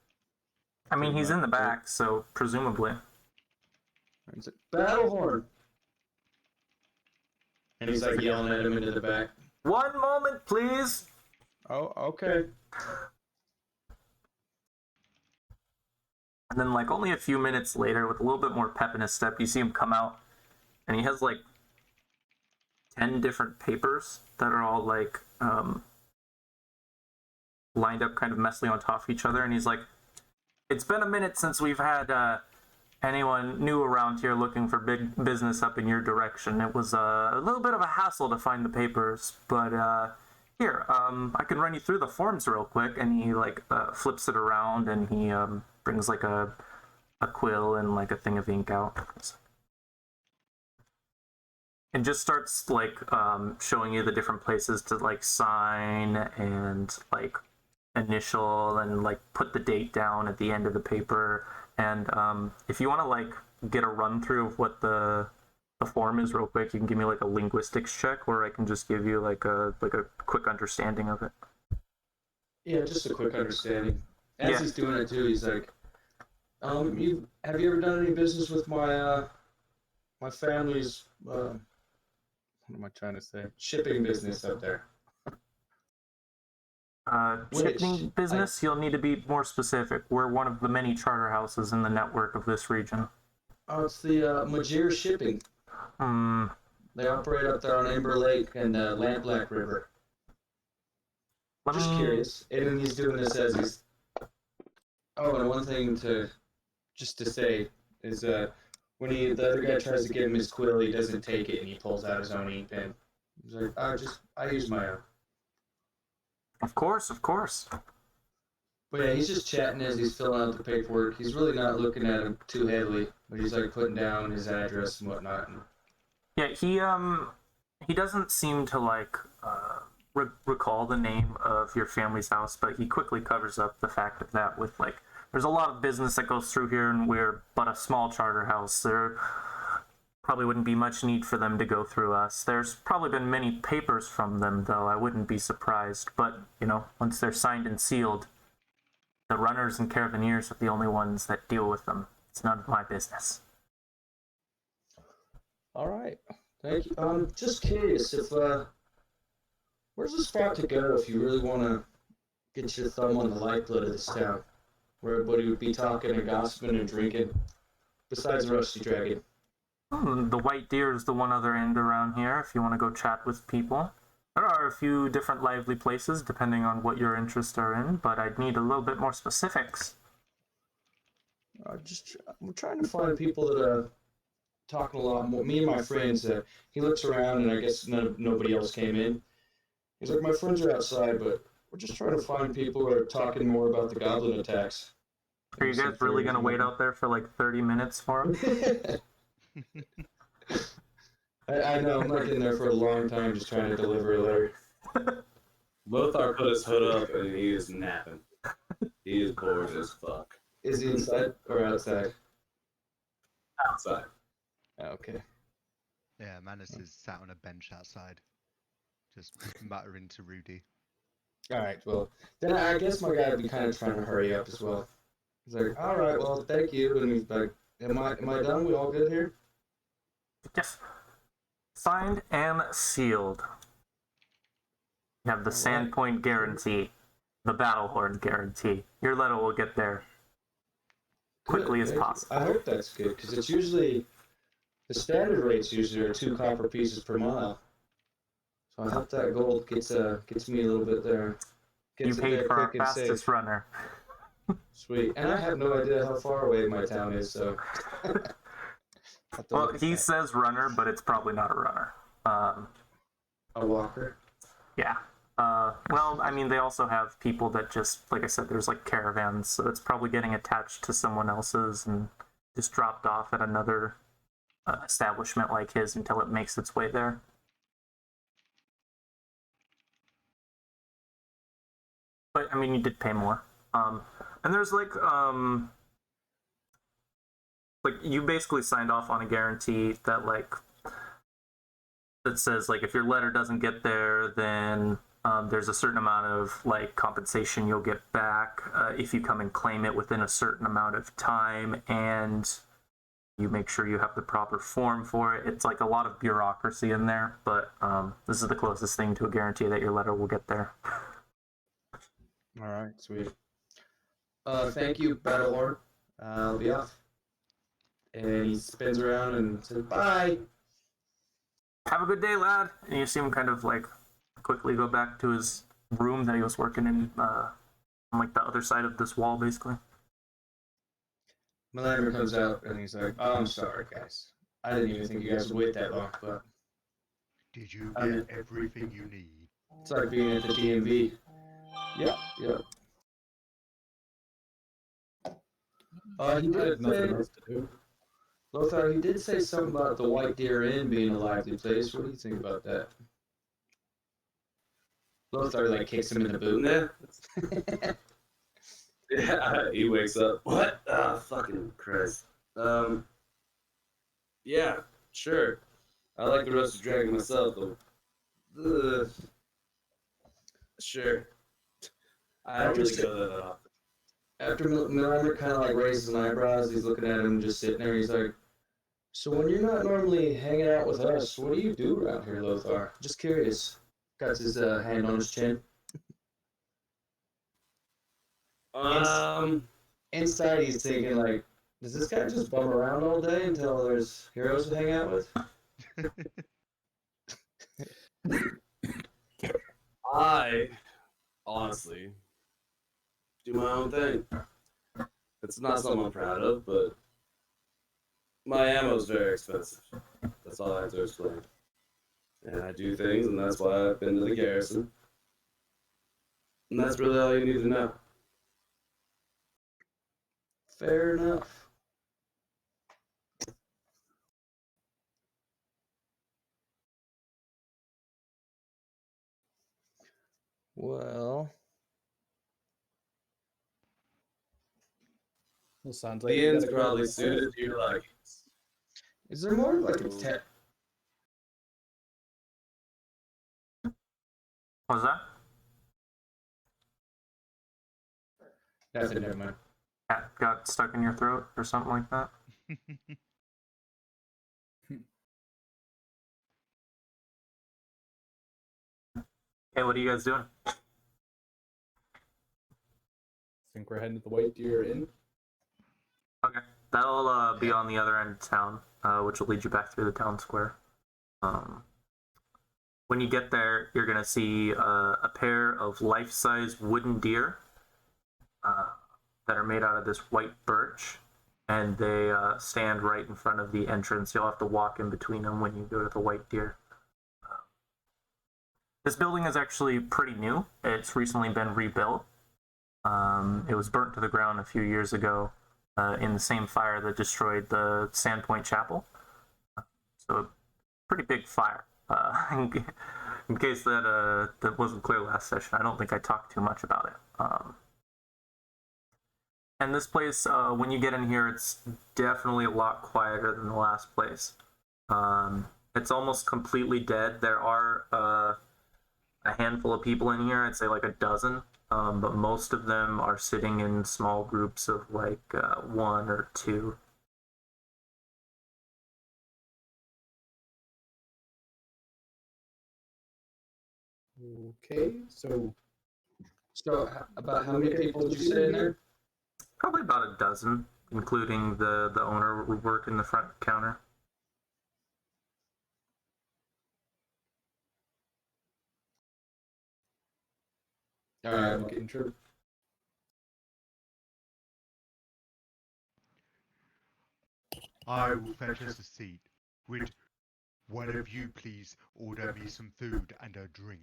I mean, he's in the back, so presumably. He's like, Battlehorn! And he's like yelling at him into the back. One moment, please! Oh, okay. And then, like, only a few minutes later, with a little bit more pep in his step, you see him come out, and he has, like, 10 different papers that are all, like, lined up kind of messily on top of each other, and he's like, it's been a minute since we've had anyone new around here looking for big business up in your direction. It was a little bit of a hassle to find the papers, but here, I can run you through the forms real quick. And he, like, flips it around, and he brings, like, a quill and, like, a thing of ink out. And just starts, like, showing you the different places to, like, sign and, like, initial and, like, put the date down at the end of the paper. And if you want to, like, get a run through of what the form is real quick, you can give me, like, a linguistics check, or I can just give you, like a quick understanding of it. Yeah, just a quick understanding. As Yeah. he's doing it too, he's like, have you ever done any business with my my family's what am I trying to say? Shipping business up there. Shipping business, you'll need to be more specific. We're one of the many charter houses in the network of this region. Oh, it's the Majir Shipping. They operate up there on Ember Lake and Lampblack River. Just curious. And then he's doing this as he's. Oh, and one thing to say is when the other guy tries to give him his quill, he doesn't take it and he pulls out his own ink pen. He's like, I use my own. Of course. But yeah, he's just chatting as he's filling out the paperwork. He's really not looking at him too heavily, but he's like putting down his address and whatnot. Yeah, he doesn't seem to, like, recall the name of your family's house, but he quickly covers up the fact of that with, like, there's a lot of business that goes through here, and we're but a small charter house. There Probably wouldn't be much need for them to go through us. There's probably been many papers from them, though. I wouldn't be surprised. But, once they're signed and sealed, the runners and caravaneers are the only ones that deal with them. It's none of my business. All right. Thank you. Just curious if where's the spot to go if you really want to get your thumb on the lifeblood of this town, where everybody would be talking and gossiping and drinking, besides the Rusty Dragon? The White Deer is the one other end around here if you want to go chat with people. There are a few different lively places depending on what your interests are in, but I'd need a little bit more specifics. I'm trying to find people that are talking a lot more. Me and my friends, he looks around and I guess nobody else came in. He's like, my friends are outside, but we're just trying to find people who are talking more about the goblin attacks. Are you guys really going to wait out there for like 30 minutes for them? I know, I'm not getting there for a long time just trying to deliver a letter. Lothar put his hood up and he is napping. He is bored as fuck. Is he inside or outside? Outside. Oh, okay. Yeah, Manus is sat on a bench outside, just muttering to Rudy. Alright, well, then I guess my guy would be kind of trying to hurry up as well. He's like, alright, well, thank you. And he's like, am I done? We all good here? Yes. Signed and sealed. You have the Sandpoint guarantee, the Battlehorn guarantee. Your letter will get there quickly as possible. I hope that's good, because it's usually, the standard rates usually are 2 copper pieces per mile. So I hope that gold gets me a little bit there. You paid for our fastest runner. Sweet. And I have no idea how far away my town is, so... Well, he says runner, but it's probably not a runner. A walker? Yeah. Well, I mean, they also have people that just, like I said, there's like caravans, so it's probably getting attached to someone else's and just dropped off at another establishment like his until it makes its way there. But, I mean, you did pay more. And there's like you basically signed off on a guarantee that that says if your letter doesn't get there, then there's a certain amount of compensation you'll get back if you come and claim it within a certain amount of time, and you make sure you have the proper form for it. It's a lot of bureaucracy in there, but this is the closest thing to a guarantee that your letter will get there. All right, sweet. Thank you, Battlelord. I'll be off. And he spins around and says, bye! Have a good day, lad. And you see him kind of quickly go back to his room that he was working in on the other side of this wall, basically. Melander comes out and he's like, oh, I'm sorry, guys. I didn't even think you guys would wait that long, but... Did you get everything you need? It's like being at the DMV. Yep. He did Nothing else to do. Lothar, he did say something about the White Deer Inn being a lively place. What do you think about that? Lothar kicks him in the boot. Yeah. Yeah, he wakes up. What? Fucking Christ. Yeah, sure. I like the Rusty Dragon myself, though. Sure. I don't really go that often. After Melander kind of raises his eyebrows, he's looking at him just sitting there. He's like, so when you're not normally hanging out with us, what do you do around here, Lothar? Just curious. Got his hand on his chin. Inside he's thinking does this guy just bum around all day until there's heroes to hang out with? I, honestly, do my own thing. It's not something I'm proud of, but my ammo is very expensive. That's all I have to explain. And I do things, and that's why I've been to the garrison. And that's really all you need to know. Fair enough. Well, Well, sounds like The you inn's gotta go. probably suited to your likings. Is there more? Like it's What was that? Nothing, never mind. Cat got stuck in your throat or something like that? Hey, what are you guys doing? Think we're heading to the White Deer Inn. Okay, that'll be on the other end of town, which will lead you back through the town square. When you get there, you're gonna see a pair of life-size wooden deer that are made out of this white birch, and they stand right in front of the entrance. You'll have to walk in between them when you go to the White Deer. This building is actually pretty new. It's recently been rebuilt. It was burnt to the ground a few years ago in the same fire that destroyed the Sandpoint Chapel. So, a pretty big fire. In case that wasn't clear last session, I don't think I talked too much about it. And this place, when you get in here, it's definitely a lot quieter than the last place. It's almost completely dead. There are a handful of people in here, I'd say like a dozen, but most of them are sitting in small groups of like one or two. Okay, so So, about how many people did you say in there? Probably about a dozen, including the owner who worked in the front counter. Alright, okay, sure. I will fetch us a seat. Would one of you please order me some food and a drink?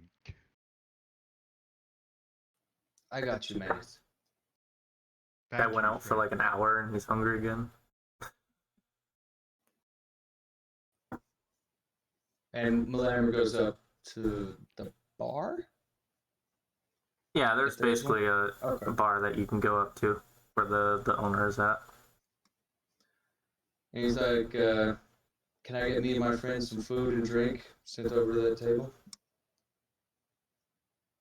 I got you, Maze. Guy went out for like an hour and he's hungry again. And Malarimer goes up to the bar? Yeah, there's If there is one? basically Okay. a bar that you can go up to where the owner is at. And he's like, can I get me and my friends some food and drink sent over to that table?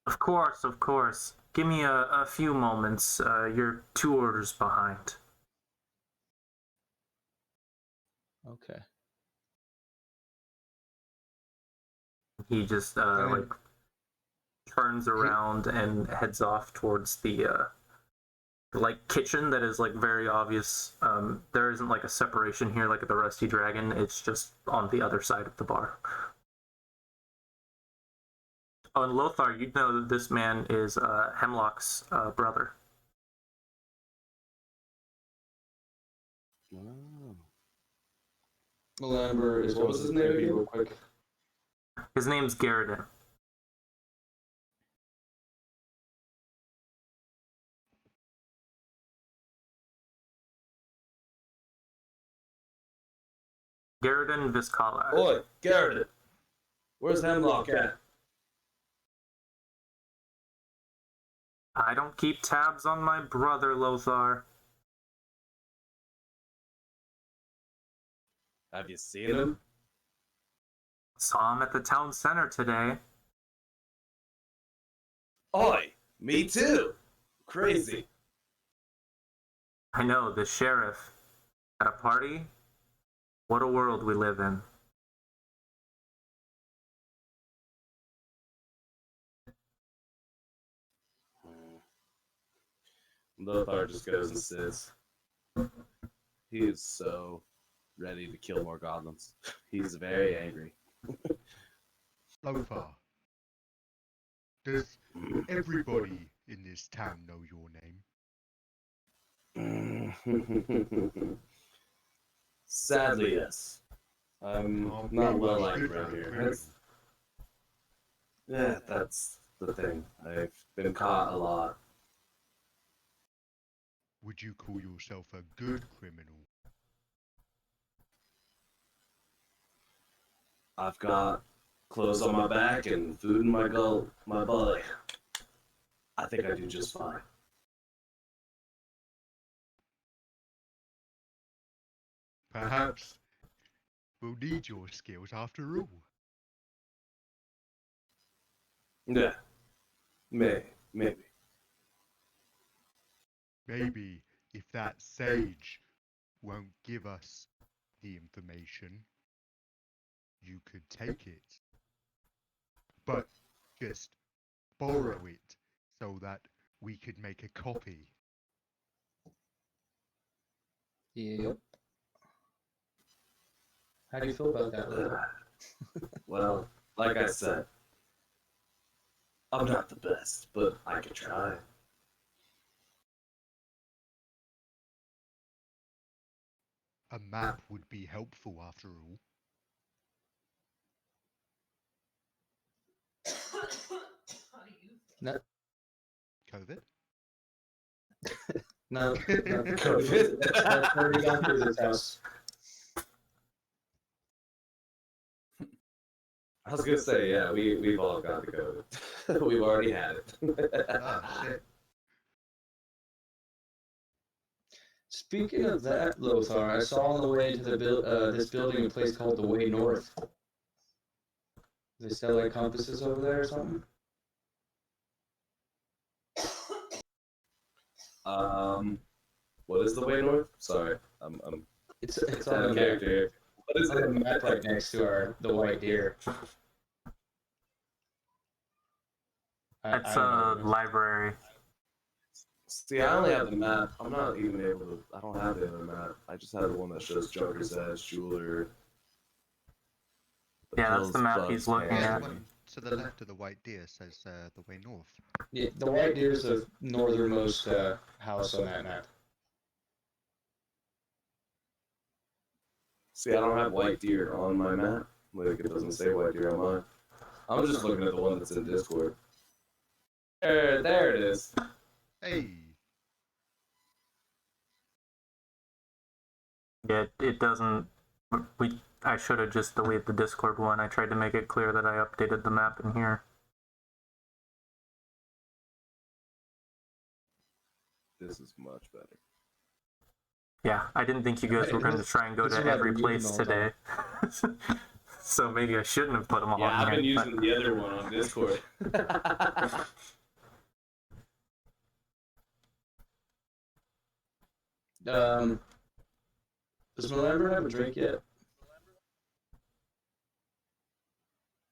Of course, of course. Give me a few moments. You're 2 orders behind. Okay. He just Okay. like turns around and heads off towards the like kitchen that is like very obvious. There isn't like a separation here like at the Rusty Dragon. It's just on the other side of the bar. Oh, and Lothar, you know that this man is Hemlock's brother. Oh. Malarimer is, what was his name again, real quick? His name's Garridan. Garridan Viscala. Boy, Garrett, where's Hemlock at? I don't keep tabs on my brother, Lothar. Have you seen him? Saw him at the town center today. Oi, me too. Crazy. I know, the sheriff. At a party? What a world we live in. Lothar just goes and sits. He is so ready to kill more goblins. He's very angry. Lothar, does everybody in this town know your name? Sadly, yes. I'm not well liked around here. That's the thing. I've been caught a lot. Would you call yourself a good criminal? I've got clothes on my back and food in my belly. I think I do just fine. Perhaps We'll need your skills after all. Yeah. Maybe. Maybe if that sage won't give us the information, you could take it. But just borrow it so that we could make a copy. Yep. How do you feel about that, Lil? Well, like I said, I'm not the best, but I could try. A map would be helpful after all. No, COVID? no. COVID. That's already gone through this house. I was gonna say, yeah, we've all got the COVID. We've already had it. Oh, shit. Speaking of that, Lothar, I saw on the way to the this building a place called the Way North. They sell like compasses over there or something? What is the way north? Sorry, I'm It's out on of the character here. What is It's on the it? map right next to the white deer. It's I a don't know. library. See, I only have the map. I'm not even able to. I don't have the other map. I just have the one that shows Junker's Edge, Jeweler. Yeah, that's the map he's looking Yeah, at. the one to the left of the white deer says the way north. Yeah, the white deer is the northernmost house on that map. See, I don't have white deer on my map. Like, it doesn't say white deer on mine. I'm just looking at the one that's in Discord. There it is. Hey! Yeah, it doesn't. I should have just deleted the Discord one. I tried to make it clear that I updated the map in here. This is much better. Yeah, I didn't think you guys were going to try and go This is to what I've every been using place all the today. So maybe I shouldn't have put them all Yeah, on I've here. been using the other one on Discord. Does Melamber have a drink yet?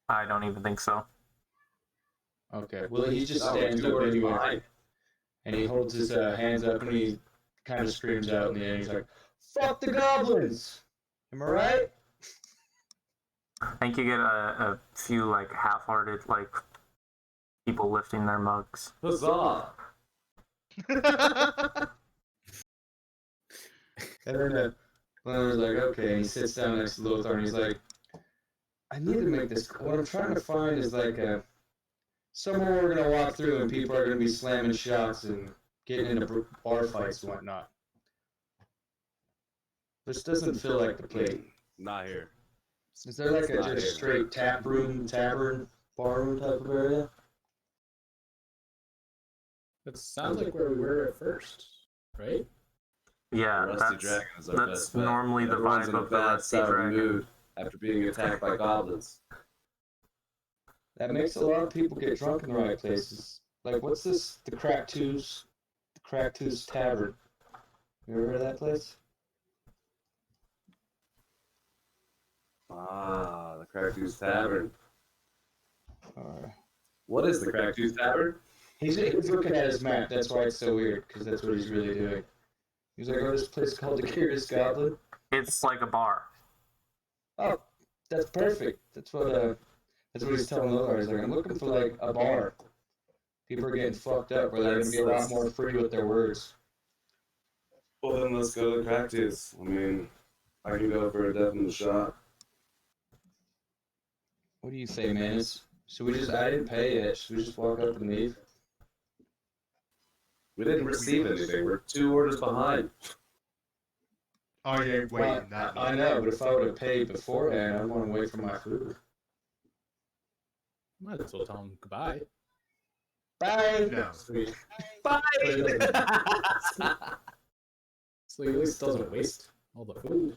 I don't even think so. Okay, well he just Oh, stands two up orders anyway, behind. and he holds his hands up and he kind of screams out in the end. He's like, "Fuck the goblins!" Am I right? I think you get a few like half-hearted like people lifting their mugs. Huzzah! And then Melamber's like, "Okay," and he sits down next to Lothar and he's like, "I need to make this. What I'm trying to find is like somewhere we're gonna walk through and people are gonna be slamming shots and getting into bar fights and whatnot. This doesn't feel like the place. Not here. Is there like a just straight tap room, tavern, bar room type of area?" It sounds like where we were at first, right? Yeah, Rusty that's Dragon is our that's best bet. normally the Everyone's vibe in a of the bad, Rusty sour Dragon. mood after being attacked by goblins. That makes a lot of people get drunk in the right places. Like, what's this? The Crack Two's Tavern. You ever heard of that place? Ah, the Crackdoo's Tavern. Or What is the Crackdoo's Tavern? he's looking at his map. That's why it's so weird, because that's what he's really doing. He's like, "Oh, this place called the Curious Goblin." It's like a bar. Oh, that's perfect. That's what he's telling Lothar. He's like, "I'm looking for like a bar. People are getting fucked up, where they're gonna be a lot more free with their words." Well, then let's go to the Crackdoo's. I mean, I can go for a definite shot. What do you say, man? Should we just? I didn't pay yet. Should we just walk up and leave? We didn't receive anything. We're 2 orders behind. I ain't Well, waiting that I long. know, but if I would have paid beforehand, I want to wait for my food. Might as well tell him goodbye. Bye. No. So he at least doesn't waste all the food.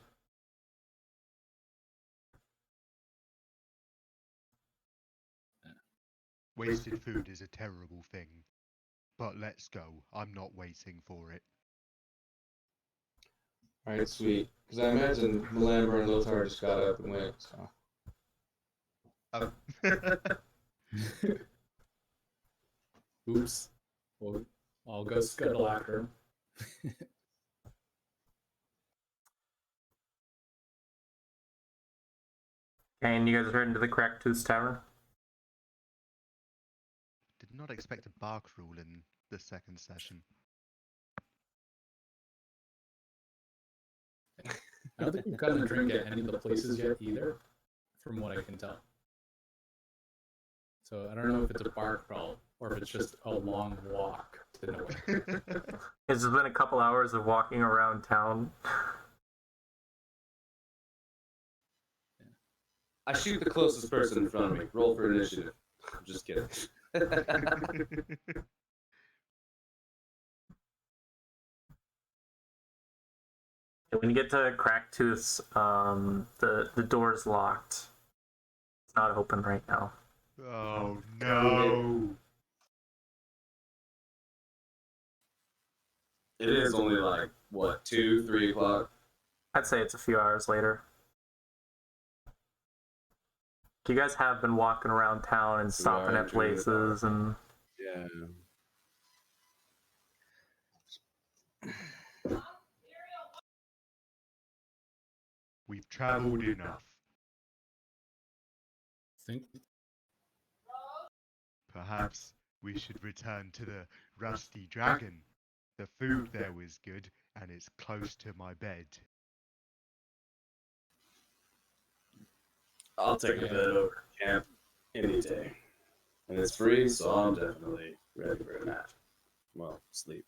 Wasted food is a terrible thing. But let's go. I'm not waiting for it. Alright, sweet. Because I imagine Melamber and Lothar just got up and went, so. Oh. Oops. Well, I'll go scuttle after him. And you guys are heading to the Crack-Tooth Tavern? Did not expect a bar crawl in the second session. I don't think we've gotten a drink at any of the places yet either, from what I can tell. So I don't know if it's a bar crawl or if it's just a long walk to nowhere. It's been a couple hours of walking around town. I shoot the closest person in front of me. Roll for initiative. I'm just kidding. When you get to Crack-Tooth's, the door's locked. It's not open right now. Oh no! It is only like, what, 2, 3 o'clock? I'd say it's a few hours later. You guys have been walking around town and stopping at places and... Yeah. We've traveled enough. Think Perhaps we should return to the Rusty Dragon. The food there was good, and it's close to my bed. I'll take a bed over at camp any day. And it's free, so I'm definitely ready for a nap. Well, sleep.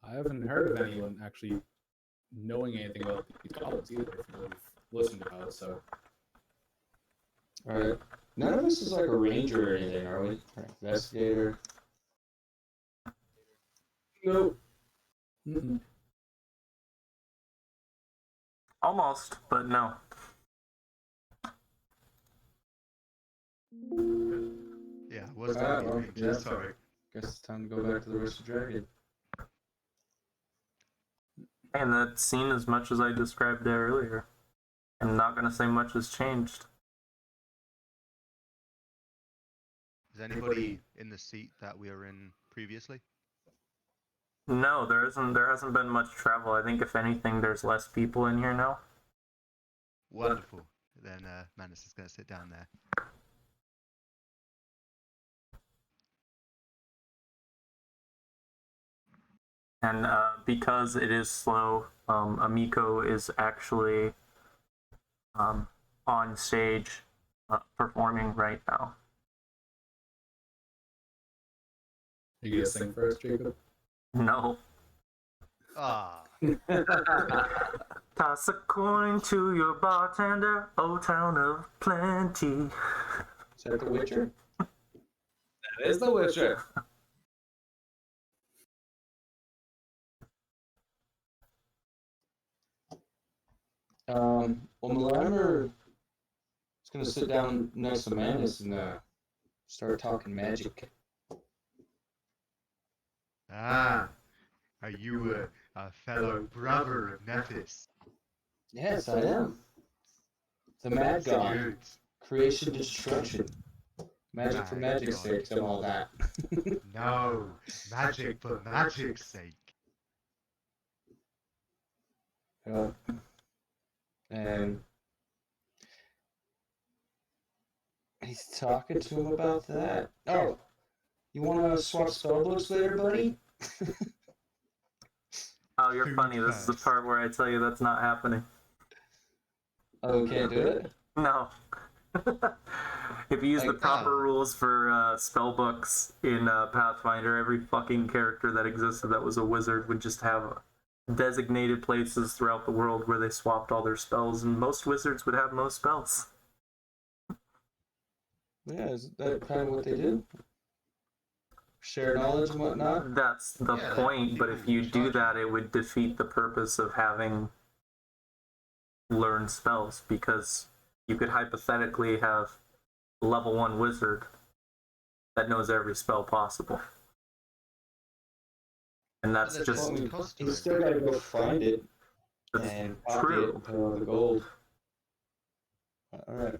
I haven't heard of anyone actually knowing anything about these goblins either, from what we've listened about, so... Alright. None of us is like a ranger or anything, are we? Or investigator? Nope. Mm-mm. Almost, but no. Yeah, I was Ah, going well, to be yeah. sorry. Guess it's time to go back to the Rusty Dragon. And that scene as much as I described there earlier. I'm not going to say much has changed. Is anybody in the seat that we were in previously? No, there hasn't been much travel. I think if anything, there's less people in here now. Wonderful. Then Manus is going to sit down there. And because it is slow, Amiko is actually on stage performing right now. You gonna sing first, Jacob? No. Ah, Toss a coin to your bartender, O town of plenty. Is that The Witcher? That is The Witcher. Well, Melamber is going to sit down next to Manus and start talking magic. are you a fellow brother of Nephis? Yes, I am. The Mad God. Good. Creation, destruction. Magic for magic's sake and all that. No, magic for magic's sake. Yep. And he's talking to him about that. Oh, you want to swap spellbooks later, buddy? Oh, you're Food funny. This is the first. part where I tell you that's not happening. Oh, we can't do it? No. If you use the Like, proper oh. rules for spell books in Pathfinder, every fucking character that existed that was a wizard would just have designated places throughout the world where they swapped all their spells, and most wizards would have most spells. Yeah, is that kind of what they do? Share knowledge and whatnot? That's the Yeah, point, but if people you do charge that, it would defeat the purpose of having learned spells, because you could hypothetically have level 1 wizard that knows every spell possible. And that's There's just a cost to You it. still gotta go find it that's and copy it true. and put on the gold. Alright.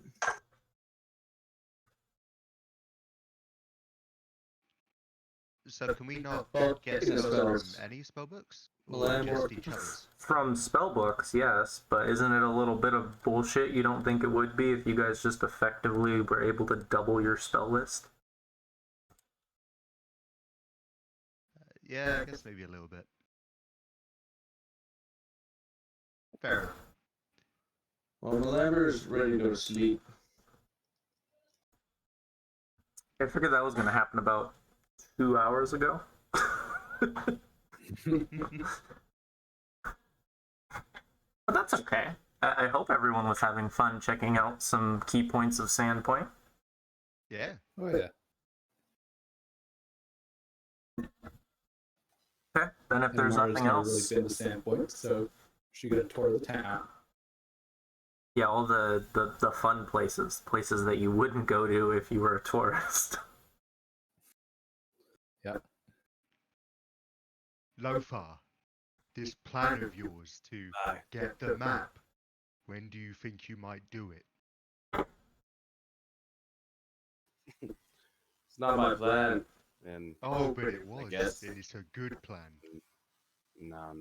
So can we not Well, get speaking of spells spells, from any spellbooks? Or Milan just work- each other's? From spellbooks, yes, but isn't it a little bit of bullshit? You don't think it would be if you guys just effectively were able to double your spell list? Yeah, I guess maybe a little bit. Fair enough. Well, Milamber's ready to go to sleep. I figured that was going to happen about 2 hours ago. But that's okay. I hope everyone was having fun checking out some key points of Sandpoint. Oh Yeah. yeah. Okay, then if there's Mara's nothing never else, really been to Sandpoint, so she could have toured the town. yeah, all the fun places that you wouldn't go to if you were a tourist. Yep. Lothar, this plan of yours to Aye. get the map, when do you think you might do it? It's not my plan. And Oh, but it was, guess. and it's a good plan. no.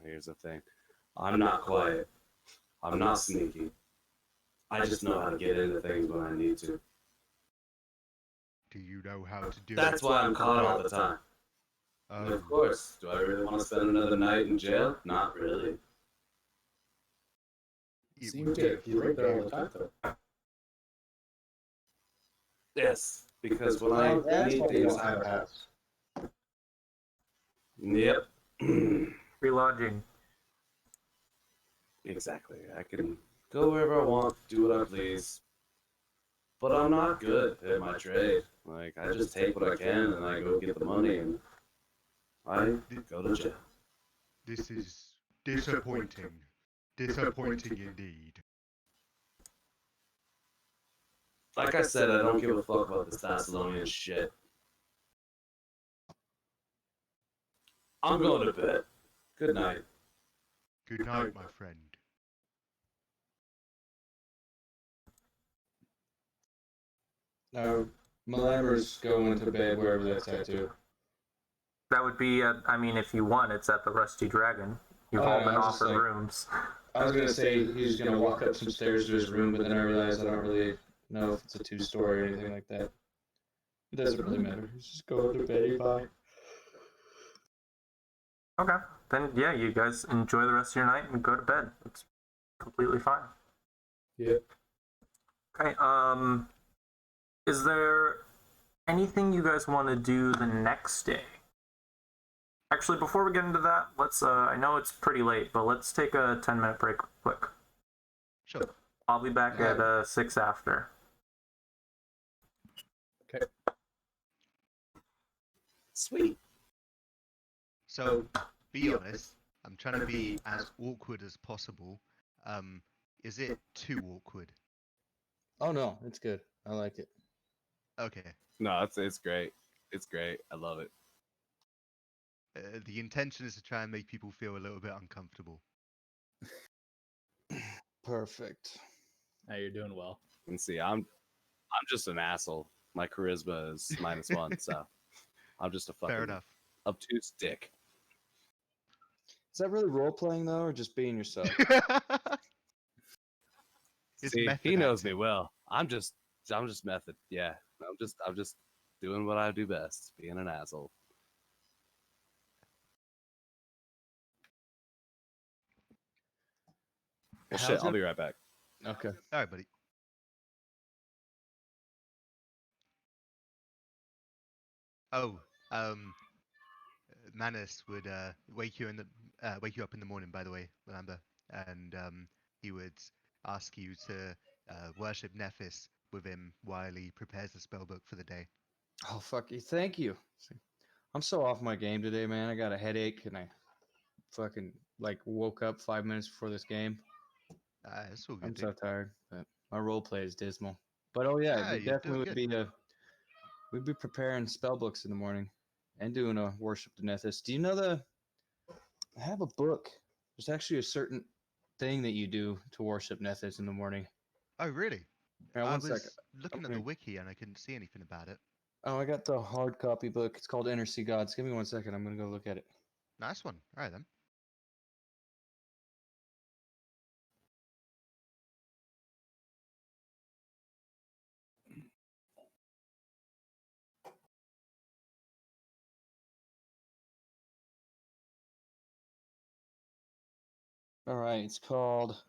Here's the thing. I'm not quiet. I'm not sneaky. I just know how to get into things when I need to. Do you know how to do That's it? why I'm caught all the time. Oh, And of course, do I really want to spend another night in jail? Not really. it Seemed would to. be He's right there all the time, though. Yes, because when I That's need why we things, don't have a house. Yep. Free lodging. Exactly. I can go wherever I want, do what I please. But I'm not good at my trade. Like, I just take what I can and I go get the money and I go to jail. This is disappointing. Disappointing indeed. Like I said, I don't give a fuck about this Thessalonian shit. I'm going to bed. Good night. Good night, my friend. No, Milamber's going to bed wherever that's at too. That would be, I mean, if you want, it's at the Rusty Dragon. You've all no, been I was just offered like- rooms. I was gonna say he's gonna walk up some stairs to his room, but then I realized I don't really know if it's a 2-story or anything like that. It doesn't really matter. He's just going to bed. Bye. Okay, then yeah, you guys enjoy the rest of your night and go to bed. It's completely fine. Yep. Okay, is there anything you guys want to do the next day? Actually, before we get into that, let's, I know it's pretty late, but let's take a 10-minute break quick. Sure. I'll be back at 6 after. Okay. Sweet. So, be honest. I'm trying to be as awkward as possible. Is it too awkward? Oh no, it's good. I like it. Okay. No, it's great. It's great. I love it. The intention is to try and make people feel a little bit uncomfortable. Perfect. Now you're doing well. And see, I'm just an asshole. My charisma is -1, so I'm just a fucking Fair enough. obtuse dick. Is that really role playing though, or just being yourself? It's See, method he knows me acting. well. I'm just method. Yeah, I'm just doing what I do best, being an asshole. Well, How's shit, I'll it- be right back. Okay. All right, buddy. Oh, Manus would wake you up in the morning. By the way, remember, and he would ask you to worship Nephis with him while he prepares the spellbook for the day. Oh fuck you! Thank you. I'm so off my game today, man. I got a headache, and I fucking woke up 5 minutes before this game. It's all I'm good. so Dude. tired, but my role play is dismal. But oh yeah, Ah, we you're definitely doing would be we'd be preparing spell books in the morning and doing a worship to Nethys. Do you know I have a book. There's actually a certain thing that you do to worship Nethys in the morning. Oh, really? Now, I one was second. looking at the wiki and I couldn't see anything about it. Oh, I got the hard copy book. It's called Inner Sea Gods. Give me 1 second. I'm gonna go look at it. Nice one. All right then. All right, it's called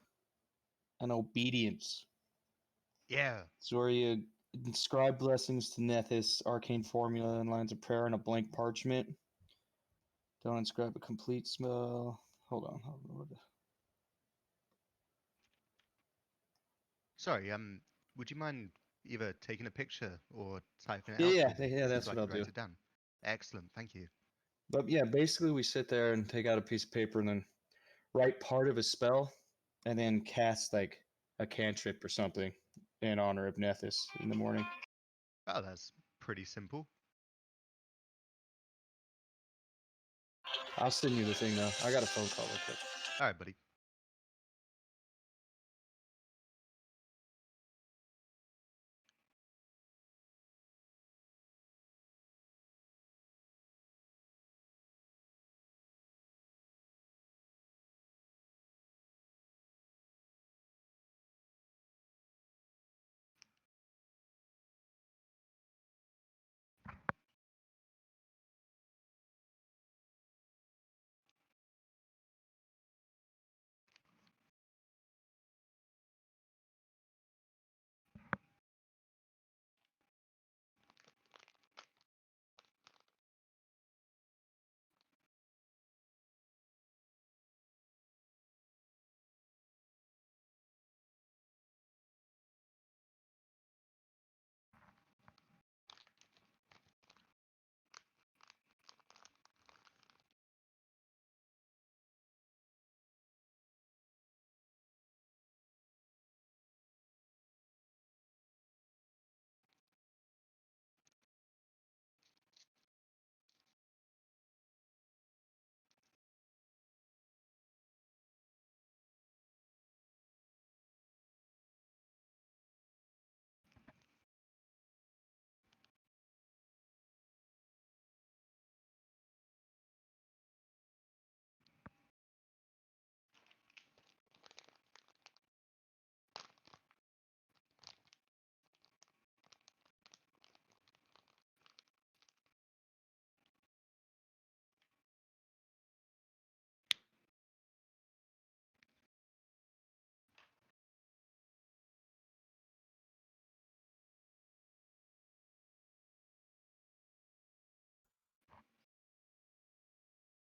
An Obedience. Yeah. It's where you inscribe blessings to Nethys, arcane formula, and lines of prayer on a blank parchment. Don't inscribe a complete spell. Hold on. Sorry. Would you mind either taking a picture or typing it Yeah, out? for me, that's so I what I'll can write do. it down. Excellent. Thank you. But yeah, basically we sit there and take out a piece of paper and then write part of a spell, and then cast like a cantrip or something in honor of Nethys in the morning. Oh, that's pretty simple. I'll send you the thing though. I got a phone call real quick. All right, buddy.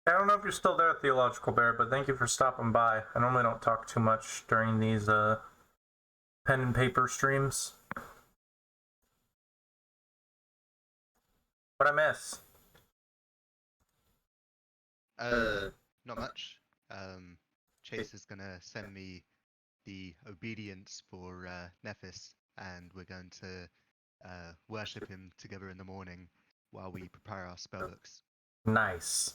I don't know if you're still there, Theological Bear, but thank you for stopping by. I normally don't talk too much during these pen and paper streams. What I miss? Not much. Chase is gonna send me the obedience for Nephis, and we're going to worship him together in the morning while we prepare our spellbooks. Nice.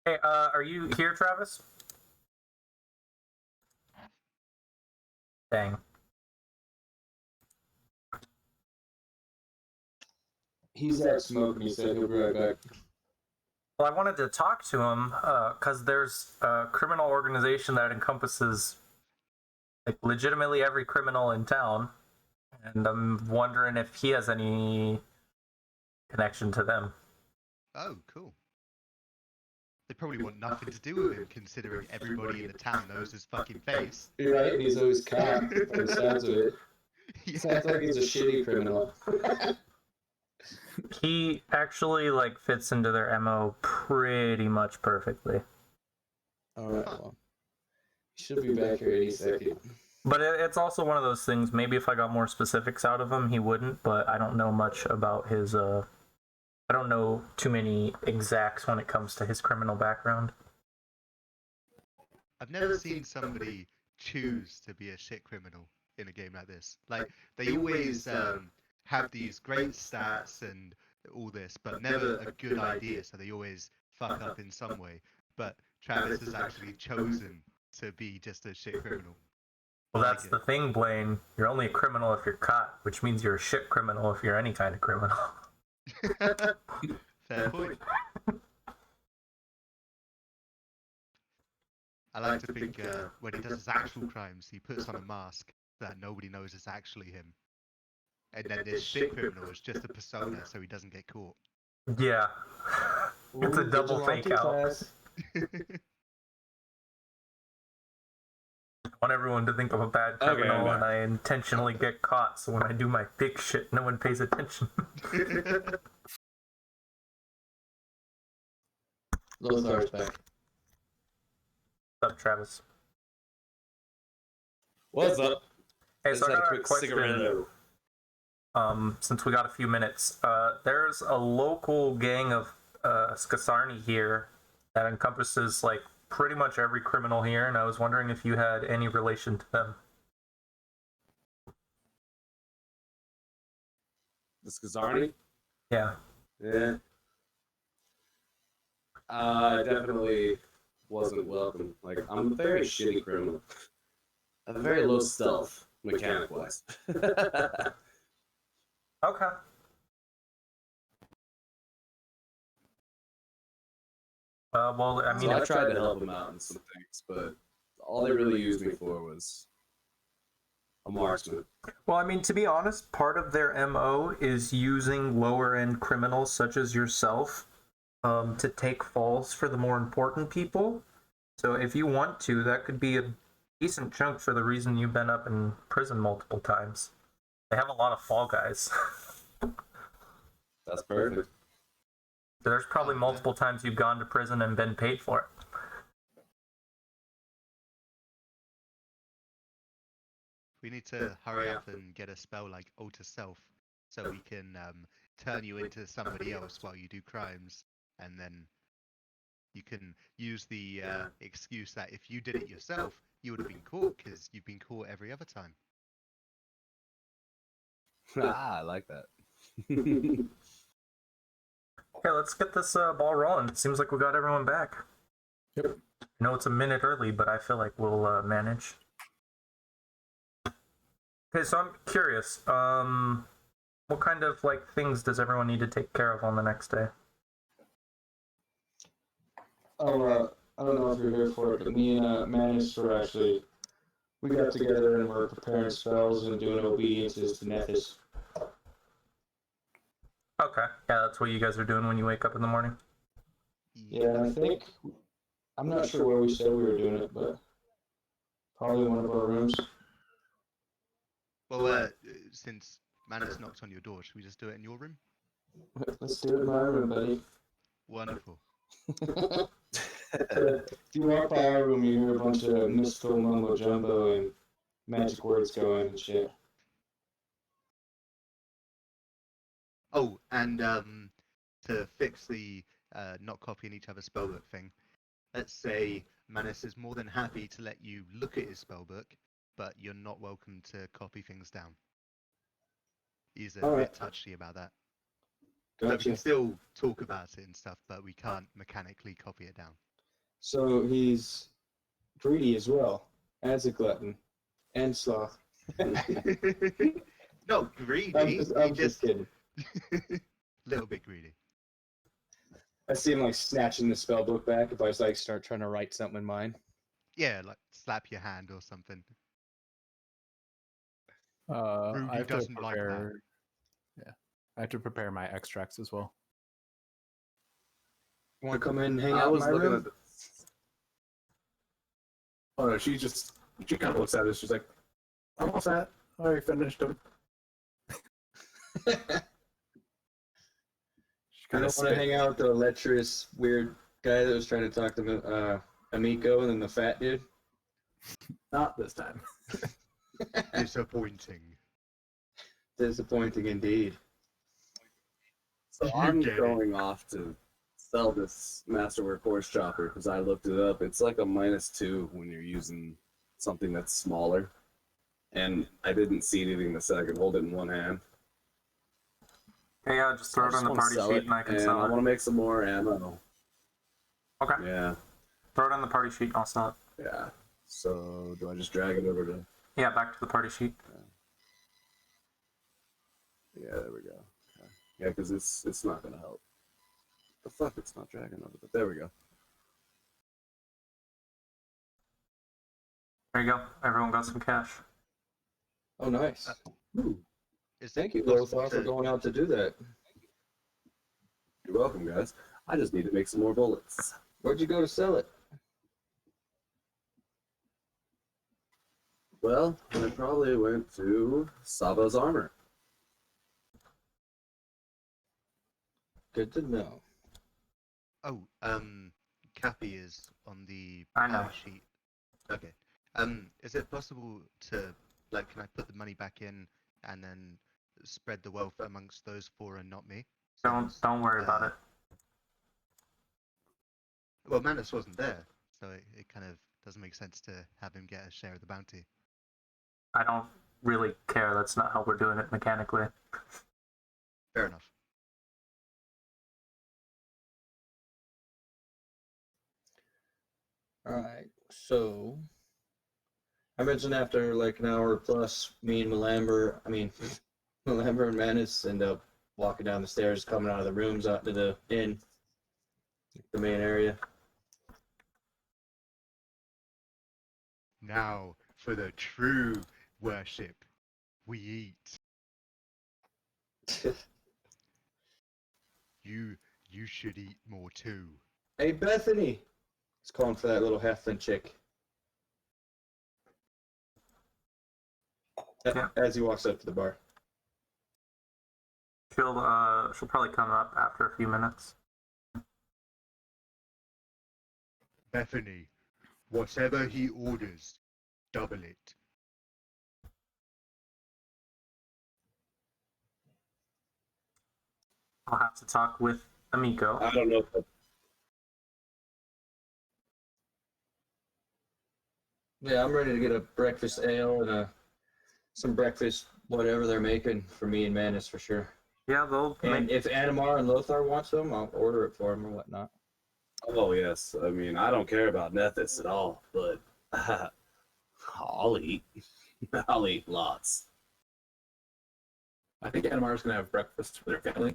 Hey, are you here, Travis? Dang. He's out smoking. He said he'll be right back. Well, I wanted to talk to him because there's a criminal organization that encompasses like legitimately every criminal in town, and I'm wondering if he has any connection to them. Oh, cool. They probably want nothing to do with him, considering everybody in the town knows his fucking face. You're right, and he's always capped from the sounds of it. Yeah. Sounds like he's a shitty criminal. He actually like fits into their MO pretty much perfectly. Alright, well. He should be back here any second. But it's also one of those things, maybe if I got more specifics out of him, he wouldn't, but I don't know much about his, I don't know too many exacts when it comes to his criminal background. I've never seen somebody choose to be a shit criminal. in a game like this. Like they always have these great stats and all this, but never a good idea. So they always fuck up in some way. But Travis has actually chosen to be just a shit criminal. Well, I that's like the thing, Blaine. You're only a criminal if you're caught, which means you're a shit criminal if you're any kind of criminal. it. Fair point. I like to think when he does his actual crimes, he puts on a mask that nobody knows is actually him. And then this shit criminal is just a persona so he doesn't get caught. Yeah. It's a Ooh, double vigilante fake out. class. I want everyone to think I'm a bad Okay, criminal I'm and I intentionally get caught, so when I do my big shit, no one pays attention. Lothar's back. What's up, Travis? What's up? Hey, Just so I had a got a quick question. cigarette. Since we got a few minutes, there's a local gang of Skasarni here that encompasses like pretty much every criminal here, and I was wondering if you had any relation to them. The Skazarni? Yeah. Yeah. Definitely wasn't welcome. Like, I'm a very shitty criminal. I have very low stealth, mechanic-wise. Okay. Well, I mean, So I tried to help them out in some things, but all they really used me for was a marksman. well, I mean, to be honest, part of their MO is using lower-end criminals such as yourself to take falls for the more important people. So if you want to, that could be a decent chunk for the reason you've been up in prison multiple times. They have a lot of fall guys. That's perfect. There's probably multiple times you've gone to prison and been paid for it. We need to hurry up and get a spell like Alter Self so we can turn you into somebody else while you do crimes, and then you can use the excuse that if you did it yourself, you would have been caught because you've been caught every other time. I like that. Okay, let's get this ball rolling. It seems like we got everyone back. Yep. I know it's a minute early, but I feel like we'll manage. Okay, so I'm curious. What kind of like things does everyone need to take care of on the next day? Oh, I don't know if you're here for it, but me and Manus were actually, we got together and we're preparing spells and doing obediences to Nethys. Okay, yeah, that's what you guys are doing when you wake up in the morning. Yeah, I think, I'm not sure where we said we were doing it, but probably one of our rooms. Well, since Manus knocked on your door, should we just do it in your room? Let's do it in my room, buddy. Wonderful. If you walk by our room, you hear a bunch of mystical mumbo jumbo and magic words going and shit. Oh, and to fix the not copying each other's spellbook thing, let's say Manus is more than happy to let you look at his spellbook, but you're not welcome to copy things down. He's a Alright. bit touchy about that. So we Gotcha. can still talk about it and stuff, but we can't mechanically copy it down. So he's greedy as well, as a glutton, and sloth. No, greedy. I'm just kidding. Little bit greedy. I see him like snatching the spell book back if I was like start trying to write something in mine. Yeah, like slap your hand or something. I Rudy have to doesn't like that. prepare. Yeah, I have to prepare my extracts as well. Want to come in and hang I out in was my looking room? at the... Oh no, she kind of looks at it. She's like, I'm all set. I already finished them. You kind don't of want to hang out with the lecherous, weird guy that was trying to talk to Amico and then the fat dude? Not this time. Disappointing. Disappointing indeed. So You I'm get it. going off to sell this Masterwork Horse Chopper because I looked it up. It's like a -2 when you're using something that's smaller. and I didn't see anything so I could hold it in one hand. Hey, yeah, just throw it on the party sheet and I can and sell I it. want to make some more ammo. Okay. Yeah, Throw it on the party sheet and I'll sell it. yeah. So do I just drag it over to? Yeah, back to the party sheet. Yeah, there we go. Okay. Yeah, because it's not gonna help. The fuck, it's not dragging over. But there we go. There you go. Everyone got some cash. Oh, nice. Is it Thank you, possible Lothar, for to- going out to do that. You're welcome, guys. I just need to make some more bullets. Where'd you go to sell it? Well, I probably went to Saba's Armor. Good to know. Oh, Cappy is on the I know. power sheet. Okay. Is it possible to, like, can I put the money back in and then spread the wealth amongst those four and not me? Don't worry about it. Well, Manus wasn't there, so it kind of doesn't make sense to have him get a share of the bounty. I don't really care. That's not how we're doing it mechanically. Fair enough. Alright, so I mentioned after like an hour plus, me and Malamber and Manus end up walking down the stairs, coming out of the rooms out to the inn, the main area. Now, for the true worship, we eat. You should eat more too. Hey, Bethany! He's calling for that little halfling chick. Yeah. As he walks up to the bar. She'll probably come up after a few minutes. Bethany, whatever he orders, double it. I'll have to talk with Amico. I don't know if Yeah, I'm ready to get a breakfast ale and some breakfast whatever they're making for me and Manus for sure. Yeah, they'll And make. if Animar and Lothar want some, I'll order it for them or whatnot. Oh yes, I mean I don't care about Nethys at all, but I'll eat. I'll eat lots. I think Animar's going to have breakfast with their family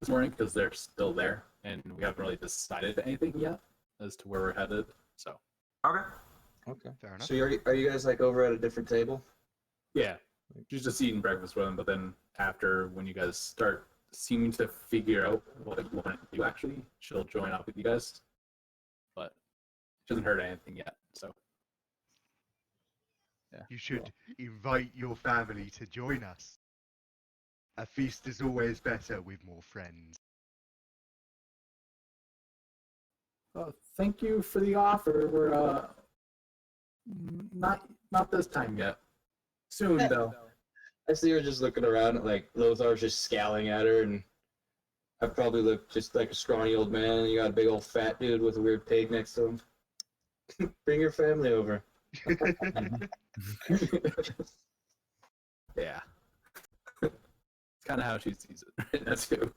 this morning because they're still there, and we haven't really decided anything yet as to where we're headed. So, Okay. Okay. Fair enough. So are you guys like over at a different table? yeah, she's just eating breakfast with them, but then after, when you guys start seeming to figure out what you want to do, actually, she'll join up with you guys. But she hasn't heard anything yet, so. Yeah. You should invite your family to join us. A feast is always better with more friends. Thank you for the offer. We're not this time yet. Soon though. I see her just looking around at like Lothar's just scowling at her, and I probably look just like a scrawny old man, and you got a big old fat dude with a weird pig next to him. Bring your family over. Yeah. It's kind of how she sees it. That's too.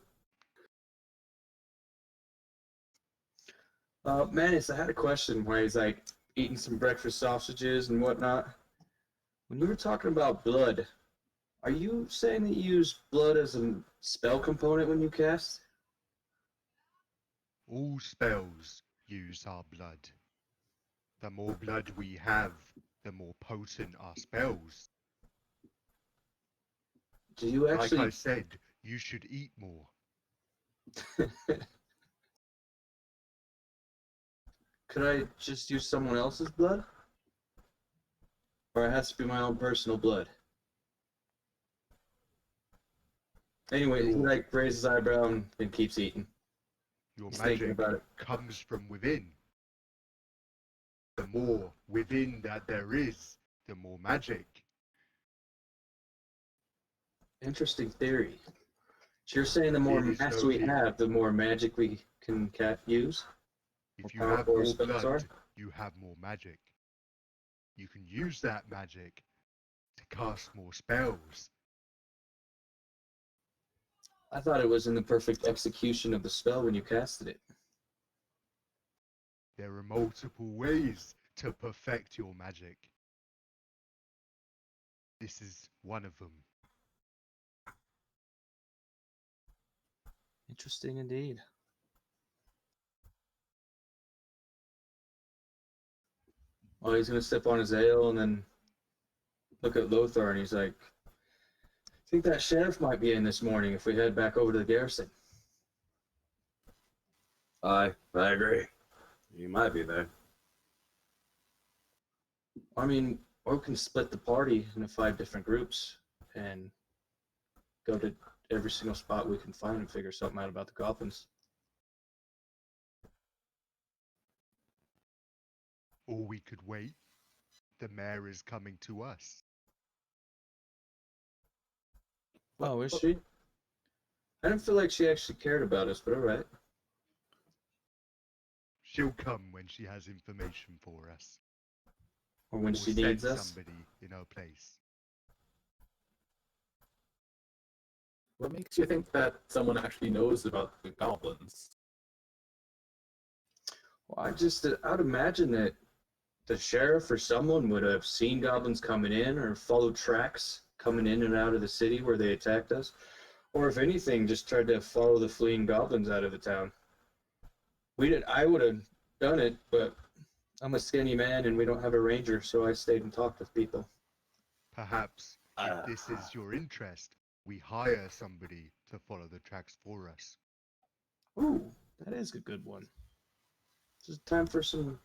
Manus, I had a question where he's like eating some breakfast sausages and whatnot. When you were talking about blood, are you saying that you use blood as a spell component when you cast? All spells use our blood. The more blood we have, the more potent our spells. Do you Like actually? I said, you should eat more. Could I just use someone else's blood? Or it has to be my own personal blood? Anyway, he like raises his eyebrow and keeps eating. Your He's thinking magic about it. comes from within. The more within that there is, the more magic. Interesting theory. So you're saying the more It is mass no we theory. have, the more magic we can use? If you More have powerful our more spells blood, are? you have more magic. You can use that magic to cast more spells. I thought it was in the perfect execution of the spell when you casted it. There are multiple ways to perfect your magic. This is one of them. Interesting indeed. Well, he's gonna sip on his ale and then look at Lothar, and he's like, "I think that sheriff might be in this morning if we head back over to the garrison." I agree. You might be there. I mean, or we can split the party into 5 different groups and go to every single spot we can find and figure something out about the goblins. Or we could wait. The mayor is coming to us. Oh, is she? I didn't feel like she actually cared about us, but all right. She'll come when she has information for us. Or when Or she send needs us. somebody in her place. What makes you think that someone actually knows about the goblins? Well, I'd imagine that the sheriff or someone would have seen goblins coming in or followed tracks coming in and out of the city where they attacked us. Or if anything, just tried to follow the fleeing goblins out of the town. I would have done it, but I'm a skinny man and we don't have a ranger, so I stayed and talked with people. Perhaps, if this is your interest, we hire somebody to follow the tracks for us. Ooh, that is a good one. Just time for some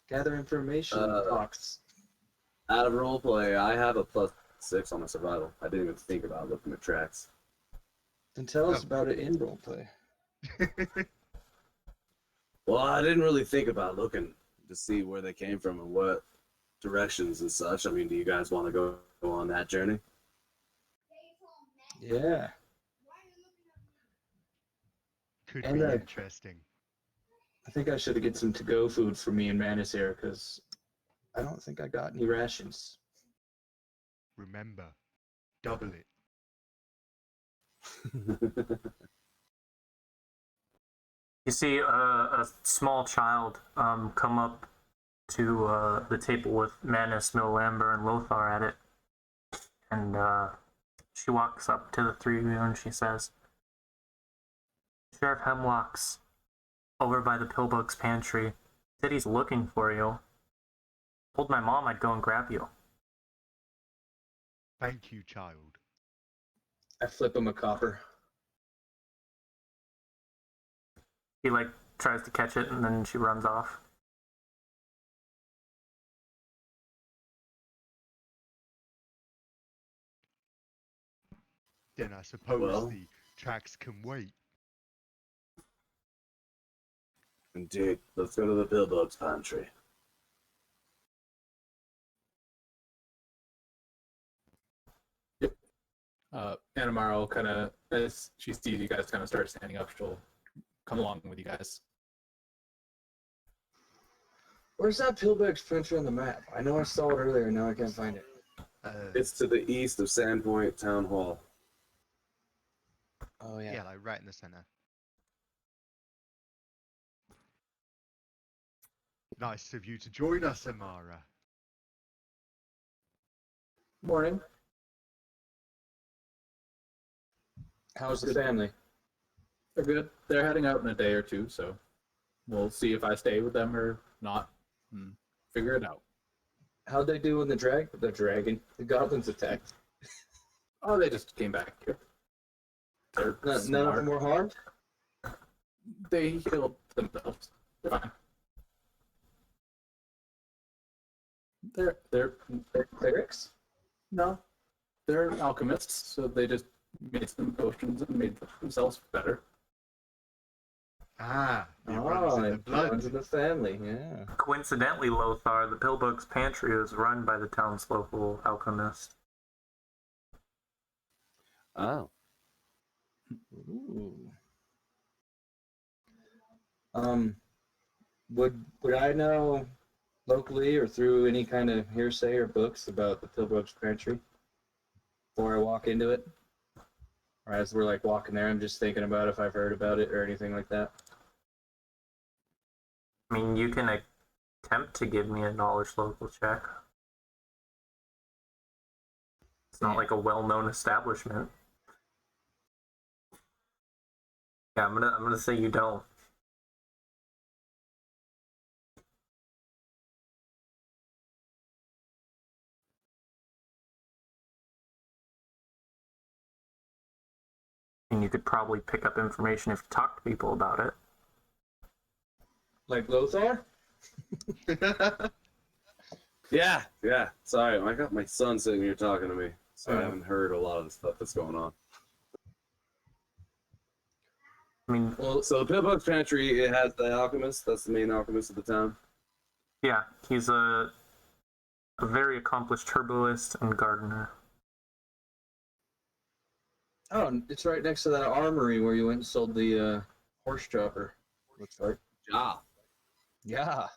gather information talks. Out of roleplay, I have a +6 on my survival. I didn't even think about looking at tracks. Then tell us about it in roleplay. Well, I didn't really think about looking to see where they came from and what directions and such. I mean, do you guys want to go on that journey? Yeah. Could And, be uh, interesting. I think I should get some to-go food for me and Manus here, because I don't think I got any rations. Remember, double it. You see a small child come up to the table with Manus, Milamber, and Lothar at it. And she walks up to the 3 of you and she says, "Sheriff Hemlock's over by the Pillbug's pantry. Said he's looking for you. Told my mom I'd go and grab you." Thank you, child. I flip him a copper. He tries to catch it and then she runs off. Then I suppose Well. the tracks can wait. Indeed. Let's go to the Billbug's pantry. Anamara will kind of, as she sees you guys kind of start standing up, she'll come along with you guys. Where's that Pillbug's pantry on the map? I know I saw it earlier, and now I can't find it. It's to the east of Sandpoint Town Hall. Oh, Yeah, like right in the center. Nice of you to join us, Amara. Morning. How's the family? They're good. They're heading out in a day or two, so we'll see if I stay with them or not and figure it out. How'd they do when the goblins attacked? Oh, they just came back here. They're None of smart. them were harmed? They healed themselves. They're fine. They're Clerics? no, they're alchemists, so they just made some potions and made themselves better. Ah, it runs in the It blood. runs in the family, yeah. Coincidentally, Lothar, the Pillbug's pantry is run by the town's local alchemist. Oh. Ooh. Would I know locally or through any kind of hearsay or books about the Pillbug's Pantry before I walk into it? Or as we're like walking there, I'm just thinking about if I've heard about it or anything like that. I mean, you can attempt to give me a knowledge local check. It's not Yeah. like a well-known establishment. Yeah, I'm gonna say you don't. And you could probably pick up information if you talk to people about it. Like Lothar? Yeah. Sorry, I got my son sitting here talking to me, so I Oh. haven't heard a lot of the stuff that's going on. I mean, Well, So the Pillbug's Pantry, it has the alchemist. That's the main alchemist of the town. yeah, he's a very accomplished herbalist and gardener. oh, it's right next to that armory where you went and sold the horse chopper. Looks like. Yeah. Yeah.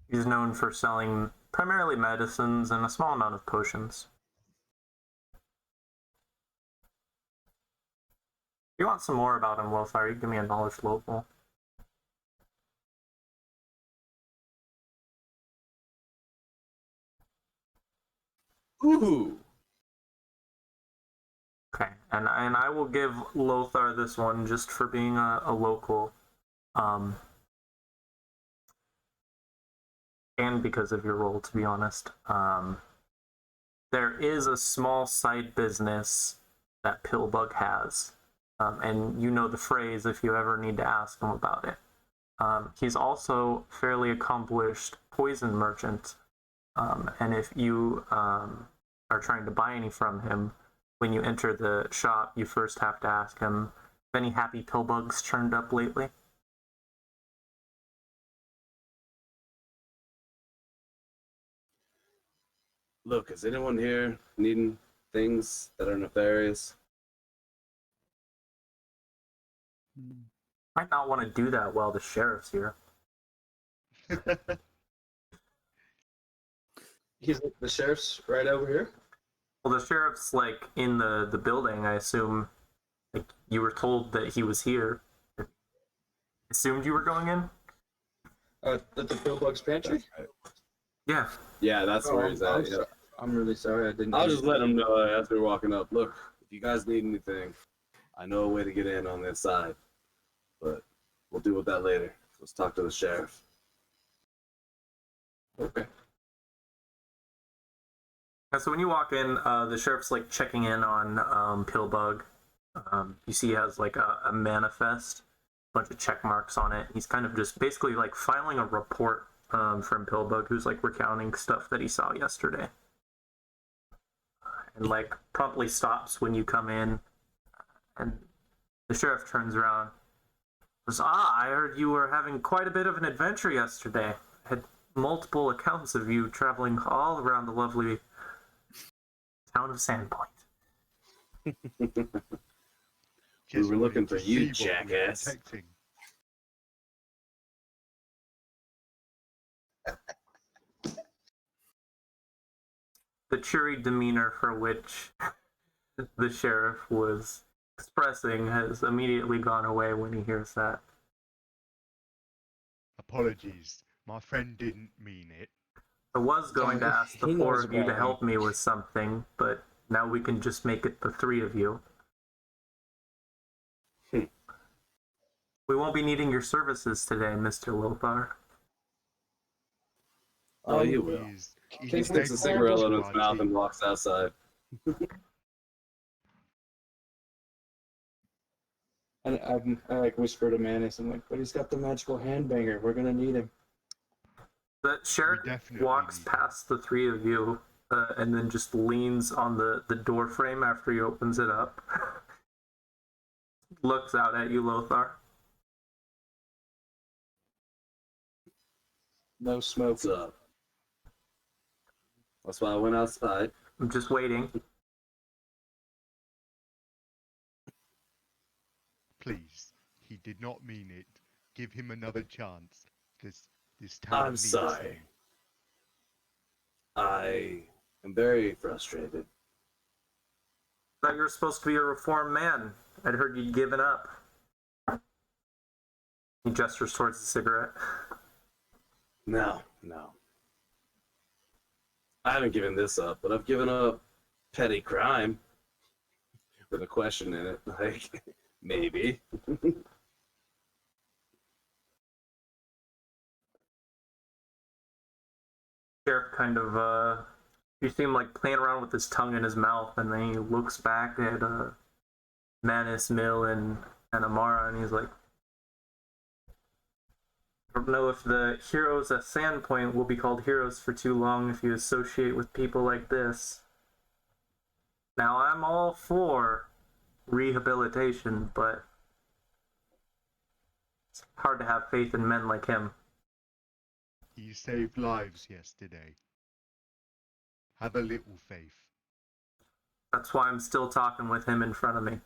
He's known for selling primarily medicines and a small amount of potions. If you want some more about him, Lothar, you give me a knowledge local. Ooh. Okay, and I will give Lothar this one just for being a local, and because of your role, to be honest. There is a small side business that Pillbug has, and you know the phrase if you ever need to ask him about it. He's also a fairly accomplished poison merchant, and if you are trying to buy any from him, when you enter the shop, you first have to ask him, have any happy Pillbugs turned up lately? Look, is anyone here needing things that are nefarious? Might not want to do that while the sheriff's here. He's the sheriff's right over here. Well, the sheriff's like in the building. I assume, like you were told that he was here. Assumed you were going in. At the Pillbug's Pantry. Yeah. Yeah, that's Oh, where he's at. Yeah. I'm really sorry. I didn't. I'll just let him know as we're walking up. Look, if you guys need anything, I know a way to get in on this side, but we'll deal with that later. Let's talk to the sheriff. Okay. So when you walk in, the sheriff's like checking in on Pillbug. You see he has like a manifest, a bunch of check marks on it. He's kind of just basically like filing a report from Pillbug, who's like recounting stuff that he saw yesterday. And like promptly stops when you come in, and the sheriff turns around. Goes, I heard you were having quite a bit of an adventure yesterday. Had multiple accounts of you traveling all around the lovely town of Sandpoint. We were looking for you, jackass. Protecting. The cheery demeanor for which the sheriff was expressing has immediately gone away when he hears that. Apologies, my friend didn't mean it. I was going to ask the He four knows of you to about help me with something, but now we can just make it the three of you. We won't be needing your services today, Mr. Lothar. Oh, you will. He Takes Takes a integral cigarette to out of his our mouth team. and walks outside. And I like whisper to Manus. I'm like, but he's got the magical handbanger. We're gonna need him. The sheriff definitely walks need past the three of you and then just leans on the door frame after he opens it up. Looks out at you, Lothar. No smoke. What's up? That's why I went outside. I'm just waiting. Please, he did not mean it. Give him another chance. There's This town I'm needs sorry. you. I am very frustrated. Thought you were supposed to be a reformed man. I'd heard you'd given up. He gestures towards the cigarette. No. I haven't given this up, but I've given up petty crime. With a question in it, like, maybe. Sheriff kind of, you see him like playing around with his tongue in his mouth, and then he looks back at Manus, Mill, and Amara, and he's like, I don't know if the heroes at Sandpoint will be called heroes for too long if you associate with people like this. Now, I'm all for rehabilitation, but it's hard to have faith in men like him. He saved lives yesterday. Have a little faith. That's why I'm still talking with him in front of me.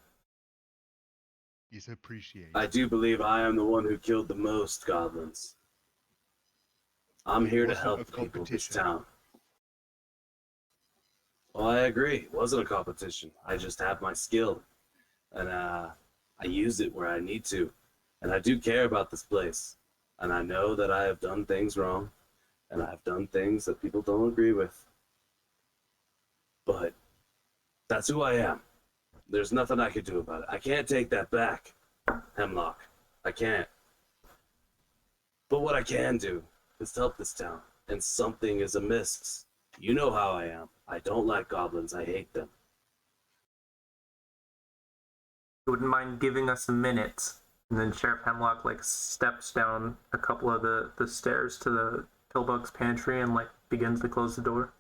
It's appreciated. I do believe I am the one who killed the most goblins. I'm here to Wasn't help a the people of this competition. town. Well, I agree. It wasn't a competition. I just have my skill. And I use it where I need to. And I do care about this place. And I know that I have done things wrong. And I have done things that people don't agree with. But that's who I am. There's nothing I could do about it. I can't take that back, Hemlock. I can't. But what I can do is help this town. And something is amiss. You know how I am. I don't like goblins. I hate them. You wouldn't mind giving us a minute? And then Sheriff Hemlock like steps down a couple of the stairs to the Pillbug's pantry and like begins to close the door.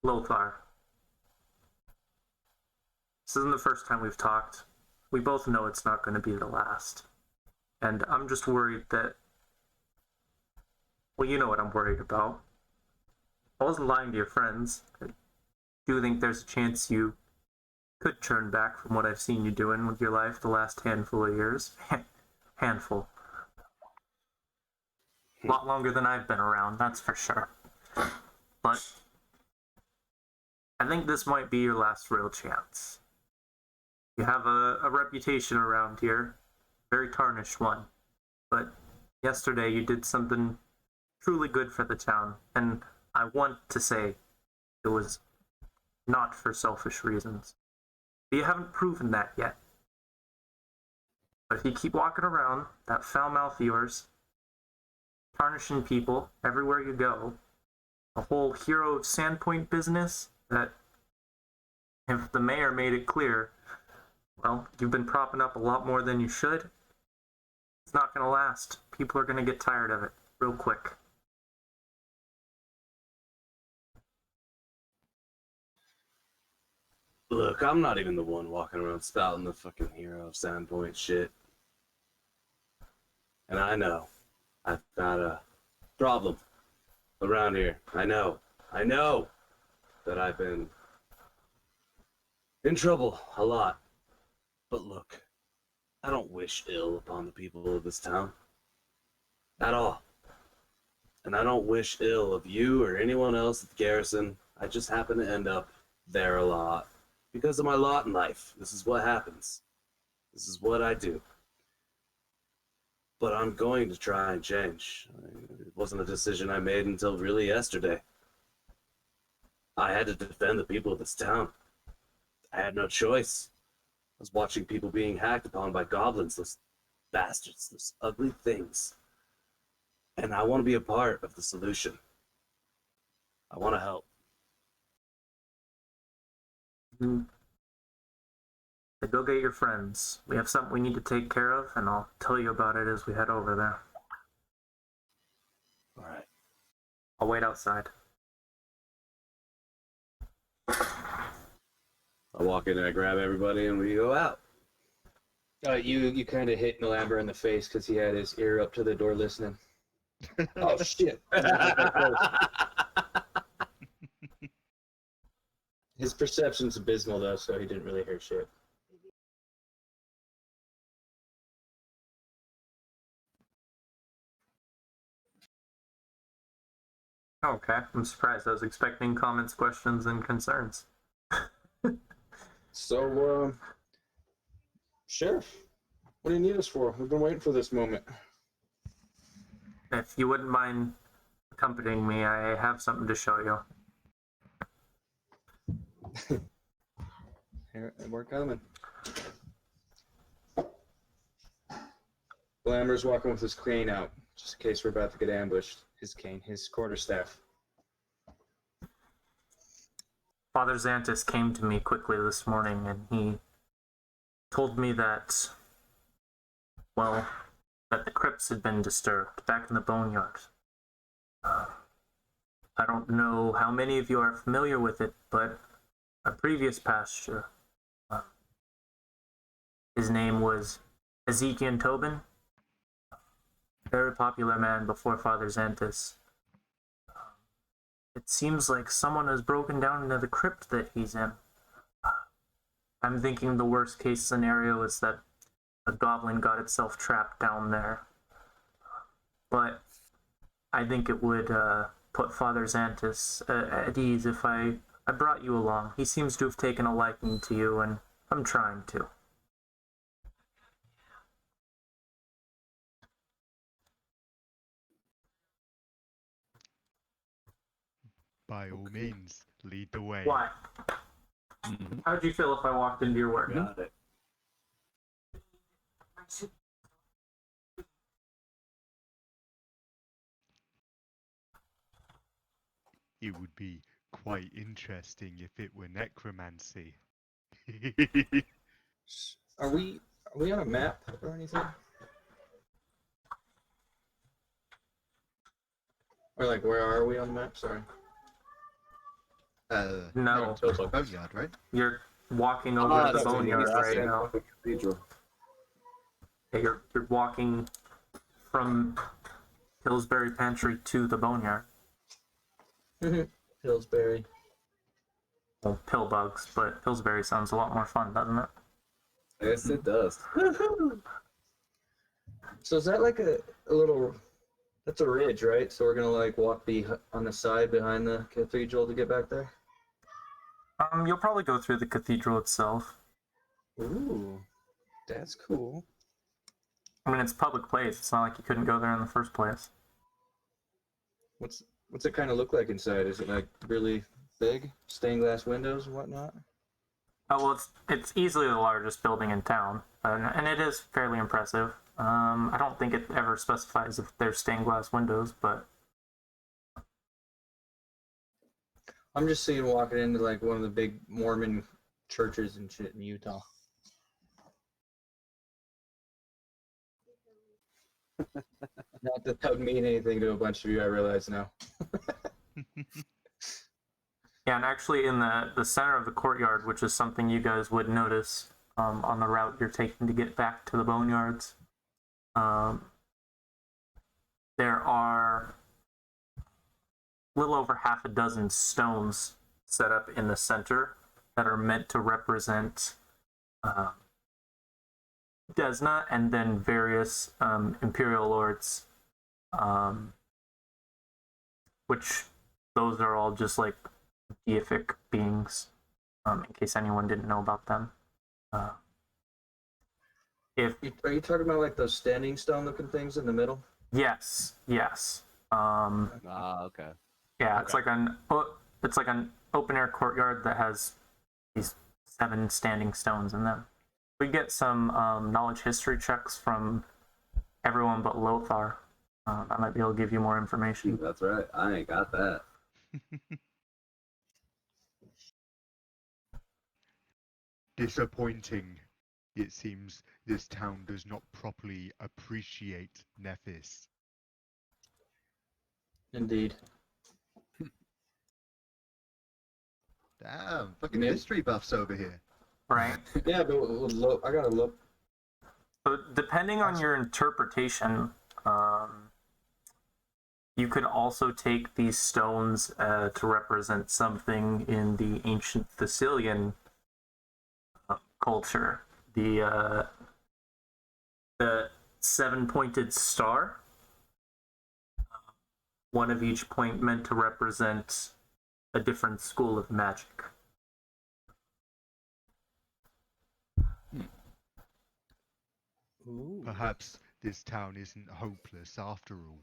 Lothar. This isn't the first time we've talked. We both know it's not going to be the last. And I'm just worried that... Well, you know what I'm worried about. I wasn't lying to your friends. I do think there's a chance you could turn back from what I've seen you doing with your life the last handful of years. Handful. A lot longer than I've been around, that's for sure. But I think this might be your last real chance. You have a reputation around here, very tarnished one. But yesterday you did something truly good for the town, and I want to say it was not for selfish reasons. But you haven't proven that yet. But if you keep walking around, that foul mouth of yours, tarnishing people everywhere you go, the whole hero of Sandpoint business, that if the mayor made it clear, well, you've been propping up a lot more than you should, it's not going to last. People are going to get tired of it real quick. Look, I'm not even the one walking around spouting the fucking hero of Sandpoint shit. And I know I've got a problem around here. I know that I've been in trouble a lot. But look, I don't wish ill upon the people of this town. At all. And I don't wish ill of you or anyone else at the garrison. I just happen to end up there a lot. Because of my lot in life. This is what happens. This is what I do. But I'm going to try and change. It wasn't a decision I made until really yesterday. I had to defend the people of this town. I had no choice. I was watching people being hacked upon by goblins, those bastards, those ugly things. And I want to be a part of the solution. I want to help. So go get your friends. We have something we need to take care of, and I'll tell you about it as we head over there. All right. I'll wait outside. I walk in and I grab everybody and we go out. You kind of hit Melamber in the face because he had his ear up to the door listening. Oh shit! His perception's abysmal though, so he didn't really hear shit. Okay, I'm surprised. I was expecting comments, questions, and concerns. So, Sheriff, what do you need us for? We've been waiting for this moment. If you wouldn't mind accompanying me, I have something to show you. Here, we're coming. Glamour's walking with his cane out, just in case we're about to get ambushed. His cane, his quarterstaff. Father Xantus came to me quickly this morning, and he told me that, well, that the crypts had been disturbed back in the boneyard. I don't know how many of you are familiar with it, but a previous pastor, his name was Ezekiel Tobin, very popular man before Father Xantus. It seems like someone has broken down into the crypt that he's in. I'm thinking the worst case scenario is that a goblin got itself trapped down there. But I think it would put Father Xantus at ease if I brought you along. He seems to have taken a liking to you, and I'm trying to. By all means, lead the way. Why? How'd you feel if I walked into your work? Got it. It would be quite interesting if it were necromancy. Are we on a map or anything? Or like, where are we on the map? Sorry. No, Boneyard, right? you're walking over to the that's what you boneyard mean. right now. Cathedral. Yeah, you're walking from Pillsbury Pantry to the boneyard. Pillsbury. Well, Pillbugs, but Pillsbury sounds a lot more fun, doesn't it? Yes, it does. So is that like a little? That's a ridge, right? So we're gonna like walk on the side behind the cathedral to get back there. You'll probably go through the cathedral itself. Ooh, that's cool. I mean, it's a public place. It's not like you couldn't go there in the first place. What's it kind of look like inside? Is it like really big, stained glass windows and whatnot? Oh, well, it's easily the largest building in town, and it is fairly impressive. I don't think it ever specifies if there's stained glass windows, but I'm just seeing walking into like one of the big Mormon churches and shit in Utah. Not that that would mean anything to a bunch of you, I realize now. yeah, and actually in the center of the courtyard, which is something you guys would notice on the route you're taking to get back to the boneyards, there are a little over half a dozen stones set up in the center that are meant to represent Desna and then various Imperial Lords, which those are all just like deific beings, in case anyone didn't know about them. Are you talking about like those standing stone looking things in the middle? Yes. Okay. Yeah, it's like an open air courtyard that has these 7 standing stones in them. We get some knowledge history checks from everyone but Lothar. I might be able to give you more information. That's right. I ain't got that. Disappointing. It seems this town does not properly appreciate Nephis. Indeed. Damn, fucking Yeah. history buffs over here. Right? Yeah, but look, I gotta look. So depending on your interpretation, you could also take these stones to represent something in the ancient Thessalian culture. The 7-pointed star one of each point meant to represent a different school of magic. Ooh. Perhaps this town isn't hopeless after all.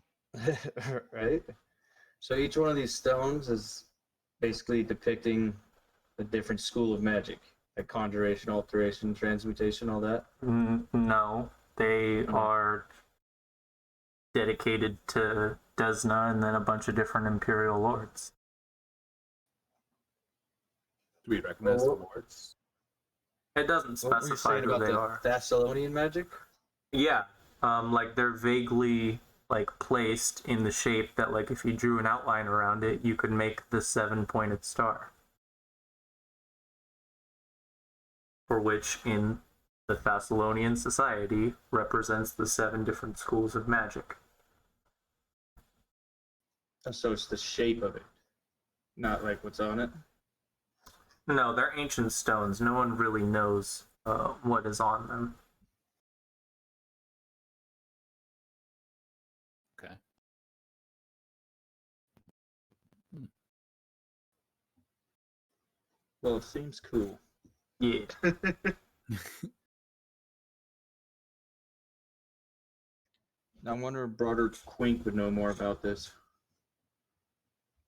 Right? So each one of these stones is basically depicting a different school of magic, like conjuration, alteration, transmutation, all that. No, they are dedicated to Desna and then a bunch of different Imperial lords. Do we recognize the lords? It doesn't What were you specify saying who about they the are. Thessalonian magic? Yeah, like they're vaguely like placed in the shape that like if you drew an outline around it, you could make the 7-pointed star. For which in the Thessalonian society represents the 7 different schools of magic. So it's the shape of it, not like what's on it. No, they're ancient stones. No one really knows what is on them. Okay. Well, it seems cool. Yeah. I wonder if Broader Quink would know more about this.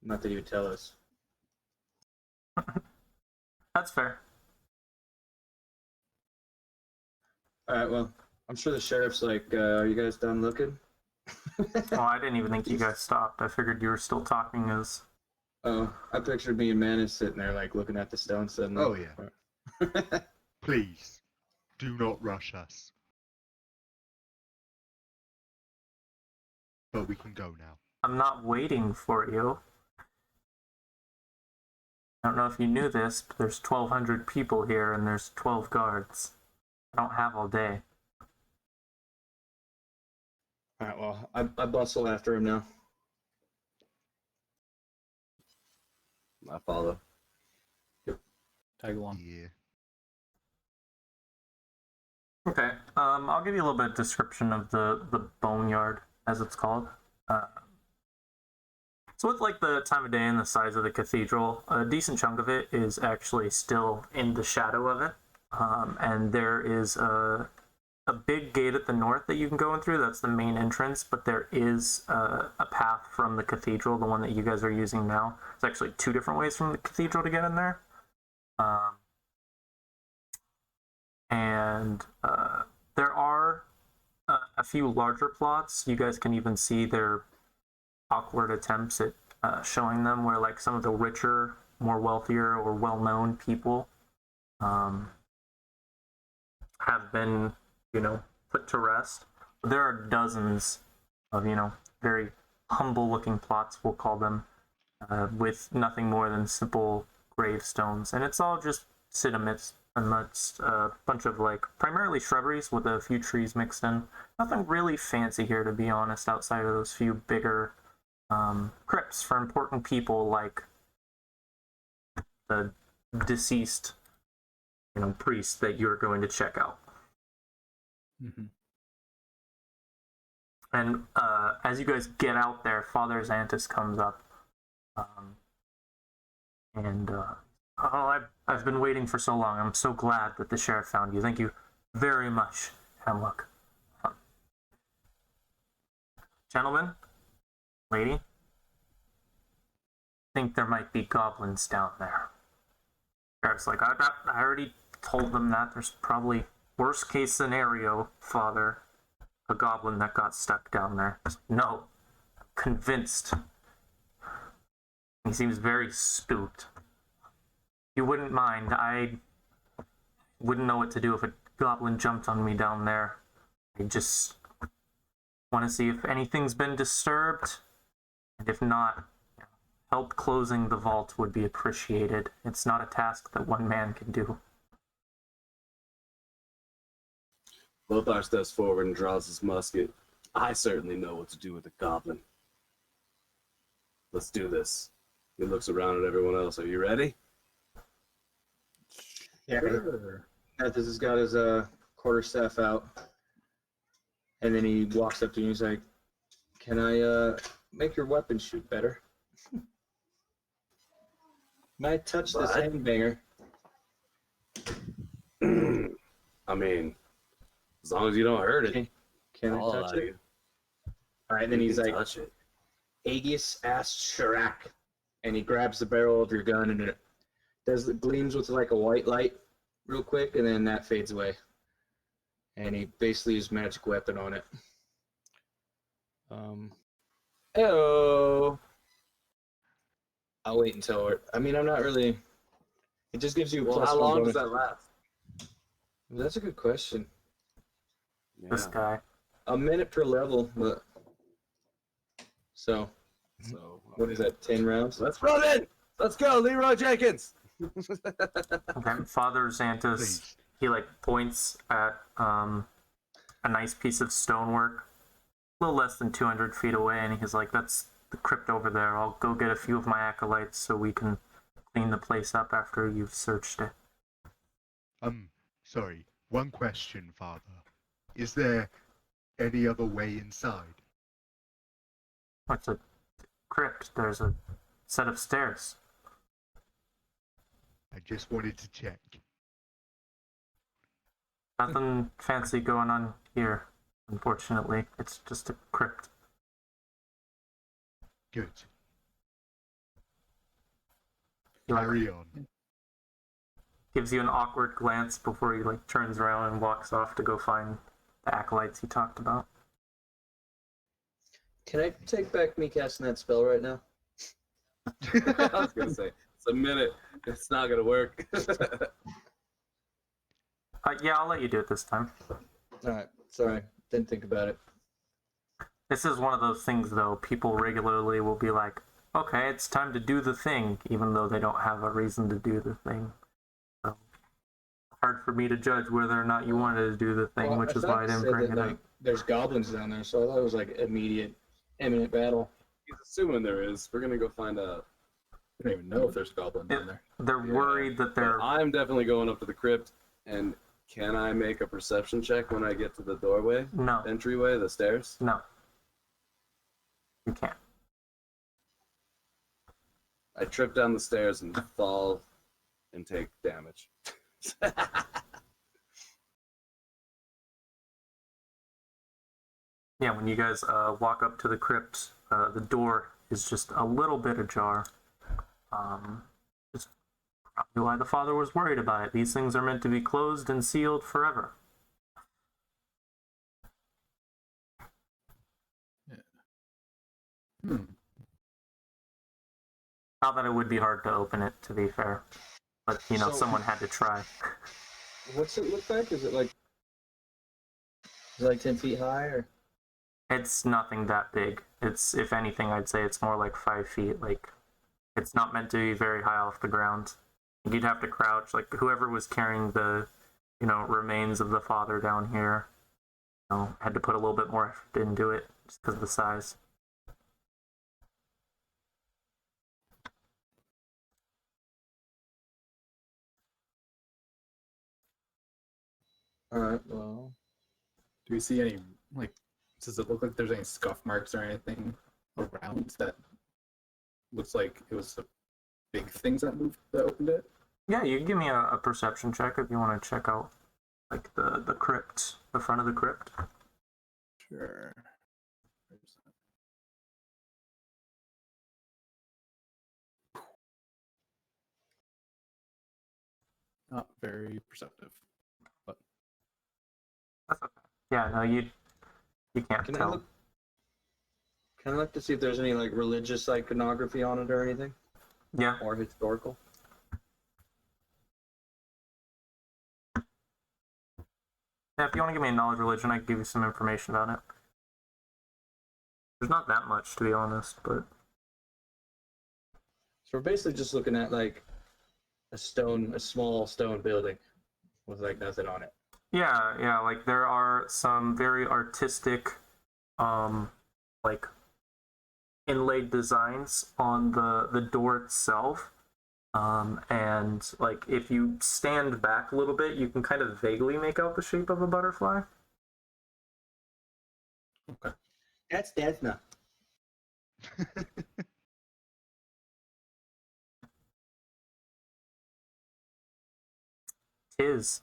Not that he would tell us. That's fair. Alright, well, I'm sure the sheriff's like, are you guys done looking? Oh, I didn't even think you guys stopped. I figured you were still talking as... Oh, I pictured me and Manus sitting there, like, looking at the stone suddenly. Oh, yeah. Please, do not rush us. But we can go now. I'm not waiting for you. I don't know if you knew this, but there's 1,200 people here and there's 12 guards. I don't have all day. Alright, well, I bustle after him now. I follow. Tag along. Yeah. Okay, I'll give you a little bit of description of the boneyard, as it's called. So with like the time of day and the size of the cathedral, a decent chunk of it is actually still in the shadow of it. And there is a big gate at the north that you can go in through. That's the main entrance, but there is a path from the cathedral, the one that you guys are using now. It's actually 2 different ways from the cathedral to get in there. There are a few larger plots. You guys can even see their awkward attempts at showing them where like some of the richer, more wealthier or well-known people have been, put to rest. There are dozens of, very humble-looking plots, we'll call them, with nothing more than simple gravestones, and it's all just sit amidst a bunch of like primarily shrubberies with a few trees mixed in. Nothing really fancy here, to be honest, outside of those few bigger crypts for important people like the deceased, priest that you're going to check out. Mm-hmm. And as you guys get out there, Father Xantus comes up, I've been waiting for so long. I'm so glad that the sheriff found you. Thank you very much, Hemlock. Gentlemen, lady, I think there might be goblins down there. Sheriff's like, I already told them that. There's probably worst case scenario, Father, a goblin that got stuck down there. No, I'm convinced. He seems very spooked. If you wouldn't mind, I wouldn't know what to do if a goblin jumped on me down there. I just want to see if anything's been disturbed, and if not, help closing the vault would be appreciated. It's not a task that one man can do. Lothar steps forward and draws his musket. I certainly know what to do with a goblin. Let's do this. He looks around at everyone else. Are you ready? Yeah. Sure. Mathis has got his quarterstaff out, and then he walks up to you and he's like, "Can I make your weapon shoot better. Might touch this What? handbanger. I mean, as long as you don't hurt it. Can I I'll touch allow it? you. All right, then You he's can like, touch it. Aegis ass Shirak, and he grabs the barrel of your gun and it does it gleams with like a white light real quick, and then that fades away. And he basically used magic weapon on it. Oh. I'll wait until I mean, I'm not really. It just gives you a Well, plus how one long bonus. does that last? That's a good question. This guy. A minute per level, but so So what is that? 10 rounds? Let's run in. Let's go, Leroy Jenkins. Okay, Father Xantus, Please. he like points at a nice piece of stonework, a little less than 200 feet away, and he's like, "That's the crypt over there. I'll go get a few of my acolytes so we can clean the place up after you've searched it." Sorry. One question, Father. Is there any other way inside? It's a crypt. There's a set of stairs. I just wanted to check. Nothing fancy going on here, unfortunately. It's just a crypt. Good. He like, Carry on. gives you an awkward glance before he like turns around and walks off to go find the acolytes he talked about. Can I take back me casting that spell right now? I was gonna say it's a minute. It's not gonna work. Yeah, I'll let you do it this time. Alright, sorry. Didn't think about it. This is one of those things, though. People regularly will be like, okay, it's time to do the thing, even though they don't have a reason to do the thing. So, hard for me to judge whether or not you wanted to do the thing, Well, which is thought why I you didn't said bring that, it like, up. There's goblins down there, so I thought it was like imminent battle. He's assuming there is. We're gonna go find out. I don't even know if there's a goblin down there. They're Yeah, worried that they're... But I'm definitely going up to the crypt. And can I make a perception check when I get to the doorway, No, entryway, the stairs? no. You can't. I trip down the stairs and fall and take damage. Yeah, when you guys walk up to the crypt, the door is just a little bit ajar. Just probably why the father was worried about it. These things are meant to be closed and sealed forever. Not that it would be hard to open it, to be fair. But, you know, So- someone had to try. What's it look like? Is it like 10 feet high or? It's nothing that big. It's, if anything, I'd say it's more like 5 feet. Like, it's not meant to be very high off the ground. You'd have to crouch. Like, whoever was carrying the, you know, remains of the father down here, you know, had to put a little bit more effort into it just because of the size. Alright, well. Do we see any, like, does it look like there's any scuff marks or anything around that looks like it was the big things that moved, that opened it? Yeah, you can give me a perception check if you want to check out, like, the crypt, the front of the crypt. Sure. Not very perceptive. But That's okay. Yeah, no, you can't Can I tell. look? Can I look to see if there's any like religious iconography on it or anything? Yeah, Or historical? yeah, if you want to give me a knowledge religion, I can give you some information about it. There's not that much, to be honest, but So we're basically just looking at like a small stone building with like nothing on it. yeah, like there are some very artistic, like inlaid designs on the door itself. And like if you stand back a little bit, you can kind of vaguely make out the shape of a butterfly. That's Desna. Tis.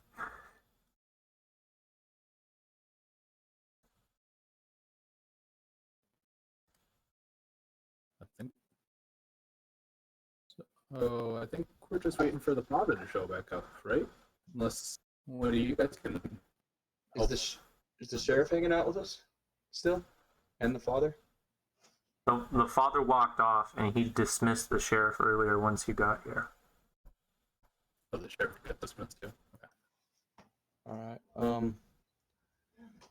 I think. So, I think we're just waiting for the father to show back up, right? Unless, what do you guys can? Is the sheriff hanging out with us still, and the father? The father walked off, and he dismissed the sheriff earlier once you got here. Oh, the sheriff got dismissed too. Okay. All right.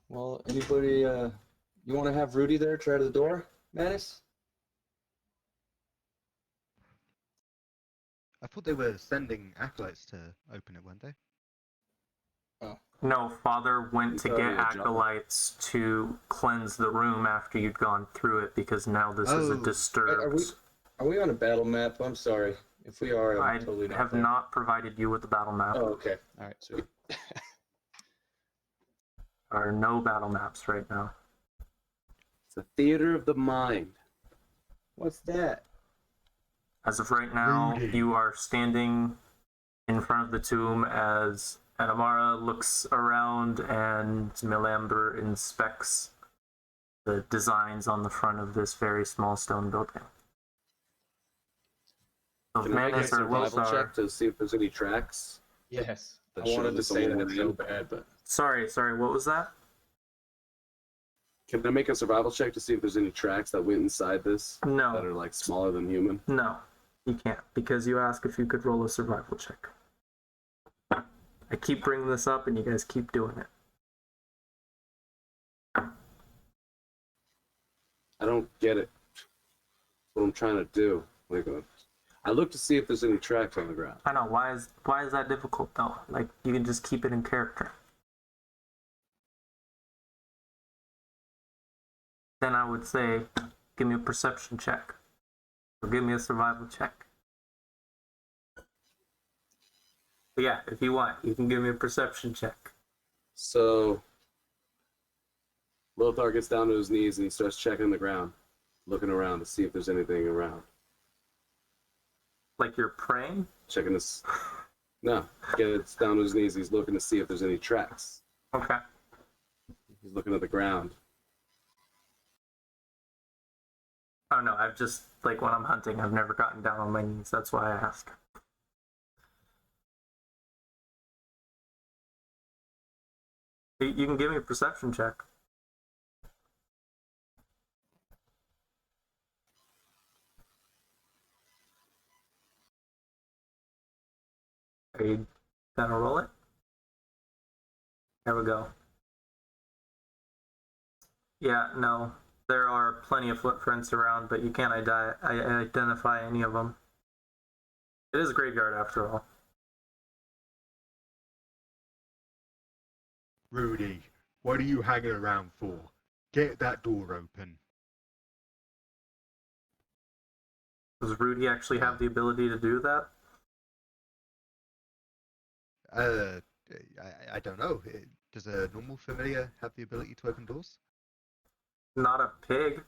Well, anybody? You want to have Rudy there try to the door, Manus? I thought they were sending acolytes to open it, weren't they? No, father went He's to already get a job. acolytes to cleanse the room after you'd gone through it, because now this is a Oh. disturbed. Are we on a battle map? I'm sorry. If we are, I I'm totally not. have there. not provided you with the battle map. Oh, okay. All right. Sweet. There are no battle maps right now. It's a theater of the mind. What's that? As of right now, Rudy. you are standing in front of the tomb as Anamara looks around and Milamber inspects the designs on the front of this very small stone building. So Can I make a Manus or survival Losar, check to see if there's any tracks? Yes. That I wanted shows to that say someone that went so in. bad, but sorry, what was that? Can I make a survival check to see if there's any tracks that went inside this that No, are like smaller than human? no, you can't, because you asked if you could roll a survival check. I keep bringing this up and you guys keep doing it. I don't get it. That's what I'm trying to do. Like, I look to see if there's any tracks on the ground. I know, why is that difficult though? Like, you can just keep it in character. Then I would say, give me a perception check. Or give me a survival check. But yeah, if you want, you can give me a perception check. So Lothar gets down to his knees and he starts checking the ground, looking around to see if there's anything around. Like you're praying? Checking this. No, gets down to his knees. He's looking to see if there's any tracks. Okay. He's looking at the ground. Oh no, I've just, like when I'm hunting, I've never gotten down on my knees. That's why I ask. You can give me a perception check. Are you gonna roll it? There we go. Yeah, no. There are plenty of footprints around, but you can't identify any of them. It is a graveyard after all. Rudy, what are you hanging around for? Get that door open. Does Rudy actually have the ability to do that? I don't know. Does a normal familiar have the ability to open doors? Not a pig.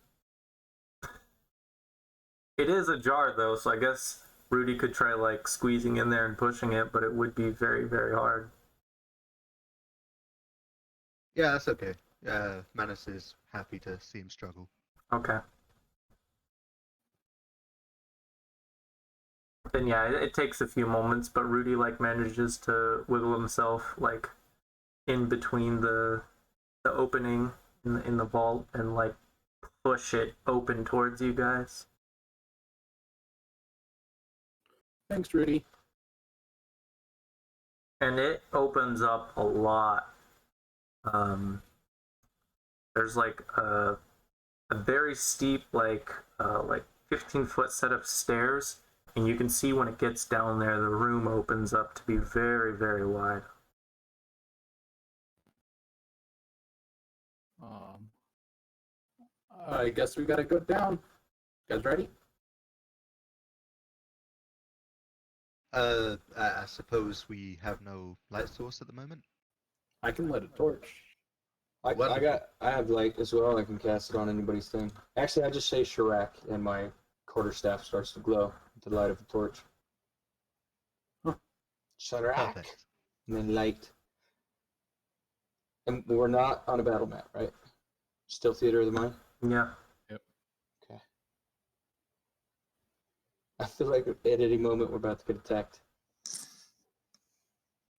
It is ajar though, so I guess Rudy could try like squeezing in there and pushing it, but it would be very, very hard. Yeah, that's okay. Manus is happy to see him struggle. Okay. Then yeah, it takes a few moments, but Rudy like manages to wiggle himself like in between the opening in the vault and like push it open towards you guys. Thanks, Rudy. And it opens up a lot. There's like a very steep like 15-foot set of stairs, and you can see when it gets down there the room opens up to be very, very wide. I guess we gotta go down. You guys ready? I suppose we have no light source at the moment. I can light a torch. I have light as well. I can cast it on anybody's thing. Actually, I just say Shirak, and my quarterstaff starts to glow with the light of the torch. Shirak, Perfect. and then light. And we're not on a battle map, right? Still theater of the mind. Yeah. Okay. I feel like at any moment we're about to get attacked.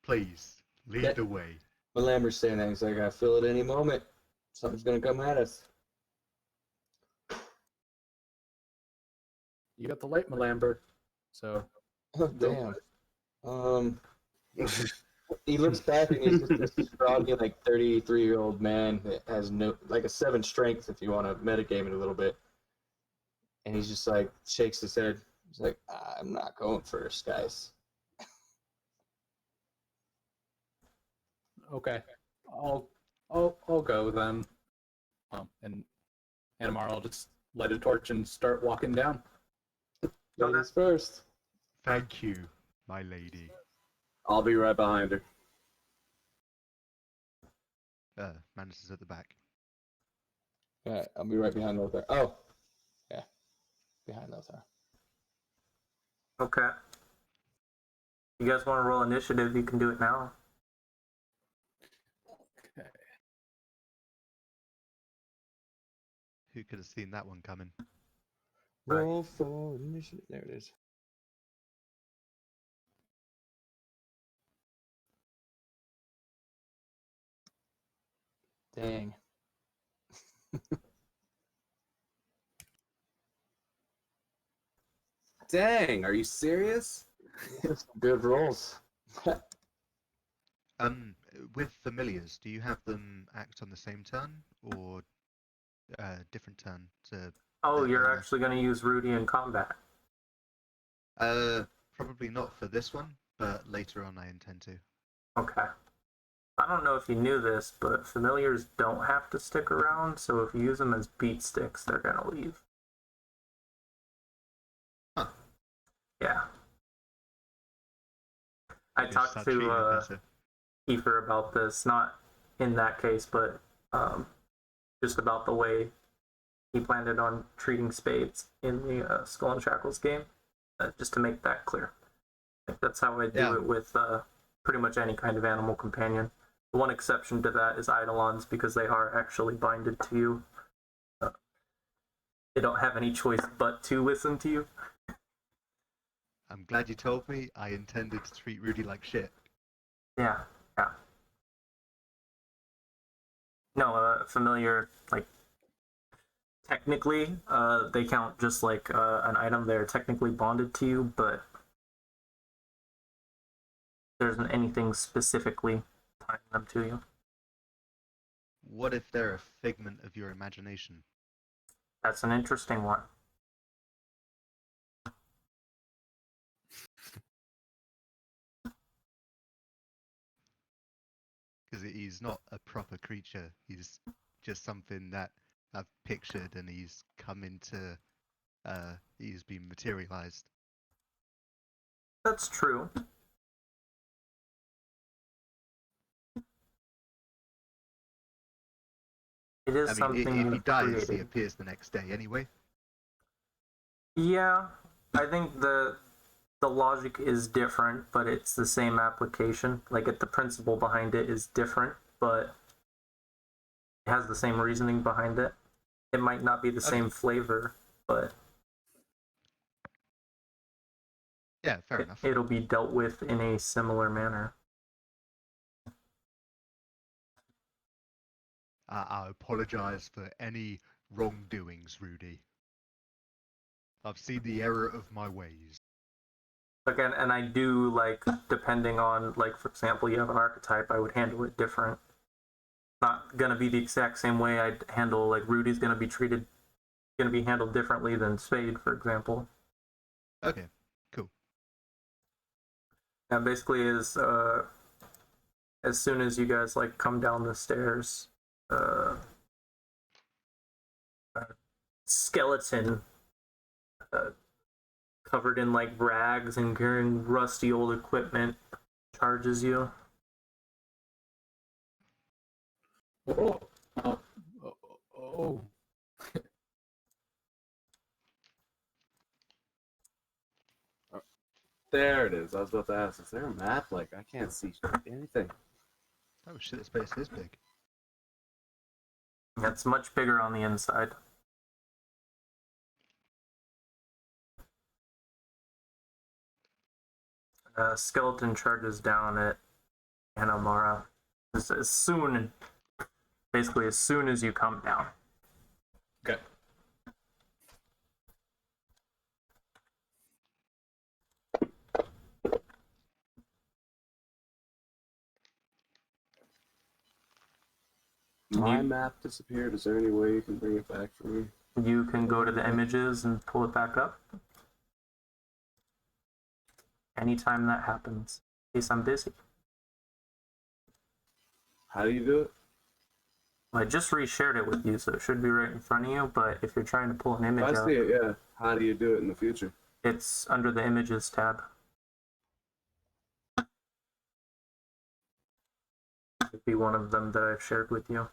Please lead That- the way. Malamber's saying that. He's like, I feel at any moment something's gonna come at us. You got the light, Malamber. So Oh damn. He looks back and he's just a scrawny, like 33-year-old man that has no, like a 7 strength if you want to metagame it a little bit. And he's just like shakes his head. He's like, I'm not going first, guys. okay, I'll go then. And Anamar, I'll just light a torch and start walking down. Ladies first. Thank you, my lady. I'll be right behind her. Manus is at the back. Alright, I'll be right behind Lothar. Oh, yeah, behind Lothar. Okay. You guys want to roll initiative? You can do it now. Okay. Who could have seen that one coming? Right. Roll for initiative. There it is. Dang. Dang, are you serious? Good rolls. With familiars, do you have them act on the same turn or different turn to? Oh, you're Uh, actually going to use Rudy in combat. Probably not for this one, but later on I intend to. Okay. I don't know if you knew this, but familiars don't have to stick around, so if you use them as beat sticks, they're going to leave. Huh. Yeah. I Just talked start treating them to better. Kiefer about this, not in that case, but just about the way he planned it on treating spades in the Skull and Shackles game, just to make that clear. I think that's how I do it with pretty much any kind of animal companion. The one exception to that is Eidolons, because they are actually binded to you. They don't have any choice but to listen to you. I'm glad you told me. I intended to treat Rudy like shit. Yeah, yeah. No, familiar, like, technically, they count just like an item. They're technically bonded to you, but there isn't anything specifically tying them to you. What if they're a figment of your imagination? That's an interesting one. Because he's not a proper creature. He's just something that I've pictured and he's come into, he's been materialized. That's true. It is I mean, something if he you've dies, he created. appears the next day anyway. Yeah, I think the logic is different, but it's the same application. Like, the principle behind it is different, but it has the same reasoning behind it. It might not be the same flavor, but Yeah, fair enough. it'll be dealt with in a similar manner. I apologize for any wrongdoings, Rudy. I've seen the error of my ways. Again, and I do, like, depending on, like, for example, you have an archetype, I would handle it different. Not gonna be the exact same way I'd handle, like, Rudy's gonna be handled differently than Spade, for example. Okay, cool. And basically is, as soon as you guys, like, come down the stairs, a skeleton, covered in, like, rags and carrying rusty old equipment, charges you. Oh, There it is. I was about to ask, is there a map? Like, I can't see anything. Oh shit, this place is big. It's much bigger on the inside. Skeleton charges down at Anamara as soon as you come down. Okay. My map disappeared. Is there any way you can bring it back for me? You can go to the images and pull it back up. Anytime that happens, in case I'm busy. How do you do it? I just reshared it with you, so it should be right in front of you, but if you're trying to pull an image I up, see it, yeah. How do you do it in the future? it's under the images tab. It'd be one of them that I've shared with you.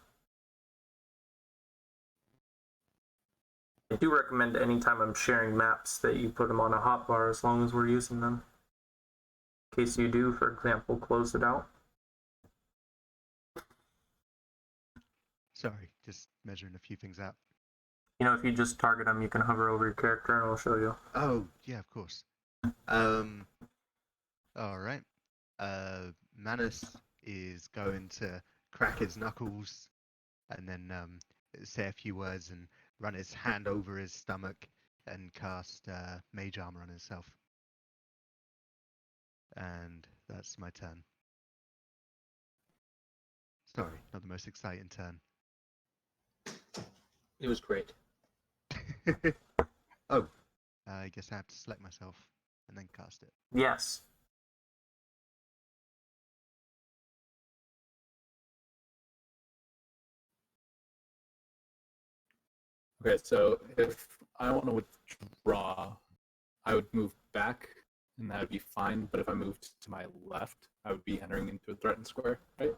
I do recommend anytime I'm sharing maps that you put them on a hotbar as long as we're using them. In case you do, for example, close it out. Sorry, just measuring a few things out. You know, if you just target them, you can hover over your character and it'll show you. Oh, yeah, of course. Alright. Manus is going to crack his knuckles and then say a few words and run his hand over his stomach and cast mage armor on himself. And that's my turn. Sorry, not the most exciting turn. It was great. Oh, I guess I have to select myself and then cast it. Yes. Okay, so if I want to withdraw, I would move back, and that would be fine. But if I moved to my left, I would be entering into a threatened square, right?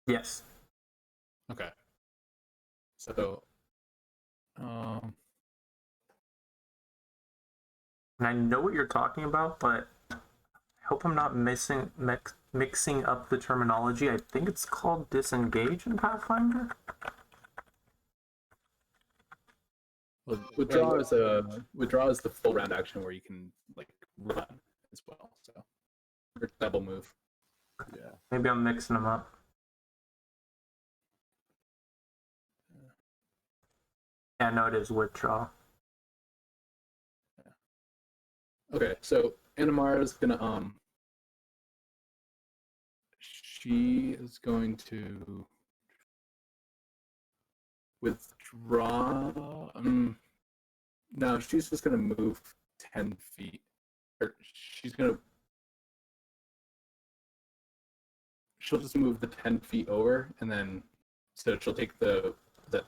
Yes. Okay. So, And I know what you're talking about, but I hope I'm not mixing up the terminology. I think it's called disengage in Pathfinder. well, withdraw is the full round action where you can like run as well. So, or double move. Yeah. Maybe I'm mixing them up. Yeah, no, it is withdraw. Okay, so Anamara is gonna she is going to withdraw. No, she's just gonna move 10 feet, or she'll just move the 10 feet over, and then so she'll take the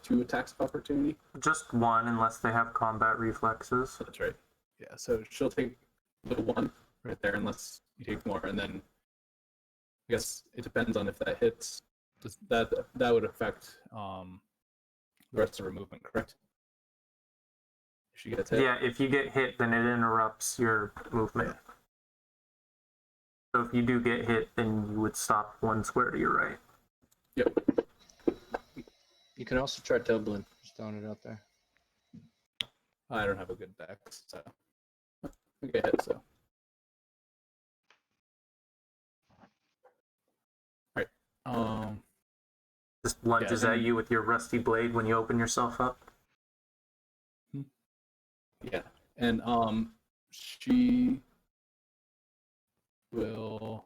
2 attacks of opportunity. Just one, unless they have combat reflexes. That's right. Yeah, so she'll take the 1 right there, unless you take more, and then I guess it depends on if that hits. That would affect the rest of her movement, correct? If she gets hit. Yeah, if you get hit, then it interrupts your movement. So if you do get hit, then you would stop 1 square to your right. Yep. You can also try doubling. Just throwing it out there. I don't have a good deck, so I get hit. So. All right. Just lunges Yeah, at you with your rusty blade when you open yourself up. Yeah, and she will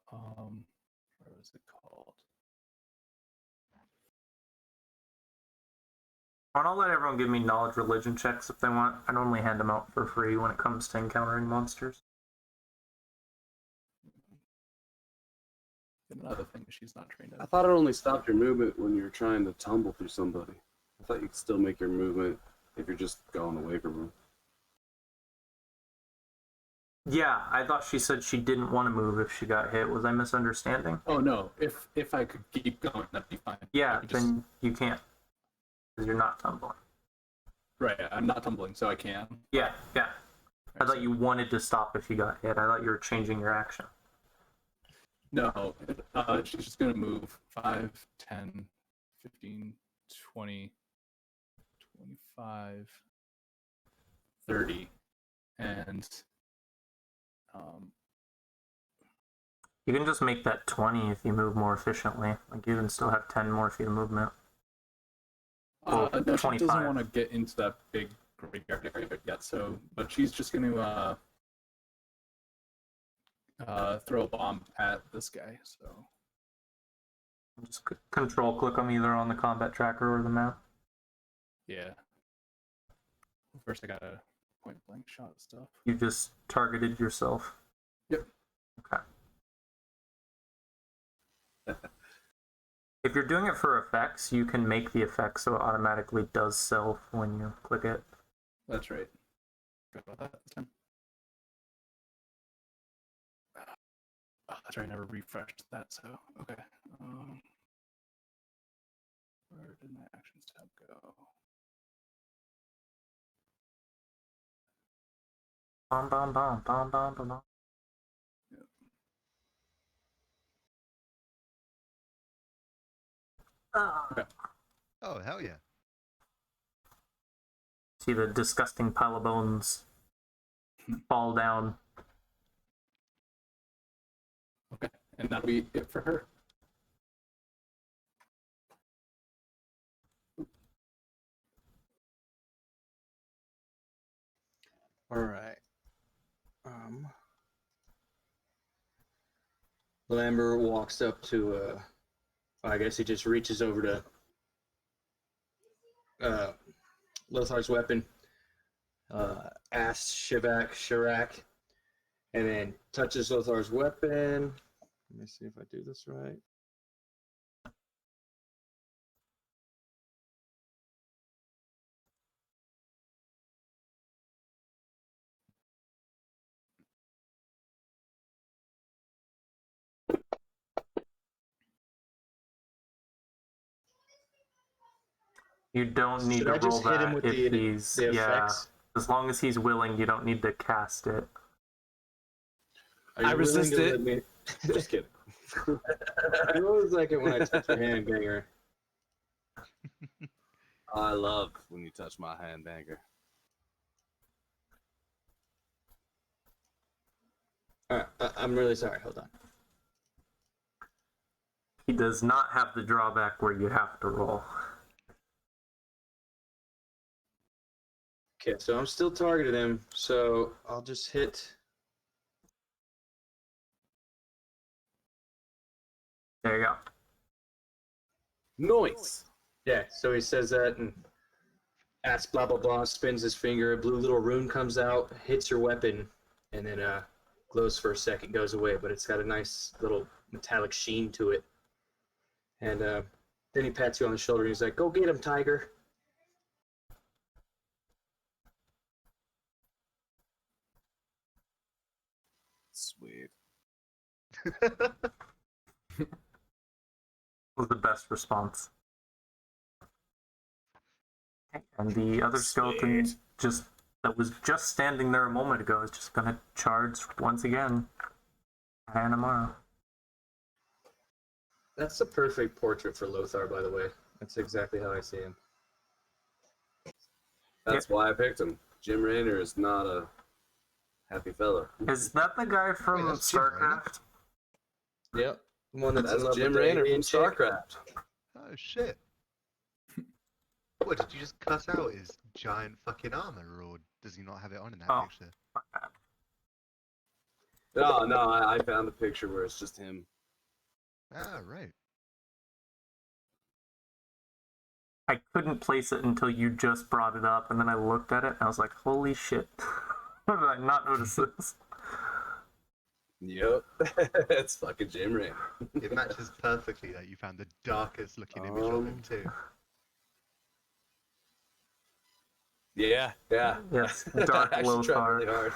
what was it called? I'll let everyone give me knowledge religion checks if they want. I normally hand them out for free when it comes to encountering monsters. Another thing she's not trained I at. thought it only stopped your movement when you're trying to tumble through somebody. I thought you could still make your movement if you're just going away from them. Yeah, I thought she said she didn't want to move if she got hit. Was I misunderstanding? Oh no! If I could keep going, that'd be fine. Yeah, then you can't. Because you're not tumbling. Right, I'm not tumbling, so I can. Yeah. I thought you wanted to stop if you got hit. I thought you were changing your action. No, she's just going to move 5, 10, 15, 20, 25, 30, and You can just make that 20 if you move more efficiently. Like you can still have 10 more feet of movement. no, she 25. doesn't want to get into that big graveyard area yet. So, but she's just going to throw a bomb at this guy. So Just control click them either on the combat tracker or the map. yeah. First, I got a point blank shot stuff. You just targeted yourself. Yep. Okay. If you're doing it for effects, you can make the effect so it automatically does self when you click it. That's right. Forgot about that this time. Oh, that's right. I never refreshed that. So okay. Where did my actions tab go? Bom, bom, bom, bom, bom, bom, bom. Okay. Oh, hell yeah. See the disgusting pile of bones fall down. Okay, and that'll be it for her. All right. Lambert walks up to, I guess he just reaches over to Lothar's weapon, asks Shirak, and then touches Lothar's weapon. Let me see if I do this right. You don't need Should to I roll just hit him that with if the he's effects? As long as he's willing, you don't need to cast it. Are you I willing resist to it. let me- Just kidding. You always like it when I touch your hand, banger. I love when you touch my handbanger. All right, I'm really sorry. Hold on. He does not have the drawback where you have to roll. Okay, so I'm still targeting him, so I'll just hit. There you go. Noise. Yeah, so he says that and asks blah blah blah, spins his finger, a blue little rune comes out, hits your weapon, and then glows for a second, goes away, but it's got a nice little metallic sheen to it. And then he pats you on the shoulder and he's like, "Go get him, Tiger." Sweet. Was the best response. And the other skeleton that was just standing there a moment ago is just gonna charge once again at Anamara. That's a perfect portrait for Lothar, by the way. That's exactly how I see him. That's why I picked him. Jim Raynor is not a happy fella. Is that the guy from that's Jim Raynor? StarCraft? Yep. The one that's in That's love Jim with the Raynor from alien chick. StarCraft. Oh, shit. What, did you just cut out his giant fucking armor, or does he not have it on in that Oh. picture? No, I found a picture where it's just him. Ah, right. I couldn't place it until you just brought it up, and then I looked at it and I was like, holy shit. How did I not notice this? Yep. It's fucking Jim Raynor. It matches perfectly that you found the darkest looking image of him, too. Yeah. Yes, Dark I actually tried Lothar. really hard.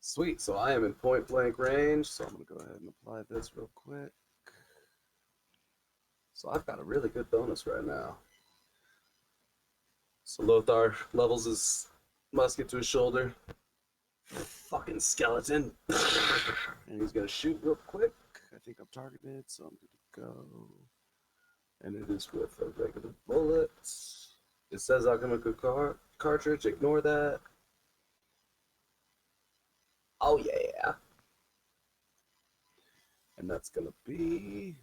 Sweet, so I am in point blank range, so I'm going to go ahead and apply this real quick. So I've got a really good bonus right now. So Lothar levels his musket to his shoulder. Fucking skeleton. And he's gonna shoot real quick. I think I'm targeted, so I'm good to go. And it is with a regular bullet. It says alchemical cartridge. Ignore that. Oh yeah. And that's gonna be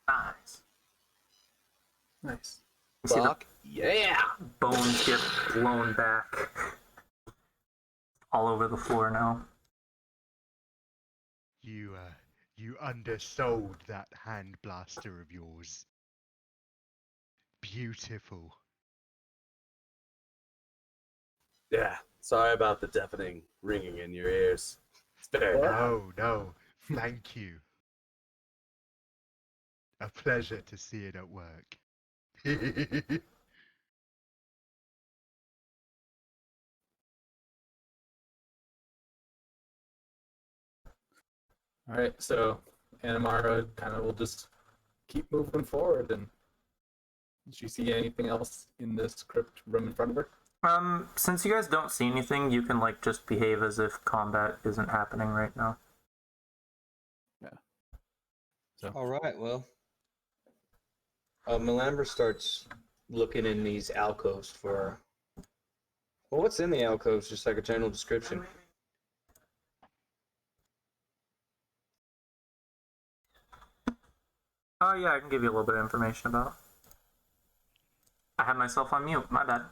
Nice. Nice. You see the fuck yeah. bones get blown back all over the floor now. You undersold that hand blaster of yours. Beautiful. Yeah. Sorry about the deafening ringing in your ears. It's very loud. No, thank you. A pleasure to see it at work. All right, so Anamara kind of will just keep moving forward. And did you see anything else in this crypt room in front of her? Since you guys don't see anything, you can like just behave as if combat isn't happening right now. So All right, well. Melamber starts looking in these alcoves for. Well, what's in the alcoves? Just like a general description. Oh yeah, I can give you a little bit of information about it. I had myself on mute, my bad.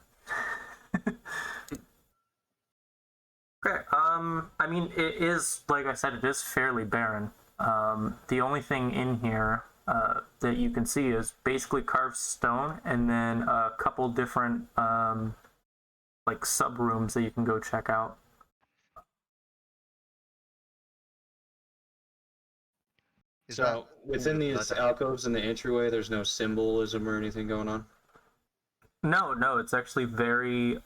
Okay, I mean, it is, like I said, it is fairly barren. The only thing in here that you can see is basically carved stone, and then a couple different, like, sub-rooms that you can go check out. Is So that within all the these blood- alcoves in the entryway, there's no symbolism or anything going on. No, it's actually very,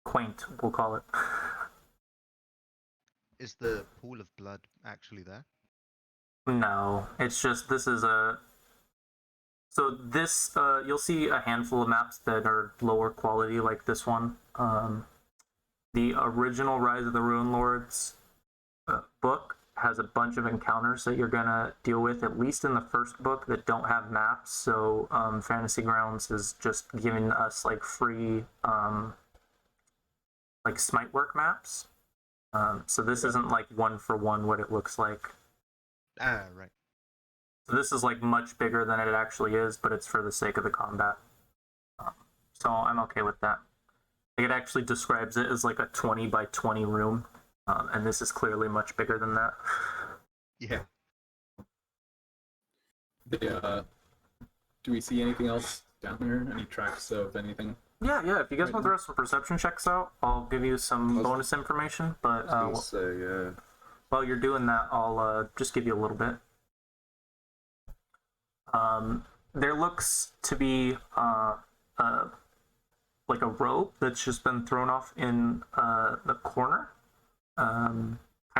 quaint, we'll call it. Is the pool of blood actually there? No, it's just this is a. So this you'll see a handful of maps that are lower quality, like this one. The original Rise of the Runelords book has a bunch of encounters that you're gonna deal with, at least in the first book, that don't have maps. So Fantasy Grounds is just giving us like free like smite work maps. So this isn't like one for one what it looks like. Ah, right. So this is like much bigger than it actually is, but it's for the sake of the combat. So I'm okay with that. It actually describes it as like a 20 by 20 room, and this is clearly much bigger than that. Yeah. do we see anything else down there? Any tracks of anything? Yeah. If you guys want to throw some perception checks out, I'll give you some bonus information. But I was gonna say, yeah. while you're doing that, I'll just give you a little bit. There looks to be like a rope that's just been thrown off in the corner, kind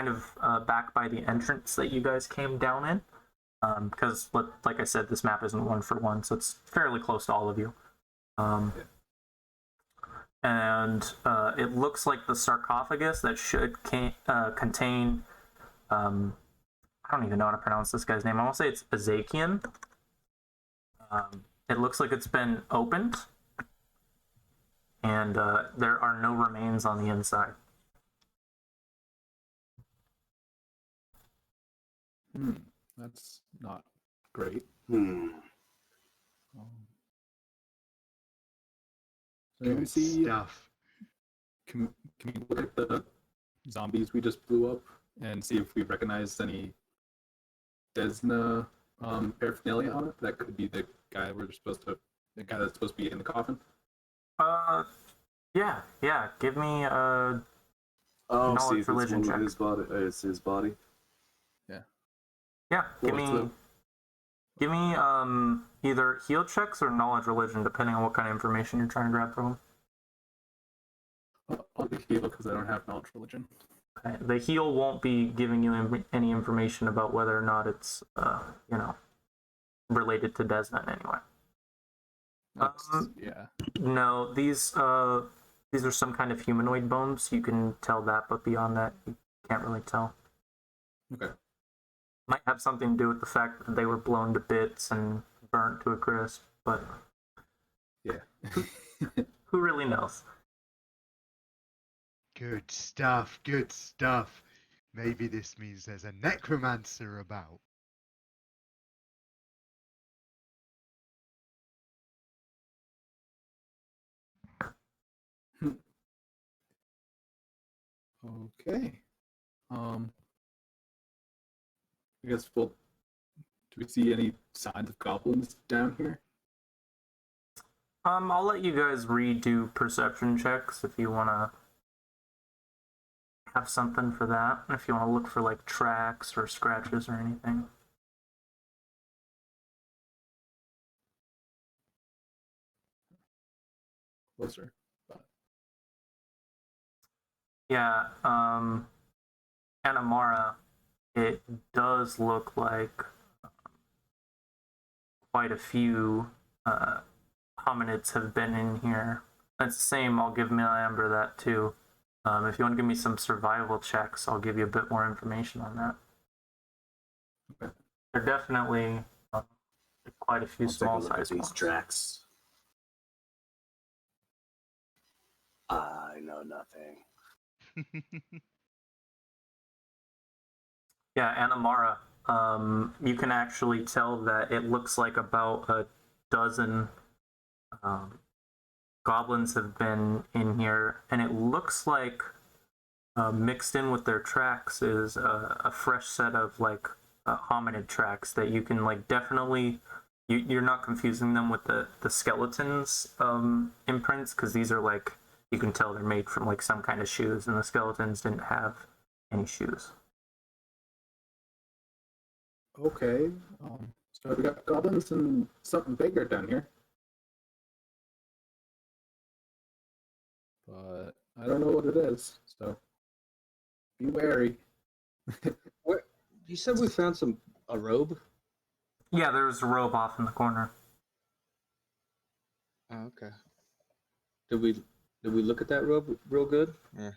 of back by the entrance that you guys came down in. Because, like I said, this map isn't one for one, so it's fairly close to all of you. And it looks like the sarcophagus that should contain. I don't even know how to pronounce this guy's name. I want to say it's Azakian. It looks like it's been opened, and there are no remains on the inside. That's not great. Hmm. So you Good see, stuff. can we look at the zombies we just blew up and see if we recognize any Desna paraphernalia on it? That could be the guy the guy that's supposed to be in the coffin. Yeah. Give me Oh, Knowledge see if it's religion one check. of his body. It's his body. yeah. Give What's me either heal checks or knowledge religion, depending on what kind of information you're trying to grab from him. I'll be healed because I don't have knowledge religion. Okay. The heal won't be giving you any information about whether or not it's related to Desna in any way. Yeah. No, these are some kind of humanoid bones. You can tell that, but beyond that, you can't really tell. Okay. Might have something to do with the fact that they were blown to bits and burnt to a crisp, but Yeah. who really knows? Good stuff, good stuff. Maybe this means there's a necromancer about. Okay. I guess we'll. Do we see any signs of goblins down here? I'll let you guys redo perception checks if you want to have something for that. If you want to look for like tracks or scratches or anything. Closer. Yeah, Anamara, it does look like quite a few hominids have been in here. That's the same, I'll give Milamber that too. If you want to give me some survival checks, I'll give you a bit more information on that. Okay. They're definitely quite a few I'll take a small look at sized these ones. tracks. I know nothing. Yeah, Anamara, you can actually tell that it looks like about a dozen goblins have been in here, and it looks like mixed in with their tracks is a fresh set of like hominid tracks that you can like definitely. You're not confusing them with the skeletons imprints, because these are like, you can tell they're made from like some kind of shoes, and the skeletons didn't have any shoes. Okay. So we got goblins and something bigger down here. But I don't know what it is, so be wary. What? You said we found a robe? Yeah, there's a robe off in the corner. Oh, okay. Did we look at that robe real good? Yeah.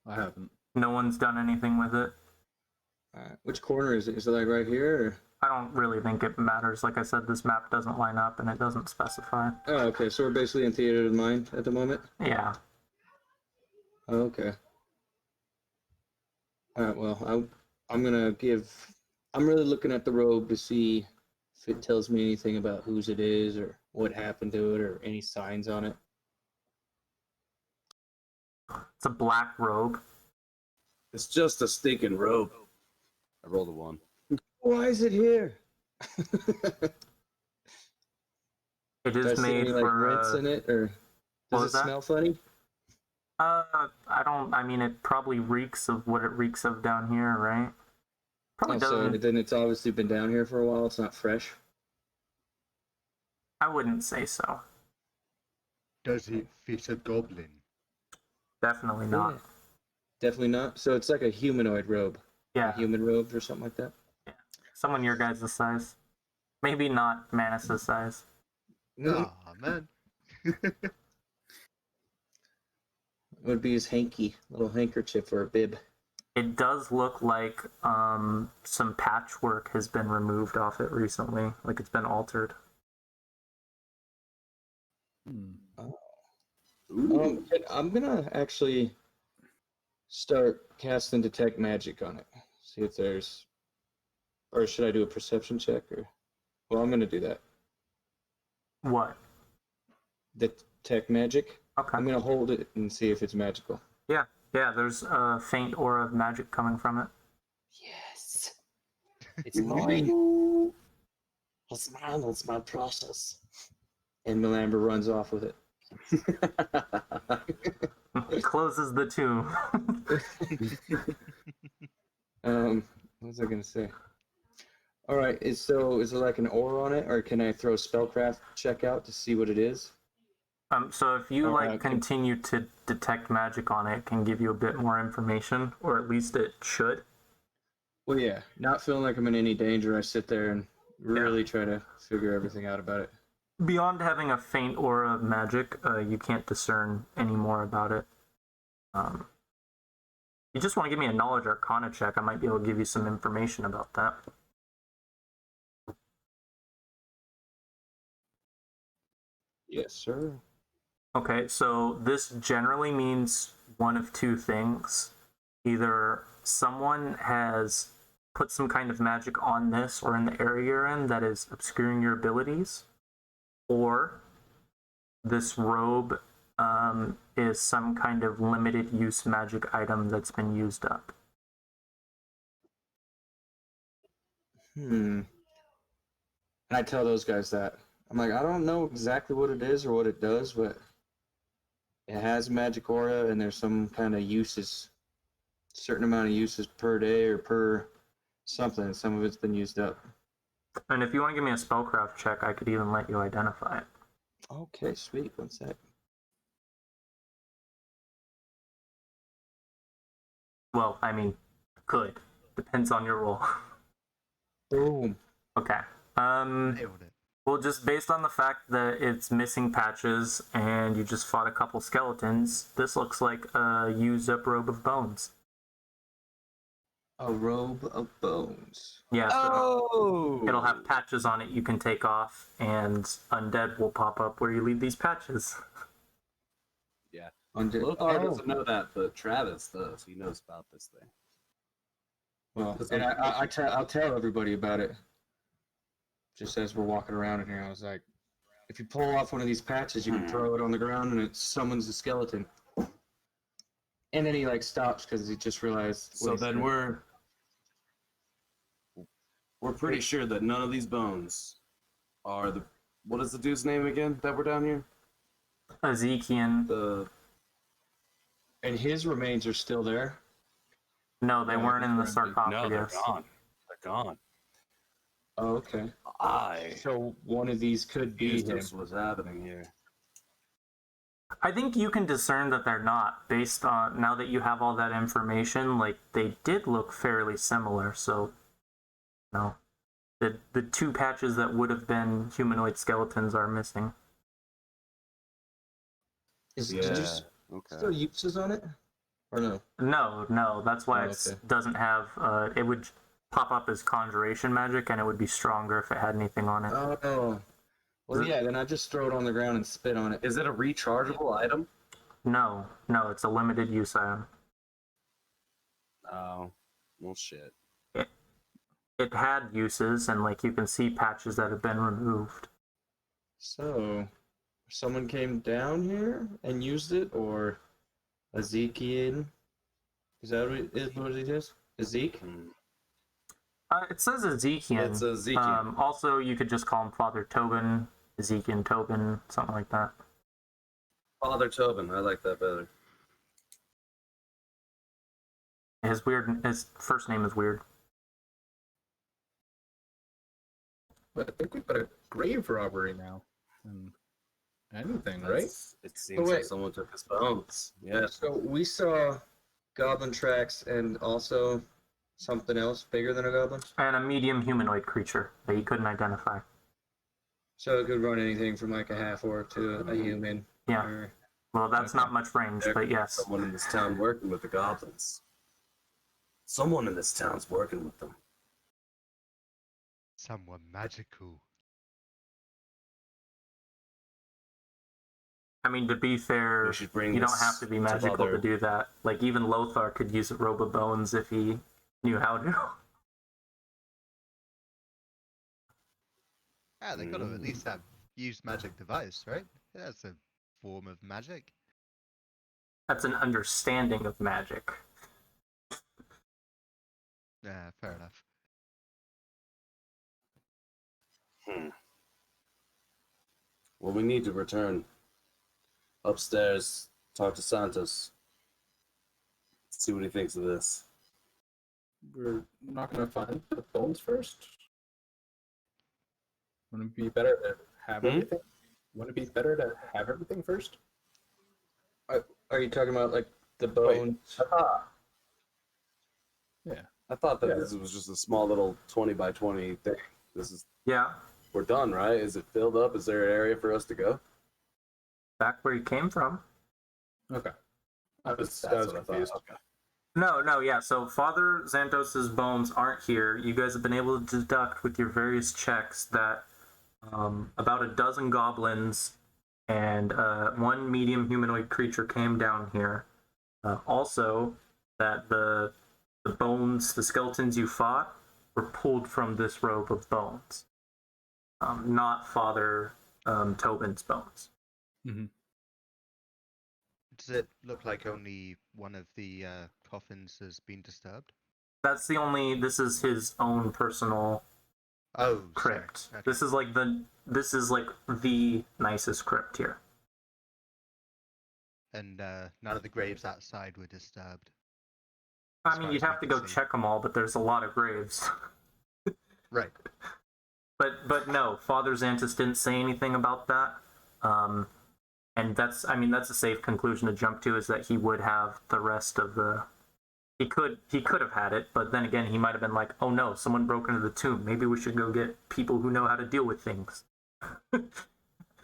I haven't. No one's done anything with it. Which corner is it? Is it like right here? Or? I don't really think it matters. Like I said, this map doesn't line up and it doesn't specify. Oh, okay. So we're basically in theater of the mind at the moment. Yeah. Oh, okay. All right. Well, I'm really looking at the robe to see if it tells me anything about whose it is or what happened to it or any signs on it. It's a black robe. It's just a stinking robe. I rolled a 1. Why is it here? It Do I is see made any, like, for rents in it, or what does was it that? smell funny? I mean, it probably reeks of what it reeks of down here, right? Probably Oh, so doesn't. then it's obviously been down here for a while. It's not fresh. I wouldn't say so. Does it fit a goblin? Definitely not. Yeah. Definitely not. So it's like a humanoid robe. Yeah. A human robe or something like that. Someone your guys' size. Maybe not Manus' size. No, Ah, man. it would be his hanky, little handkerchief or a bib. It does look like some patchwork has been removed off it recently. Like it's been altered. I'm gonna actually start casting detect magic on it. See if there's, or should I do a perception check? Or, well, I'm gonna do that. What? Detect magic. Okay. I'm gonna hold it and see if it's magical. Yeah, there's a faint aura of magic coming from it. Yes, it's mine. It's mine. It's my process. And Melamber runs off with it. It closes the tomb. What was I gonna say? All right, is there like an aura on it, or can I throw a spellcraft check out to see what it is? So if you Okay. continue to detect magic on it, it can give you a bit more information, or at least it should. Well, yeah, not feeling like I'm in any danger, I sit there and really try to figure everything out about it. Beyond having a faint aura of magic, you can't discern any more about it. You just want to give me a knowledge arcana check, I might be able to give you some information about that. Yes, sir. Okay, so this generally means one of two things. Either someone has put some kind of magic on this or in the area you're in that is obscuring your abilities, or this robe is some kind of limited use magic item that's been used up. And I tell those guys that. I'm like, I don't know exactly what it is or what it does, but it has magic aura and there's some kind of uses, certain amount of uses per day or per something. Some of it's been used up. And if you want to give me a spellcraft check, I could even let you identify it. Okay, sweet. One sec. Well, I mean, could. Depends on your roll. Boom. Okay. Nailed it. Well, just based on the fact that it's missing patches and you just fought a couple skeletons, this looks like a used up robe of bones. A robe of bones. Yeah, so Oh! it'll have patches on it you can take off, and undead will pop up where you leave these patches. Yeah. Undead. Lothar doesn't know that, but Travis does. He knows about this thing. Well, and I'll tell everybody about it. Just as we're walking around in here, I was like, if you pull off one of these patches, you can throw it on the ground and it summons a skeleton. And then he like stops because he just realized. So then we're pretty sure that none of these bones are the. What is the dude's name again that we're down here? Ezekiel. The And his remains are still there. No, they weren't in the No, sarcophagus. they're gone. They're gone. Oh, okay. I So one of these could be him. this was happening here. I think you can discern that they're not, based on, now that you have all that information, like, they did look fairly similar, so, no. The two patches that would have been humanoid skeletons are missing. Did you Okay. still uses on it? Or no? No, that's why Oh, it okay. doesn't have, it would pop up as conjuration magic, and it would be stronger if it had anything on it. Oh. Well, yeah, then I just throw it on the ground and spit on it. Is it a rechargeable item? No, it's a limited use item. Oh, well, shit. It had uses, and like you can see patches that have been removed. So, someone came down here and used it, or Ezekiel? Is that what it is? Ezek? It says Ezekiel. It's Ezekiel. Also, you could just call him Father Tobin, Ezekiel Tobin, something like that. Father Tobin. I like that better. His first name is weird. But I think we've got a grave robbery now. And anything, right? It seems Oh, wait. like someone took his bones. Yeah. So we saw goblin tracks and also something else bigger than a goblin. And a medium humanoid creature that you couldn't identify. So it could run anything from like a half orc to a human. Yeah. Or, Well, that's not much range, There but could be yes. Someone in this town working with the goblins. Someone in this town's working with them. Someone magical. I mean, to be fair, We should bring you don't this have to be to magical to other- do that. Like, even Lothar could use a robe of bones if he knew how to. Yeah, they got to at least have used magic device, right? That's a form of magic. That's an understanding of magic. Yeah, fair enough. Well, we need to return upstairs, talk to Santos, see what he thinks of this. We're not going to find the bones first? Wouldn't it be better to have everything? Wouldn't it be better to have everything first? are you talking about like the bones? Yeah. I thought that Yeah. this was just a small little 20 by 20 thing. This is Yeah. we're done, right? Is it filled up? Is there an area for us to go? Back where you came from. Okay. I was That's what I confused. thought. Okay. No, yeah. So Father Xantos's bones aren't here. You guys have been able to deduct with your various checks that about a dozen goblins and one medium humanoid creature came down here. Also, that the bones, the skeletons you fought, were pulled from this robe of bones, not Father Tobin's bones. Mm-hmm. Does it look like only one of the coffins has been disturbed? That's the only. This is his own personal Oh, crypt. sorry. Okay. This is like the nicest crypt here. And none of the graves outside were disturbed. I as mean, far you'd as have we to can go see. check them all, but there's a lot of graves. Right. But no, Father Xantus didn't say anything about that. And that's a safe conclusion to jump to, is that he would have the rest of the. He could have had it, but then again, he might have been like, oh no, someone broke into the tomb. Maybe we should go get people who know how to deal with things.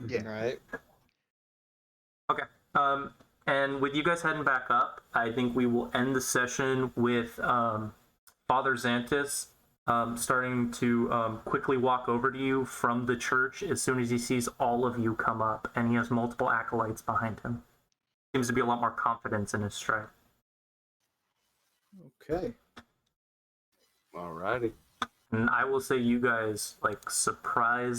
Yeah. Right. Okay. And with you guys heading back up, I think we will end the session with Father Xantus starting to quickly walk over to you from the church as soon as he sees all of you come up, and he has multiple acolytes behind him. Seems to be a lot more confidence in his stride. Okay. Alrighty. And I will say, you guys, like, surprise